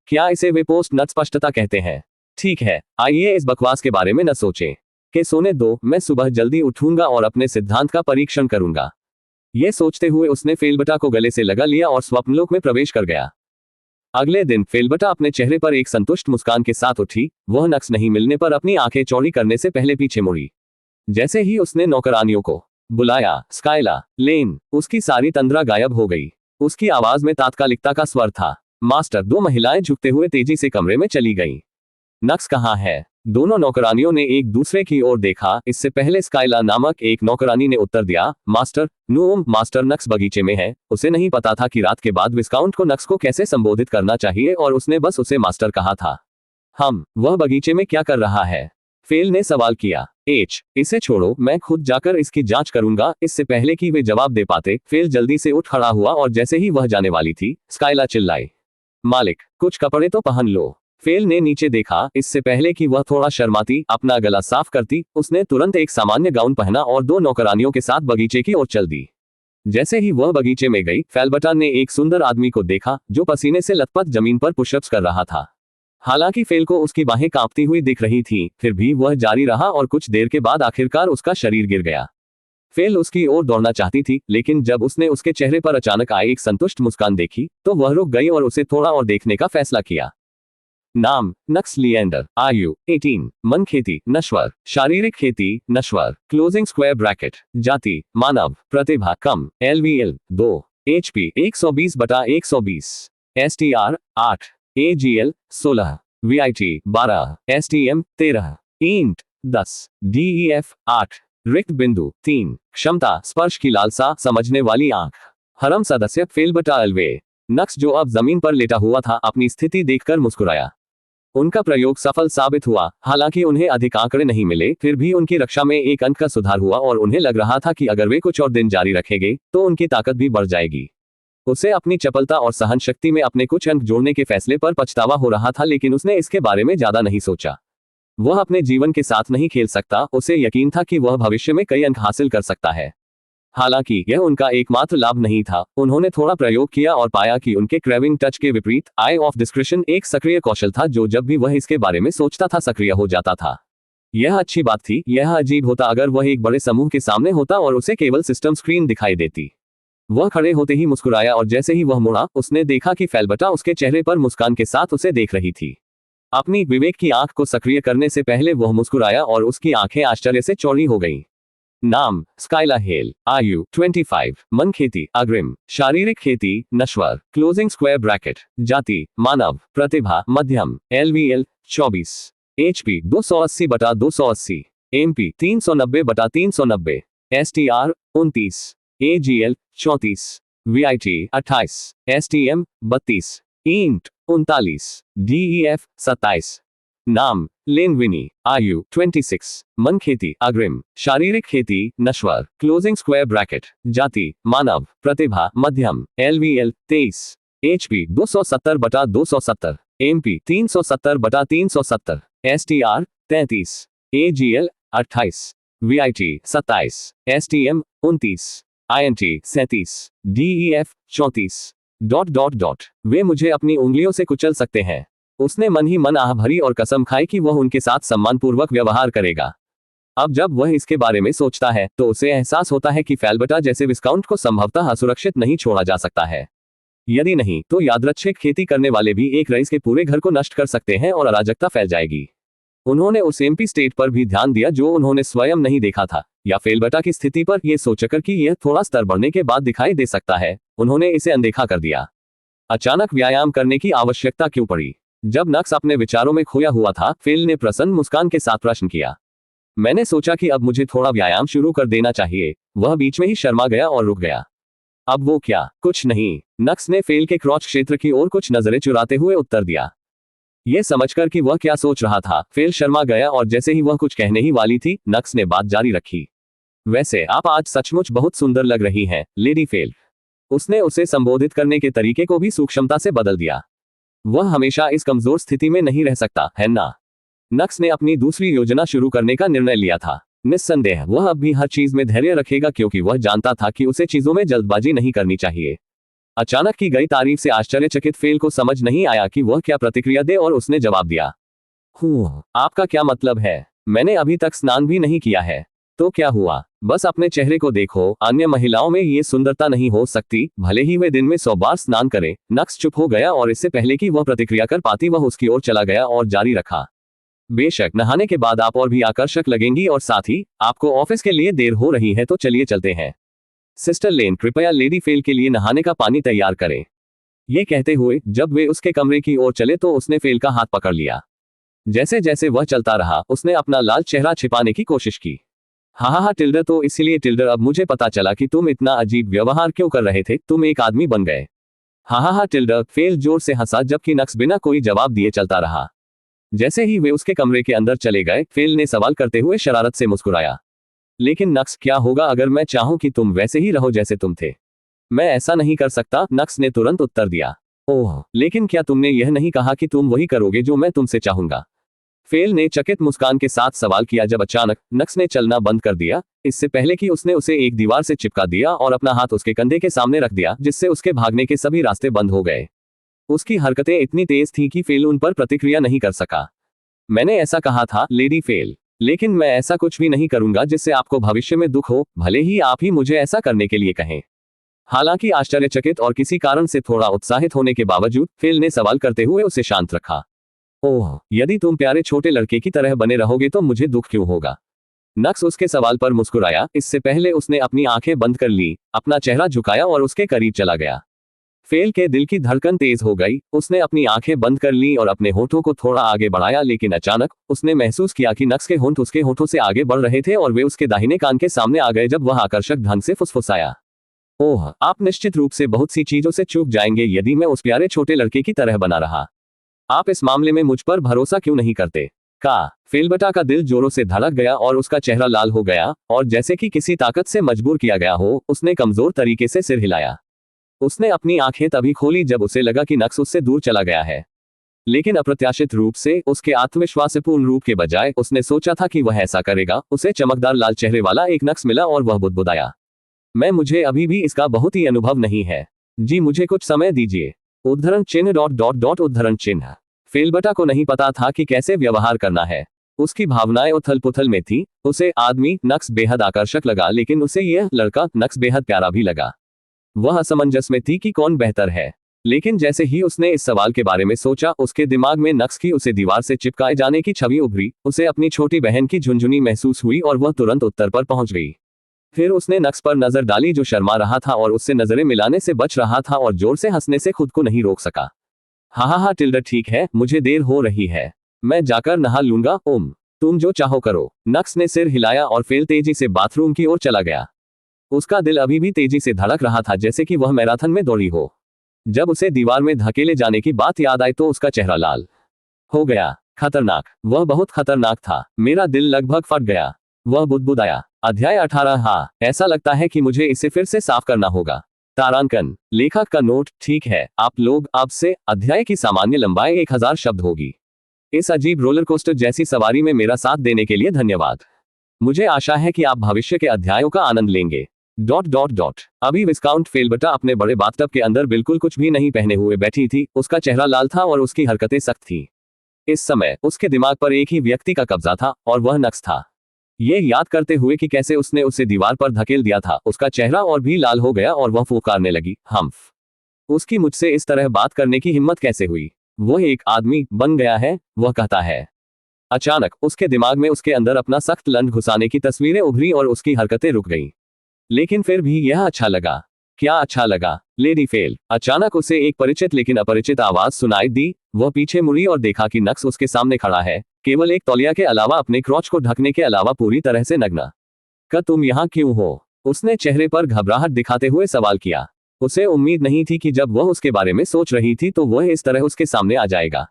क्या इसे वे पोस्ट नट स्पष्टता कहते हैं? ठीक है, आइए इस बकवास के बारे में न सोचें। के सोने दो, मैं सुबह जल्दी उठूंगा और अपने सिद्धांत का परीक्षण करूंगा। यह सोचते हुए उसने फेलबटा को गले से लगा लिया और स्वप्नलोक में प्रवेश कर गया। अगले दिन फेलबटा अपने चेहरे पर एक संतुष्ट मुस्कान के साथ उठी। वह नक्स नहीं मिलने पर अपनी आंखें चौड़ी करने से पहले पीछे मुड़ी। जैसे ही उसने नौकरानियों को बुलाया, स्काइला, लेन, उसकी सारी तंद्रा गायब हो गई। उसकी आवाज में तात्कालिकता का स्वर था। मास्टर। 2 महिलाएं झुकते हुए तेजी से कमरे में चली गईं। नक्स कहाँ है? दोनों नौकरानियों ने एक दूसरे की ओर देखा। इससे पहले स्काइला नामक एक नौकरानी ने उत्तर दिया, मास्टर नूम, मास्टर नक्स बगीचे में है। उसे नहीं पता था कि रात के बाद विस्काउंट को नक्स को कैसे संबोधित करना चाहिए और उसने बस उसे मास्टर कहा था। वह बगीचे में क्या कर रहा है? फेल ने सवाल किया। इसे छोड़ो, मैं खुद जाकर इसकी जांच करूंगा। इससे पहले कि वे जवाब दे पाते, फेल जल्दी से उठ खड़ा हुआ और जैसे ही वह जाने वाली थी, स्काइला चिल्लाई, मालिक, कुछ कपड़े तो पहन लो। फेल ने नीचे देखा। इससे पहले कि वह थोड़ा शर्माती अपना गला साफ करती, उसने तुरंत एक सामान्य गाउन पहना और 2 नौकरानियों के साथ बगीचे की ओर चल दी। जैसे ही वह बगीचे में गई, फेलबटा ने एक सुंदर आदमी को देखा जो पसीने से लथपथ जमीन पर पुशअप्स कर रहा था। हालांकि फेल को उसकी बाहें कांपती हुई दिख रही थीं, फिर भी वह जारी रहा और कुछ देर के बाद आखिरकार उसका शरीर गिर गया। फेल उसकी ओर दौड़ना चाहती थी, लेकिन जब उसने उसके चेहरे पर अचानक आए एक संतुष्ट मुस्कान देखी, तो वह रुक गई और उसे थोड़ा और देखने का फैसला किया। नाम नक्स लिएंडर। आयु 18। मन खेती नश्वर। शारीरिक खेती नश्वर। Closing square bracket. जाति मानव। प्रतिभा कम। LVL 2। HP 120/120। STR 8। AGL 16। VIT 12। STM 13। Int 10। DEF 8। रिक्त बिंदु 3। क्षमता स्पर्श की लालसा, समझने वाली आंख। हरम सदस्य फेलबटालवे। नक्स, जो अब जमीन पर लेटा हुआ था, अपनी स्थिति देखकर मुस्कुराया। उनका प्रयोग सफल साबित हुआ। हालांकि उन्हें अधिक आंकड़े नहीं मिले, फिर भी उनकी रक्षा में 1 अंक का सुधार हुआ और उन्हें लग रहा था कि अगर वे कुछ और दिन जारी रखेंगे तो उनकी ताकत भी बढ़ जाएगी। उसे अपनी चपलता और सहन शक्ति में अपने कुछ अंक जोड़ने के फैसले पर पछतावा हो रहा था, लेकिन उसने इसके बारे में ज्यादा नहीं सोचा। वह अपने जीवन के साथ नहीं खेल सकता। उसे यकीन था कि वह भविष्य में कई अंक हासिल कर सकता है। हालांकि यह उनका एकमात्र लाभ नहीं था। उन्होंने थोड़ा प्रयोग किया और पाया कि उनके क्रेविंग टच के विपरीत आई ऑफ डिस्क्रिशन एक सक्रिय कौशल था, जो जब भी वह इसके बारे में सोचता था सक्रिय हो जाता था। यह अच्छी बात थी। यह अजीब होता अगर वह एक बड़े समूह के सामने होता और उसे केवल सिस्टम स्क्रीन दिखाई देती। वह खड़े होते ही मुस्कुराया और जैसे ही वह मुड़ा, उसने देखा कि फेलबटा उसके चेहरे पर मुस्कान के साथ उसे देख रही थी। अपनी विवेक की आंख को सक्रिय करने से पहले वह मुस्कुराया और उसकी आंखें आश्चर्य से चौड़ी हो गईं। नाम स्काइला हेल। आयु 25। मन खेती अग्रिम। शारीरिक खेती नश्वर। Closing square bracket. जाति मानव। प्रतिभा मध्यम। LVL 24। HP 280/280। MP 390/390। STR 29। AGL 34। VIT 28। STM 32। Int 39। DEF 27। नाम लेन विनी। आयु 26। मन खेती अग्रिम। शारीरिक खेती नश्वर। Closing square bracket. जाति मानव। प्रतिभा मध्यम। LVL 23। HP 270/270। MP 370/370। STR 33। AGL 28। VIT 27। STM 29। INT 37, DEF 34... वे मुझे अपनी उंगलियों से कुचल सकते हैं। उसने मन ही मन आह भरी और कसम खाई कि वह उनके साथ सम्मानपूर्वक व्यवहार करेगा। अब जब वह इसके बारे में सोचता है तो उसे एहसास होता है कि फेल्बर्टा जैसे विस्काउंट को संभवतः असुरक्षित नहीं छोड़ा जा सकता है। यदि नहीं तो यादृच्छिक खेती करने वाले भी एक रईस के पूरे घर को नष्ट कर सकते हैं और अराजकता फैल जाएगी। उन्होंने उस एमपी स्टेट पर भी ध्यान दिया जो उन्होंने स्वयं नहीं देखा था, या फेल्बर्टा की स्थिति पर यह सोचकर कि यह थोड़ा स्तर बढ़ने के बाद दिखाई दे सकता है, उन्होंने इसे अनदेखा कर दिया। अचानक व्यायाम करने की आवश्यकता क्यों पड़ी? जब नक्स अपने विचारों में खोया हुआ था, फेल ने प्रसन्न मुस्कान के साथ प्रश्न किया। मैंने सोचा कि अब मुझे थोड़ा व्यायाम शुरू कर देना चाहिए। वह बीच में ही शर्मा गया और रुक गया। अब वो क्या? कुछ नहीं, नक्स ने फेल के क्रॉच क्षेत्र की ओर कुछ नजरें चुराते हुए उत्तर दिया। ये समझकर कि वह क्या सोच रहा था, फेल शर्मा गया और जैसे ही वह कुछ कहने ही वाली थी, नक्स ने बात जारी रखी। वैसे आप आज सचमुच बहुत सुंदर लग रही हैं, लेडी फेल। उसने उसे संबोधित करने के तरीके को भी सूक्ष्मता से बदल दिया। वह हमेशा इस कमजोर स्थिति में नहीं रह सकता, है ना? नक्स ने अपनी दूसरी योजना शुरू करने का निर्णय लिया था। निस्संदेह वह अब भी हर चीज में धैर्य रखेगा, क्योंकि वह जानता था कि उसे चीजों में जल्दबाजी नहीं करनी चाहिए। अचानक की गई तारीफ से आश्चर्यचकित फेल को समझ नहीं आया कि वह क्या प्रतिक्रिया दे और उसने जवाब दिया, आपका क्या मतलब है? मैंने अभी तक स्नान भी नहीं किया है। तो क्या हुआ? बस अपने चेहरे को देखो, अन्य महिलाओं में ये सुंदरता नहीं हो सकती, भले ही वे दिन में 100 बार स्नान करें। नक्स चुप हो गया और इससे पहले कि वह प्रतिक्रिया कर पाती वह उसकी ओर चला गया और जारी रखा, बेशक नहाने के बाद आप और भी आकर्षक लगेंगी, और साथ ही आपको ऑफिस के लिए देर हो रही है, तो चलिए चलते हैं। सिस्टर लेन, कृपया लेडी फेल के लिए नहाने का पानी तैयार करें। ये कहते हुए जब वे उसके कमरे की ओर चले तो उसने फेल का हाथ पकड़ लिया। जैसे जैसे वह चलता रहा, उसने अपना लाल चेहरा छिपाने की कोशिश की। हाँ टिल्डर, तो इसीलिए टिल्डर, अब मुझे पता चला कि तुम इतना अजीब व्यवहार क्यों कर रहे थे, तुम एक आदमी बन गए। हाँ टिल्डर, फेल जोर से हंसा, जबकि नक्स बिना कोई जवाब दिए चलता रहा। जैसे ही वे उसके कमरे के अंदर चले गए, फेल ने सवाल करते हुए शरारत से मुस्कुराया, लेकिन नक्स, क्या होगा अगर मैं चाहूं कि तुम वैसे ही रहो जैसे तुम थे? मैं ऐसा नहीं कर सकता, नक्स ने तुरंत उत्तर दिया। ओह, लेकिन क्या तुमने यह नहीं कहा कि तुम वही करोगे जो मैं तुमसे चाहूंगा? फेल ने चकित मुस्कान के साथ सवाल किया, जब अचानक नक्स ने चलना बंद कर दिया, इससे पहले कि उसने उसे एक दीवार से चिपका दिया और अपना हाथ उसके कंधे के सामने रख दिया, जिससे उसके भागने के सभी रास्ते बंद हो गए। उसकी हरकतें इतनी तेज थीं कि फेल उन पर प्रतिक्रिया नहीं कर सका। मैंने ऐसा कहा था, लेडी फेल, लेकिन मैं ऐसा कुछ भी नहीं करूंगा जिससे आपको भविष्य में दुख हो, भले ही आप ही मुझे ऐसा करने के लिए कहें। हालांकि आश्चर्यचकित और किसी कारण से थोड़ा उत्साहित होने के बावजूद फेल ने सवाल करते हुए उसे शांत रखा। ओह, यदि तुम प्यारे छोटे लड़के की तरह बने रहोगे तो मुझे दुख क्यों होगा? नक्स उसके सवाल पर मुस्कुराया। इससे पहले उसने अपनी आंखें बंद कर ली, अपना चेहरा झुकाया और उसके करीब चला गया। फेल के दिल की धड़कन तेज हो गई। उसने अपनी आंखें बंद कर ली और अपने होठों को थोड़ा आगे बढ़ाया, लेकिन अचानक उसने महसूस किया कि नक्स के होंठ उसके होठों से आगे बढ़ रहे थे और वे उसके दाहिने कान के सामने आ गए जब वह आकर्षक ढंग से फुसफुसाया। ओह, आप निश्चित रूप से बहुत सी चीजों से चूक जाएंगे यदि मैं उस प्यारे छोटे लड़के की तरह बना रहा। आप इस मामले में मुझ पर भरोसा क्यों नहीं करते? फेल्बर्टा का दिल जोरों से धड़क गया और उसका चेहरा लाल हो गया, और जैसे कि किसी ताकत से मजबूर किया गया हो, उसने कमजोर तरीके से सिर हिलाया। उसने अपनी आंखें तभी खोली जब उसे लगा कि नक्स उससे दूर चला गया है, लेकिन अप्रत्याशित रूप से उसके आत्मविश्वासपूर्ण रूप के बजाय उसने सोचा था कि वह ऐसा करेगा। उसे चमकदार लाल चेहरे वाला एक नक्स मिला और वह बुदबुदाया, मुझे अभी भी इसका बहुत ही अनुभव नहीं है। जी, मुझे कुछ समय दीजिए। उद्धरण चिन्ह ... उद्धरण चिन्ह। फेल्बर्टा को नहीं पता था कि कैसे व्यवहार करना है। उसकी भावनाएं उथल पुथल में थी। उसे आदमी नक्स बेहद आकर्षक लगा, लेकिन उसे यह लड़का नक्स बेहद प्यारा भी लगा। वह असमंजस में थी कि कौन बेहतर है, लेकिन जैसे ही उसने इस सवाल के बारे में सोचा, उसके दिमाग में नक्स की उसे दीवार से चिपकाए जाने की छवि उभरी। उसे अपनी छोटी बहन की झुनझुनी महसूस हुई और वह तुरंत उत्तर पर पहुंच गई। फिर उसने नक्स पर नजर डाली जो शर्मा रहा था और उससे नजरें मिलाने से बच रहा था, और जोर से हंसने से खुद को नहीं रोक सका। हाँ टिल्डर, ठीक है, मुझे देर हो रही है, मैं जाकर नहा लूंगा। तुम जो चाहो करो। नक्स ने सिर हिलाया और फेल तेजी से बाथरूम की ओर चला गया। उसका दिल अभी भी तेजी से धड़क रहा था, जैसे कि वह मैराथन में दौड़ी हो। जब उसे दीवार में धकेले जाने की बात याद आई तो उसका चेहरा लाल हो गया। खतरनाक, वह बहुत खतरनाक था। मेरा दिल लगभग फट गया। वह बुदबुदाया। अध्याय 18। हाँ, ऐसा लगता है कि मुझे इसे फिर से साफ करना होगा। तारांकन, लेखक का नोट, ठीक है आप लोग, अब से अध्याय की सामान्य लंबाई 1000 शब्द होगी। इस अजीब रोलर कोस्टर जैसी सवारी में मेरा साथ देने के लिए धन्यवाद। मुझे आशा है कि आप भविष्य के अध्यायों का आनंद लेंगे। अभी विस्काउंट फेलबटा अपने बड़े बाथटब के अंदर बिल्कुल कुछ भी नहीं पहने हुए बैठी थी। उसका चेहरा लाल था और उसकी हरकतें सख्त थी। इस समय उसके दिमाग पर एक ही व्यक्ति का कब्जा था और वह नक्स था। ये याद करते हुए कि कैसे उसने उसे दीवार पर धकेल दिया था, उसका चेहरा और भी लाल हो गया और वह फुकारने लगी, हम्फ। उसकी मुझसे इस तरह बात करने की हिम्मत कैसे हुई? वह एक आदमी बन गया है, वह कहता है। अचानक उसके दिमाग में उसके अंदर अपना सख्त लंड घुसाने की तस्वीरें उभरी और उसकी हरकतें रुक गईं। लेकिन फिर भी यह अच्छा लगा। क्या अच्छा लगा? Lady fail. अचानक उसे एक परिचित लेकिन अपरिचित आवाज सुनाई दी। वह पीछे मुड़ी और देखा कि नक्स उसके सामने खड़ा है, केवल एक तौलिया के अलावा अपने क्रोच को ढकने के अलावा पूरी तरह से नग्न। "का तुम यहाँ क्यों हो?" उसने चेहरे पर घबराहट दिखाते हुए सवाल किया। उसे उम्मीद नहीं थी कि जब वह उसके बारे में सोच रही थी तो वह इस तरह उसके सामने आ जाएगा।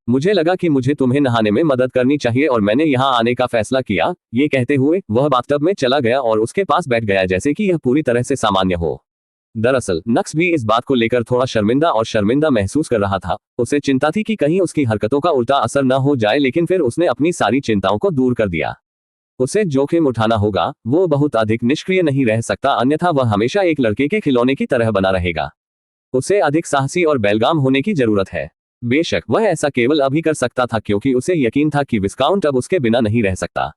मुझे लगा कि मुझे तुम्हें नहाने में मदद करनी चाहिए और मैंने यहाँ आने का फैसला किया। ये कहते हुए वह बाथटब में चला गया और उसके पास बैठ गया जैसे कि यह पूरी तरह से सामान्य हो। दरअसल नक्स भी इस बात को लेकर थोड़ा शर्मिंदा महसूस कर रहा था। उसे चिंता थी कि कहीं उसकी हरकतों का उल्टा असर न हो जाए, लेकिन फिर उसने अपनी सारी चिंताओं को दूर कर दिया। उसे जोखिम उठाना होगा, वो बहुत अधिक निष्क्रिय नहीं रह सकता, अन्यथा वह हमेशा एक लड़के के खिलौने की तरह बना रहेगा। उसे अधिक साहसी और बेलगाम होने की जरूरत है। बेशक वह ऐसा केवल अभी कर सकता था क्योंकि उसे यकीन था कि विस्काउंट अब उसके बिना नहीं रह सकता।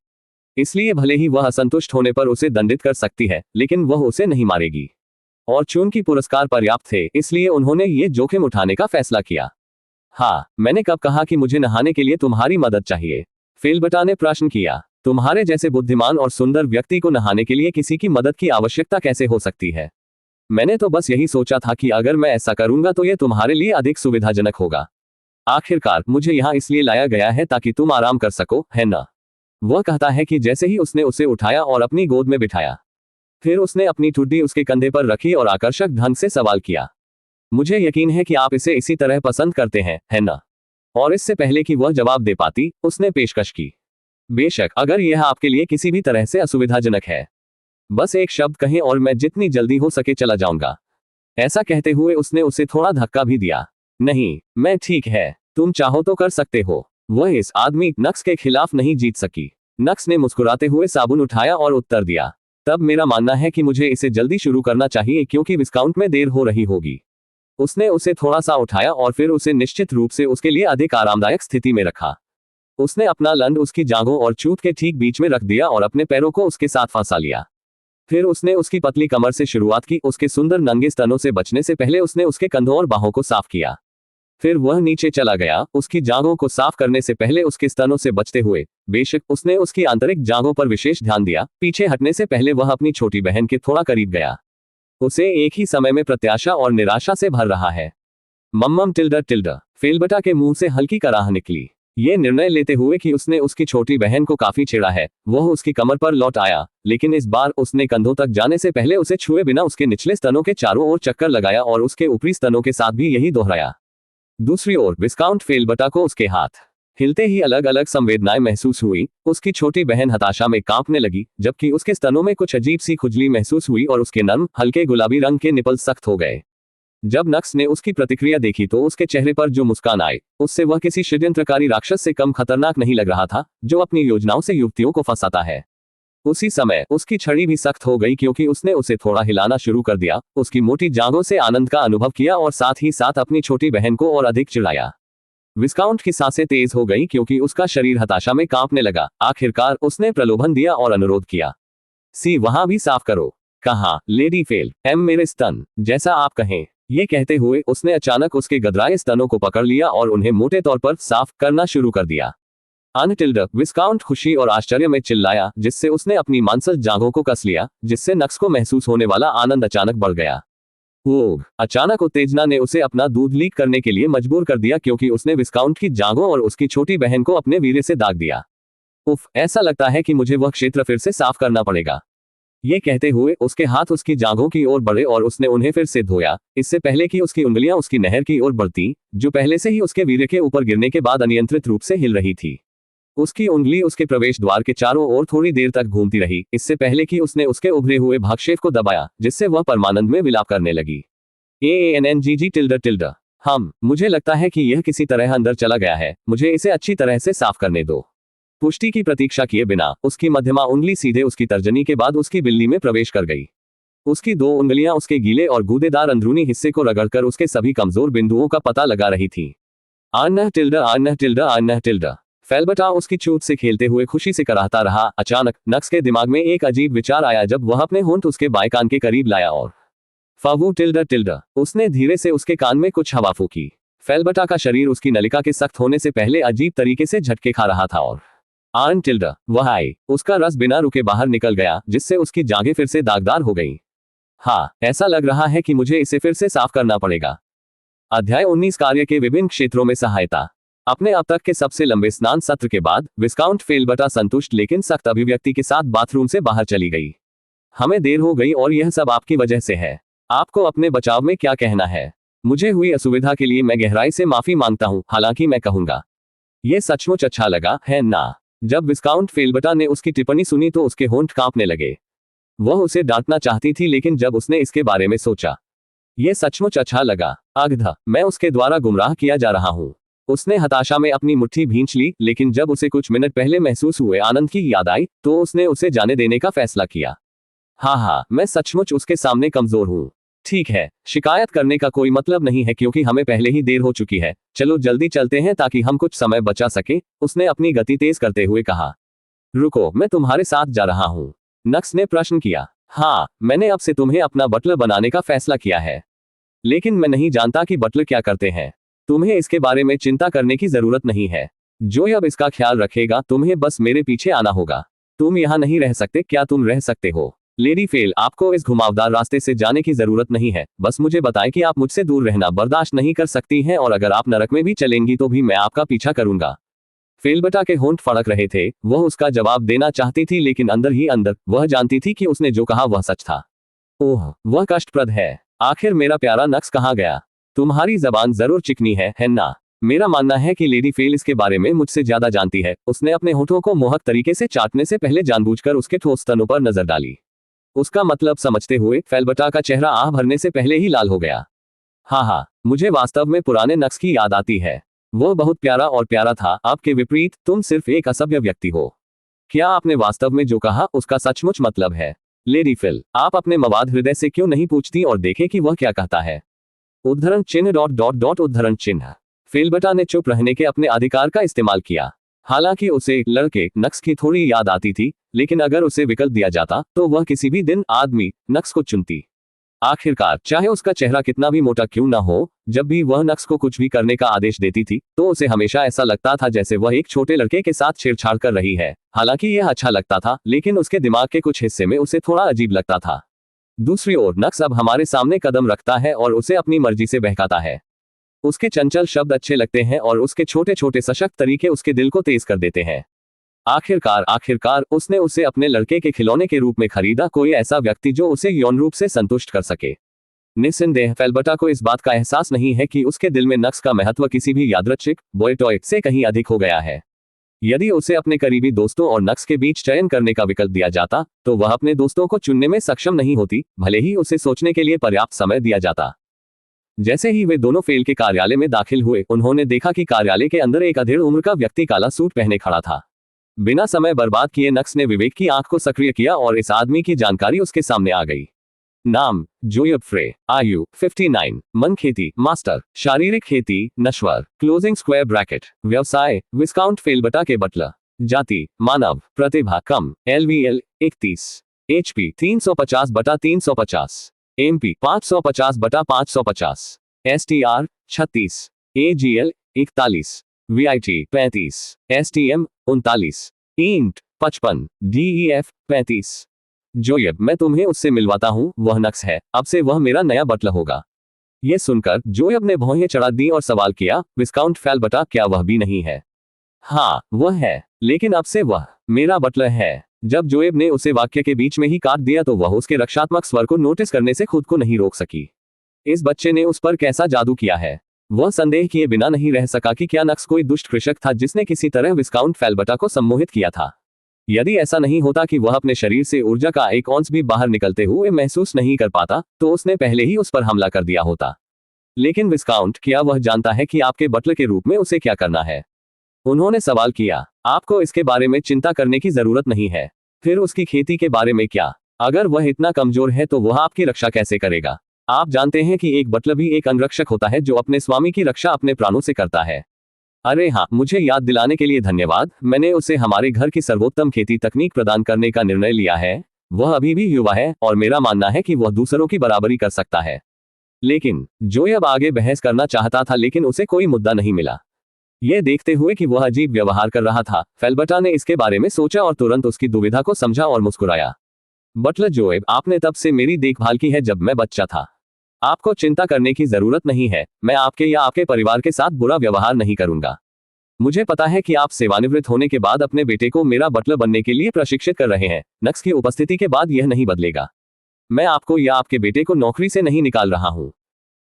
इसलिए भले ही वह असंतुष्ट होने पर उसे दंडित कर सकती है, लेकिन वह उसे नहीं मारेगी। और चूंकि पुरस्कार पर्याप्त थे, इसलिए उन्होंने ये जोखिम उठाने का फैसला किया। हाँ, मैंने कब कहा कि मुझे नहाने के लिए तुम्हारी मदद चाहिए? फेलबटा ने प्रश्न किया। तुम्हारे जैसे बुद्धिमान और सुंदर व्यक्ति को नहाने के लिए किसी की मदद की आवश्यकता कैसे हो सकती है? मैंने तो बस यही सोचा था कि अगर मैं ऐसा करूंगा तो यह तुम्हारे लिए अधिक सुविधाजनक होगा। आखिरकार मुझे यहाँ इसलिए लाया गया है ताकि तुम आराम कर सको, है ना? वह कहता है कि जैसे ही उसने उसे उठाया और अपनी गोद में बिठाया, फिर उसने अपनी ठुड्डी उसके कंधे पर रखी और आकर्षक ढंग से सवाल किया। मुझे यकीन है कि आप इसे इसी तरह पसंद करते हैं, है ना? और इससे पहले कि वह जवाब दे पाती, उसने पेशकश की। बेशक अगर यह आपके लिए किसी भी तरह से असुविधाजनक है, बस एक शब्द कहें और मैं जितनी जल्दी हो सके चला जाऊंगा। ऐसा कहते हुए उसने उसे थोड़ा धक्का भी दिया। नहीं, मैं ठीक है, तुम चाहो तो कर सकते हो। वह इस आदमी नक्स के खिलाफ नहीं जीत सकी। नक्स ने मुस्कुराते हुए साबुन उठाया और उत्तर दिया, तब मेरा मानना है कि मुझे इसे जल्दी शुरू करना चाहिए क्योंकि विस्काउंट में देर हो रही होगी। उसने उसे थोड़ा सा उठाया और फिर उसे निश्चित रूप से उसके लिए अधिक आरामदायक स्थिति में रखा। उसने अपना लंड उसकी जांघों और चूत के ठीक बीच में रख दिया और अपने पैरों को उसके साथ फंसा लिया। फिर उसने उसकी पतली कमर से शुरुआत की। उसके सुंदर नंगे स्तनों से बचने से पहले उसने उसके कंधों और बाहों को साफ किया। फिर वह नीचे चला गया, उसकी जांघों को साफ करने से पहले उसके स्तनों से बचते हुए। बेशक उसने उसकी आंतरिक जांघों पर विशेष ध्यान दिया। पीछे हटने से पहले वह अपनी छोटी बहन के थोड़ा करीब गया। उसे एक ही समय में प्रत्याशा और निराशा से भर रहा है। मम्मम टिल्डर। फेलबटा के मुंह से हल्की कराह निकली। ये निर्णय लेते हुए कि उसने उसकी छोटी बहन को काफी छेड़ा है, वह उसकी कमर पर लौट आया, लेकिन इस बार उसने कंधों तक जाने से पहले उसे छुए बिना उसके निचले स्तनों के चारों ओर चक्कर लगाया और उसके ऊपरी स्तनों के साथ भी यही दोहराया। दूसरी ओर विस्काउंट फेलबटा को उसके हाथ हिलते ही अलग अलग संवेदनाएं महसूस हुई। उसकी छोटी बहन हताशा में कांपने लगी, जबकि उसके स्तनों में कुछ अजीब सी खुजली महसूस हुई और उसके नर्म हल्के गुलाबी रंग के निपल सख्त हो गए। जब नक्स ने उसकी प्रतिक्रिया देखी तो उसके चेहरे पर जो मुस्कान आई, उससे वह किसी षड्यंत्रकारी राक्षस से कम खतरनाक नहीं लग रहा था, जो अपनी योजनाओं से युवतियों को फंसाता है। उसी समय उसकी छड़ी भी सख्त हो गई क्योंकि उसने उसे थोड़ा हिलाना शुरू कर दिया, उसकी मोटी जांघों से आनंद का अनुभव किया और साथ ही साथ अपनी छोटी बहन को और अधिक चिढ़ाया। विस्काउंट की सांसें तेज हो गई क्योंकि उसका शरीर हताशा में कांपने लगा। आखिरकार उसने प्रलोभन दिया और अनुरोध किया, सी वहां भी साफ करो। कहा, लेडी फेल, मेरे स्तन, जैसा आप कहें। ये कहते हुए उसने अचानक उसके गदराए स्तनों को पकड़ लिया और उन्हें मोटे तौर पर साफ करना शुरू कर दिया। अनटिल्डर। विस्काउंट खुशी और आश्चर्य में चिल्लाया, जिससे उसने अपनी मांसल जांघों को कस लिया, जिससे नक्स को महसूस होने वाला आनंद अचानक बढ़ गया। ओह! अचानक उत्तेजना ने उसे अपना दूध लीक करने के लिए मजबूर कर दिया क्योंकि उसने विस्काउंट की जांघों और उसकी छोटी बहन को अपने वीर्य से दाग दिया। उफ, ऐसा लगता है कि मुझे वह क्षेत्र फिर से साफ करना पड़ेगा। ये कहते हुए उसके हाथ उसकी जांघों की ओर बढ़े और उसने उन्हें फिर से धोया, इससे पहले कि उसकी उंगलियां उसकी नहर की ओर बढ़ती, जो पहले से ही उसके वीर्य के ऊपर गिरने के बाद अनियंत्रित रूप से हिल रही थी। उसकी उंगली उसके प्रवेश द्वार के चारों ओर थोड़ी देर तक घूमती रही, इससे पहले कि उसने उसके उभरे हुए भागशेफ को दबाया, जिससे वह परमानंद में विलाप करने लगी। AANNGG मुझे लगता है कि यह किसी तरह अंदर चला गया है, मुझे इसे अच्छी तरह से साफ करने दो। पुष्टि की प्रतीक्षा किए बिना उसकी मध्यमा उंगली सीधे उसकी तर्जनी के बाद उसकी बिल्ली में प्रवेश कर गई। उसकी 2 उंगलियां उसके गीले और गूदेदार अंदरूनी हिस्से को रगड़कर उसके सभी कमजोर बिंदुओं का पता लगा रही थी। आन्ह टिल्डा आन्ह टिल्डा आन्ह टिल्डा। फेल्बर्टा उसकी चोट से खेलते हुए खुशी से कराहता रहा। अचानक नक्स के दिमाग में एक अजीब विचार आया जब वह अपने होंठ उसके बाएं कान के करीब लाया और फावू टिल्डा टिल्डा। उसने धीरे से उसके कान में कुछ हवा फूकी। फेल्बर्टा का शरीर उसकी नलिका के सख्त होने से पहले अजीब तरीके से झटके खा रहा था और आन टिल्डा वह आई। उसका रस बिना रुके बाहर निकल गया जिससे उसकी जांघें फिर से दागदार हो गई। हाँ, ऐसा लग रहा है कि मुझे इसे फिर से साफ करना पड़ेगा। अध्याय 19 कार्य के विभिन्न क्षेत्रों में सहायता। अपने अब तक के सबसे लंबे स्नान सत्र के बाद विस्काउंट फेल्बर्टा संतुष्ट लेकिन सख्त अभिव्यक्ति के साथ बाथरूम से बाहर चली गई। हमें देर हो गई और यह सब आपकी वजह से है। आपको अपने बचाव में क्या कहना है? मुझे हुई असुविधा के लिए मैं गहराई से माफी मांगता हूं, हालांकि मैं कहूंगा यह सचमुच अच्छा लगा है ना। जब विस्काउंट फेल्बर्टा ने उसकी टिप्पणी सुनी तो उसके होंठ कांपने लगे। वह उसे डांटना चाहती थी लेकिन जब उसने इसके बारे में सोचा, यह सचमुच अच्छा लगा। अगधा, मैं उसके द्वारा गुमराह किया जा रहा हूं। उसने हताशा में अपनी मुट्ठी भींच ली, लेकिन जब उसे कुछ मिनट पहले महसूस हुए आनंद की याद आई तो उसने उसे जाने देने का फैसला किया। हाँ, मैं सचमुच उसके सामने कमजोर हूँ। ठीक है, शिकायत करने का कोई मतलब नहीं है क्योंकि हमें पहले ही देर हो चुकी है। चलो जल्दी चलते हैं ताकि हम कुछ समय बचा सके, उसने अपनी गति तेज करते हुए कहा। रुको, मैं तुम्हारे साथ जा रहा हूँ, नक्स ने प्रश्न किया। हाँ, मैंने अब से तुम्हें अपना बटलर बनाने का फैसला किया है, लेकिन मैं नहीं जानता कि बटलर क्या करते हैं। तुम्हें इसके बारे में चिंता करने की जरूरत नहीं है। जो अब इसका ख्याल रखेगा, तुम्हें बस मेरे पीछे आना होगा। तुम यहाँ नहीं रह सकते, क्या तुम रह सकते हो? लेडी फेल, आपको इस घुमावदार रास्ते से जाने की जरूरत नहीं है। बस मुझे बताएं कि आप मुझसे दूर रहना बर्दाश्त नहीं कर सकती हैं और अगर आप नरक में भी चलेंगी तो भी मैं आपका पीछा करूंगा। फेल्बर्टा के होंठ फड़क रहे थे। वह उसका जवाब देना चाहती थी लेकिन अंदर ही अंदर वह जानती थी कि उसने जो कहा वह सच था। ओह, वह कष्टप्रद है। आखिर मेरा प्यारा नक्स कहाँ गया? तुम्हारी जबान जरूर चिकनी है ना? मेरा मानना है कि लेडी फेल इसके बारे में मुझसे ज्यादा जानती है। उसने अपने होठों को मोहक तरीके से चाटने से पहले जानबूझकर उसके ठोस तनों पर नजर डाली। उसका मतलब समझते हुए फेल्बर्टा का चेहरा आह भरने से पहले ही लाल हो गया। हाँ, मुझे वास्तव में पुराने नक्स की याद आती है। वह बहुत प्यारा और प्यारा था। आपके विपरीत तुम सिर्फ एक असभ्य व्यक्ति हो। क्या आपने वास्तव में जो कहा उसका सचमुच मतलब है? लेडी फिल, आप अपने मवाद हृदय से क्यों नहीं पूछती और देखें कि वह क्या कहता है? उद्धरण चिन्ह ... उद्धरण चिन्ह। फेल्बर्टा ने चुप रहने के अपने अधिकार का इस्तेमाल किया। हालांकि उसे लड़के नक्स की थोड़ी याद आती थी, लेकिन अगर उसे विकल्प दिया जाता तो वह किसी भी दिन आदमी नक्स को चुनती। आखिरकार चाहे उसका चेहरा कितना भी मोटा क्यों ना हो, जब भी वह नक्स को कुछ भी करने का आदेश देती थी तो उसे हमेशा ऐसा लगता था जैसे वह एक छोटे लड़के के साथ छेड़छाड़ कर रही है। हालांकि यह अच्छा लगता था, लेकिन उसके दिमाग के कुछ हिस्से में उसे थोड़ा अजीब लगता था। दूसरी ओर नक्स अब हमारे सामने कदम रखता है और उसे अपनी मर्जी से बहकाता है। उसके चंचल शब्द अच्छे लगते हैं और उसके छोटे छोटे सशक्त तरीके उसके दिल को तेज कर देते हैं। आखिरकार उसने उसे अपने लड़के के खिलौने के रूप में खरीदा, कोई ऐसा व्यक्ति जो उसे यौन रूप से संतुष्ट कर सके। निस्संदेह फेल्बर्टा को इस बात का एहसास नहीं है कि उसके दिल में नक्स का महत्व किसी भी यादृच्छिक बॉय टॉय से कहीं अधिक हो गया है। यदि उसे अपने करीबी दोस्तों और नक्स के बीच चयन करने का विकल्प दिया जाता तो वह अपने दोस्तों को चुनने में सक्षम नहीं होती, भले ही उसे सोचने के लिए पर्याप्त समय दिया जाता। जैसे ही वे दोनों फेल के कार्यालय में दाखिल हुए, उन्होंने देखा कि कार्यालय के अंदर एक अधेड़ उम्र का व्यक्ति काला सूट पहने खड़ा था। बिना समय बर्बाद किए नक्स ने विवेक की आंख को सक्रिय किया और इस आदमी की जानकारी उसके सामने आ गई। नाम जोयब फ्रे, आयु 59, मन खेती मास्टर, शारीरिक खेती नश्वर, क्लोजिंग स्क्वायर ब्रैकेट, व्यवसाय विस्काउंट फेल्बर्टा के बटलर, जाति मानव, प्रतिभा कम, LVL 31, HP 350/350, MP 550/550, STR 36, AGL 41, VIT 35, STM 39, INT 55, DEF 35। जोयब, मैं तुम्हें उससे मिलवाता हूँ, वह नक्स है, अब से वह मेरा नया बटलर होगा। यह सुनकर जोयब ने भौहें चढ़ा दी और सवाल किया, विस्काउंट फेल्बर्टा, क्या वह भी नहीं है? हाँ, वह है, लेकिन अब से वह मेरा बटलर है। जब जोयब ने उसे वाक्य के बीच में ही काट दिया तो वह उसके रक्षात्मक स्वर को नोटिस करने से खुद को नहीं रोक सकी। इस बच्चे ने उस पर कैसा जादू किया है? वह संदेह किए बिना नहीं रह सका कि क्या नक्स कोई दुष्ट कृषक था जिसने किसी तरह विस्काउंट फेल्बर्टा को सम्मोहित किया था। यदि ऐसा नहीं होता कि वह अपने शरीर से ऊर्जा का एक औंस भी बाहर निकलते हुए महसूस नहीं कर पाता तो उसने पहले ही उस पर हमला कर दिया होता। लेकिन विस्काउंट, क्या वह जानता है कि आपके बटलर के रूप में उसे क्या करना है? उन्होंने सवाल किया, आपको इसके बारे में चिंता करने की जरूरत नहीं है। फिर उसकी खेती के बारे में क्या? अगर वह इतना कमजोर है तो वह आपकी रक्षा कैसे करेगा? आप जानते हैं कि एक बटलर भी एक अंगरक्षक होता है जो अपने स्वामी की रक्षा अपने प्राणों से करता है। अरे हाँ, मुझे याद दिलाने के लिए धन्यवाद। मैंने उसे हमारे घर की सर्वोत्तम खेती तकनीक प्रदान करने का निर्णय लिया है। वह अभी भी युवा है और मेरा मानना है कि वह दूसरों की बराबरी कर सकता है। लेकिन जोएब आगे बहस करना चाहता था लेकिन उसे कोई मुद्दा नहीं मिला। यह देखते हुए कि वह अजीब व्यवहार कर रहा था, फेल्बर्टा ने इसके बारे में सोचा और तुरंत उसकी दुविधा को समझा और मुस्कुराया। बटलर जोएब, आपने तब से मेरी देखभाल की है जब मैं बच्चा था। आपको चिंता करने की जरूरत नहीं है। मैं आपके या आपके परिवार के साथ बुरा व्यवहार नहीं करूंगा। मुझे पता है कि आप सेवानिवृत्त होने के बाद अपने बेटे को मेरा बटलर बनने के लिए प्रशिक्षित कर रहे हैं। नक्स की उपस्थिति के बाद यह नहीं बदलेगा। मैं आपको या आपके बेटे को नौकरी से नहीं निकाल रहा हूं।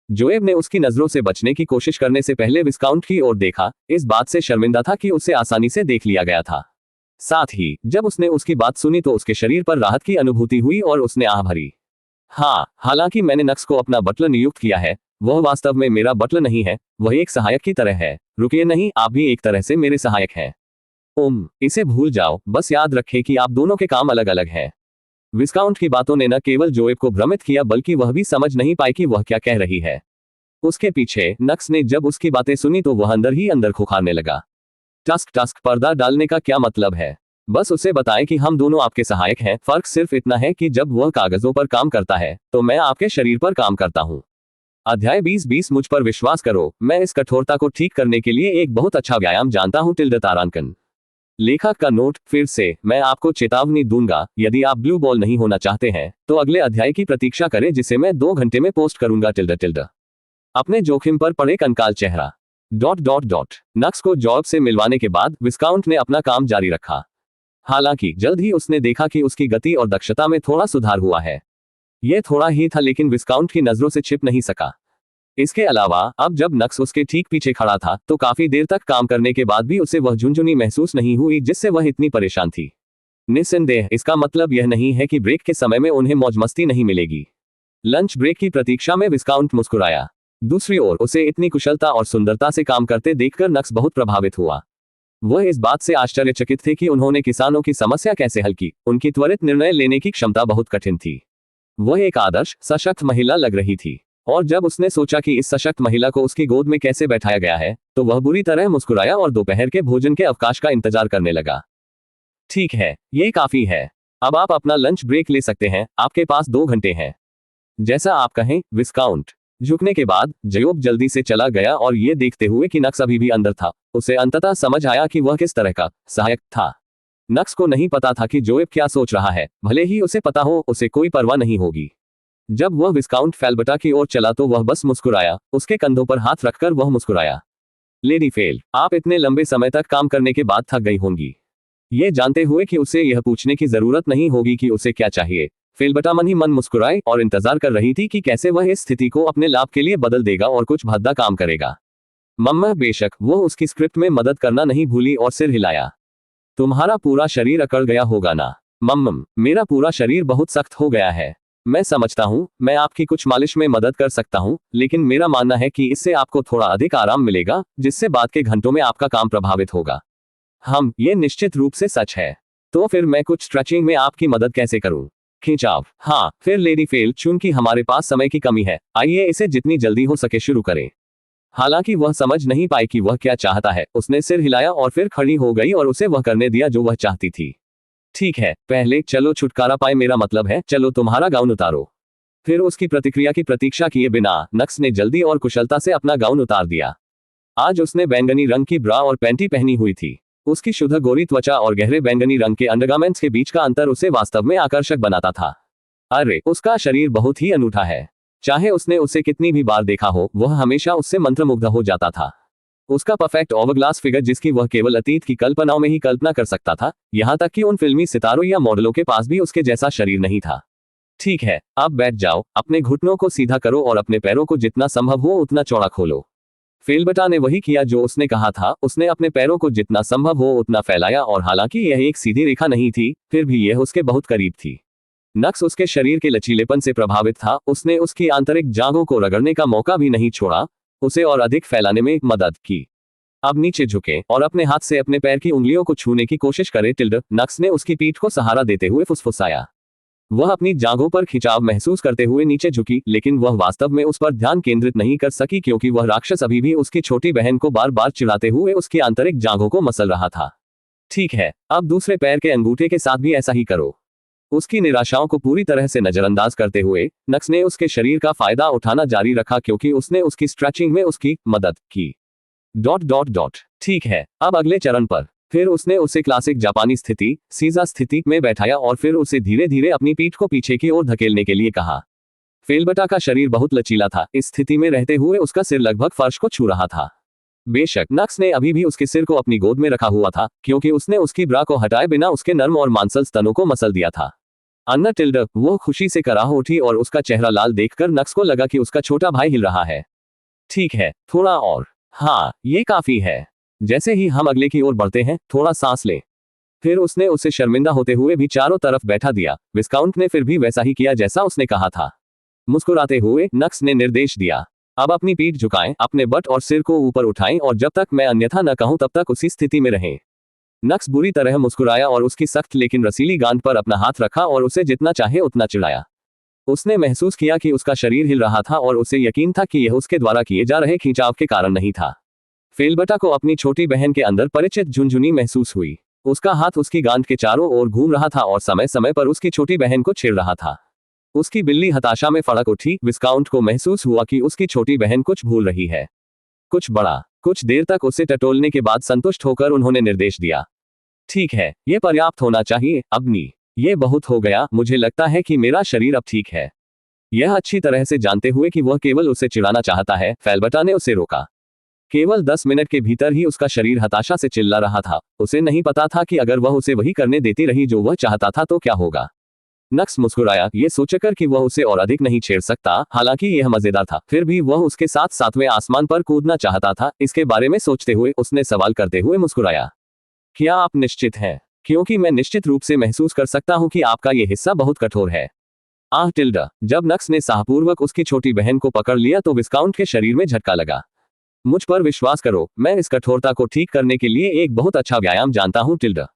जोएब ने उसकी नजरों से बचने की कोशिश करने से पहले विस्काउंट की ओर देखा। इस बात से शर्मिंदा था कि उसे आसानी से देख लिया गया था। साथ ही जब उसने उसकी बात सुनी तो उसके शरीर पर राहत की अनुभूति हुई और उसने आह भरी। हाँ, हालांकि मैंने नक्स को अपना बटलर नियुक्त किया है, वह वास्तव में मेरा बटलर नहीं है, वह एक सहायक की तरह है। रुकिए, नहीं, आप भी एक तरह से मेरे सहायक हैं। इसे भूल जाओ, बस याद रखें कि आप दोनों के काम अलग अलग हैं। विस्काउंट की बातों ने न केवल जोएब को भ्रमित किया बल्कि वह भी समझ नहीं पाई कि वह क्या कह रही है। उसके पीछे नक्स ने जब उसकी बातें सुनी तो वह अंदर ही अंदर खुखारने लगा। टस्क टस्क, पर्दा डालने का क्या मतलब है? बस उसे बताएं कि हम दोनों आपके सहायक हैं। फर्क सिर्फ इतना है कि जब वह कागजों पर काम करता है तो मैं आपके शरीर पर काम करता हूं। अध्याय 20 मुझ पर विश्वास करो, मैं इस कठोरता को ठीक करने के लिए एक बहुत अच्छा व्यायाम जानता हूं। तारांकन। लेखक का नोट, फिर से मैं आपको चेतावनी दूंगा, यदि आप ब्लू बॉल नहीं होना चाहते हैं तो अगले अध्याय की प्रतीक्षा करें जिसे मैं 2 घंटे में पोस्ट करूंगा। अपने जोखिम पर पड़े कंकाल चेहरा। नक्स को जॉब से मिलवाने के बाद विस्काउंट ने अपना काम जारी रखा। हालांकि जल्द ही उसने देखा कि उसकी गति और दक्षता में थोड़ा सुधार हुआ है। यह थोड़ा ही था लेकिन विस्काउंट की नजरों से छिप नहीं सका। इसके अलावा अब जब नक्स उसके ठीक पीछे खड़ा था तो काफी देर तक काम करने के बाद भी उसे वह झुंझुनी महसूस नहीं हुई जिससे वह इतनी परेशान थी। निस्संदेह इसका मतलब यह नहीं है कि ब्रेक के समय में उन्हें मौज मस्ती नहीं मिलेगी। लंच ब्रेक की प्रतीक्षा में विस्काउंट मुस्कुराया। दूसरी ओर उसे इतनी कुशलता और सुंदरता से काम करते देखकर नक्स बहुत प्रभावित हुआ। वह इस बात से आश्चर्यचकित थे कि उन्होंने किसानों की समस्या कैसे हल की। उनकी त्वरित निर्णय लेने की क्षमता बहुत कठिन थी। वह एक आदर्श सशक्त महिला लग रही थी और जब उसने सोचा कि इस सशक्त महिला को उसकी गोद में कैसे बैठाया गया है तो वह बुरी तरह मुस्कुराया और दोपहर के भोजन के अवकाश का इंतजार करने लगा। ठीक है, ये काफी है। अब आप अपना लंच ब्रेक ले सकते हैं, आपके पास 2 घंटे हैं। जैसा आप कहें, विस्काउंट। झुकने के बाद जोएब जल्दी से चला गया और ये देखते हुए कि नक्स अभी भी अंदर था, उसे अंततः समझ आया कि वह किस तरह का सहायक था। नक्स को नहीं पता था कि जोएब क्या सोच रहा है, भले ही उसे पता हो, उसे कोई परवाह नहीं होगी। जब वह विस्काउंट फेल्बर्टा की ओर चला तो वह बस मुस्कुराया। उसके कंधों पर हाथ रखकर वह मुस्कुराया। लेडी फेल, आप इतने लंबे समय तक काम करने के बाद थक गई होंगी। ये जानते हुए कि उसे यह पूछने की जरूरत नहीं होगी कि उसे क्या चाहिए, फेल्बर्टा मन ही मन मुस्कुराई और इंतजार कर रही थी कि कैसे वह इस स्थिति को अपने लाभ के लिए बदल देगा और कुछ भद्दा काम करेगा। मम्मा, बेशक वह उसकी स्क्रिप्ट में मदद करना नहीं भूली और सिर हिलाया। तुम्हारा पूरा शरीर अकड़ गया होगा ना? मम्मम, मेरा पूरा शरीर बहुत सख्त हो गया है। मैं समझता हूँ, मैं आपकी कुछ मालिश में मदद कर सकता हूँ, लेकिन मेरा मानना है कि इससे आपको थोड़ा अधिक आराम मिलेगा जिससे बाद के घंटों में आपका काम प्रभावित होगा। ये निश्चित रूप से सच है। तो फिर मैं कुछ स्ट्रेचिंग में आपकी मदद कैसे करूँ? खिंचाव। हाँ, फिर लेडी फेल, चूंकि हमारे पास समय की कमी है, आइए इसे जितनी जल्दी हो सके शुरू करें। हालांकि वह समझ नहीं पाई कि वह क्या चाहता है। उसने सिर हिलाया और फिर खड़ी हो गई और उसे वह करने दिया जो वह चाहती थी। ठीक है, पहले चलो छुटकारा पाए, मेरा मतलब है चलो तुम्हारा गाउन उतारो। फिर उसकी प्रतिक्रिया की प्रतीक्षा किए बिना नक्स ने जल्दी और कुशलता से अपना गाउन उतार दिया। आज उसने बैंगनी रंग की ब्रा और पैंटी पहनी हुई थी। उसकी शुद्ध गोरी त्वचा और गहरे बैंगनी रंग के अंडरगारमेंट्स के बीच का अंतर उसे वास्तव में आकर्षक बनाता था। अरे, उसका शरीर बहुत ही अनूठा है। चाहे उसने उसे कितनी भी बार देखा हो, वह हमेशा उससे मंत्रमुग्ध हो जाता था। उसका परफेक्ट ओवरग्लास फिगर जिसकी वह केवल अतीत की कल्पनाओं में ही कल्पना कर सकता था, यहां तक कि उन फिल्मी सितारों या मॉडलों के पास भी उसके जैसा शरीर नहीं था। ठीक है, अब बैठ जाओ, अपने घुटनों को सीधा करो और अपने पैरों को जितना संभव हो उतना चौड़ा खोलो। फेल्बर्टा ने वही किया जो उसने कहा था। उसने अपने पैरों को जितना संभव हो उतना फैलाया और हालांकि यह एक सीधी रेखा नहीं थी, फिर भी यह उसके बहुत करीब थी। नक्स उसके शरीर के लचीलेपन से प्रभावित था। उसने उसकी आंतरिक जांघों को रगड़ने का मौका भी नहीं छोड़ा, उसे और अधिक फैलाने में मदद की। अब नीचे झुके और अपने हाथ से अपने पैर की उंगलियों को छूने की कोशिश करे टिल्डर। नक्स ने उसकी पीठ को सहारा देते हुए फुसफुसाया। वह अपनी जांघों पर खिंचाव महसूस करते हुए नीचे झुकी, लेकिन वह वास्तव में उस पर ध्यान केंद्रित नहीं कर सकी क्योंकि वह राक्षस अभी भी उसकी छोटी बहन को बार बार चिढ़ाते हुए उसकी आंतरिक जांघों को मसल रहा था। ठीक है, अब दूसरे पैर के अंगूठे के साथ भी ऐसा ही करो। उसकी निराशाओं को पूरी तरह से नजरअंदाज करते हुए नक्स ने उसके शरीर का फायदा उठाना जारी रखा क्योंकि उसने उसकी स्ट्रेचिंग में उसकी मदद की। ठीक है, अब अगले चरण पर। फिर उसने उसे क्लासिक जापानी स्थिति सीजा स्थिति में बैठाया और फिर उसे धीरे धीरे अपनी पीठ को पीछे की ओर धकेलने के लिए कहा। फेलबटा का शरीर बहुत लचीला था, इस स्थिति में रहते हुए उसका सिर लगभग फर्श को छू रहा था। बेशक नक्स ने अभी भी उसके सिर को अपनी गोद में रखा हुआ था क्योंकि उसने उसकी ब्रा को हटाए बिना उसके नर्म और मांसल स्तनों को मसल दिया था। अन्ना टिल्डर, वो खुशी से कराह उठी और उसका चेहरा लाल देखकर नक्स को लगा कि उसका छोटा भाई हिल रहा है। ठीक है, थोड़ा और। हाँ, ये काफी है। जैसे ही हम अगले की ओर बढ़ते हैं, थोड़ा सांस ले। फिर उसने उसे शर्मिंदा होते हुए भी चारों तरफ बैठा दिया। विस्काउंट ने फिर भी वैसा ही किया जैसा उसने कहा था। मुस्कुराते हुए नक्स ने निर्देश दिया, अब अपनी पीठ झुकाएं, अपने बट और सिर को ऊपर उठाएं और जब तक मैं अन्यथा न कहूं तब तक उसी स्थिति में रहें। नक्स बुरी तरह मुस्कुराया और उसकी सख्त लेकिन रसीली गांड पर अपना हाथ रखा और उसे जितना चाहे उतना चिढ़ाया। उसने महसूस किया कि उसका शरीर हिल रहा था और उसे यकीन था कि यह उसके द्वारा किए जा रहे खिंचाव के कारण नहीं था। फेलबटा को अपनी छोटी बहन के अंदर परिचित झुनझुनी महसूस हुई। उसका हाथ उसकी गांड के चारों ओर घूम रहा था और समय समय पर उसकी छोटी बहन को छेड़ रहा था। उसकी बिल्ली हताशा में फड़क उठी। विस्काउंट को महसूस हुआ कि उसकी छोटी बहन कुछ भूल रही है, कुछ बड़ा। कुछ देर तक उसे टटोलने के बाद संतुष्ट होकर उन्होंने निर्देश दिया, ठीक है, ये पर्याप्त होना चाहिए। अबनी, ये बहुत हो गया। मुझे लगता है कि मेरा शरीर अब ठीक है। यह अच्छी तरह से जानते हुए कि वह केवल उसे चिढ़ाना चाहता है, फेलबटा ने उसे रोका। केवल 10 मिनट के भीतर ही उसका शरीर हताशा से चिल्ला रहा था। उसे नहीं पता था कि अगर वह उसे वही करने देती रही जो वह चाहता था तो क्या होगा। नक्स मुस्कुराया, ये सोचकर कि वह उसे और अधिक नहीं छेड़ सकता। हालांकि यह मजेदार था, फिर भी वह उसके साथ सातवें आसमान पर कूदना चाहता था। इसके बारे में सोचते हुए उसने सवाल करते हुए मुस्कुराया, क्या आप निश्चित हैं? क्योंकि मैं निश्चित रूप से महसूस कर सकता हूं कि आपका यह हिस्सा बहुत कठोर है। आह टिल्डा। जब नक्स ने साहपूर्वक उसकी छोटी बहन को पकड़ लिया तो विस्काउंट के शरीर में झटका लगा। मुझ पर विश्वास करो, मैं इस कठोरता को ठीक करने के लिए एक बहुत अच्छा व्यायाम जानता हूं टिल्डा।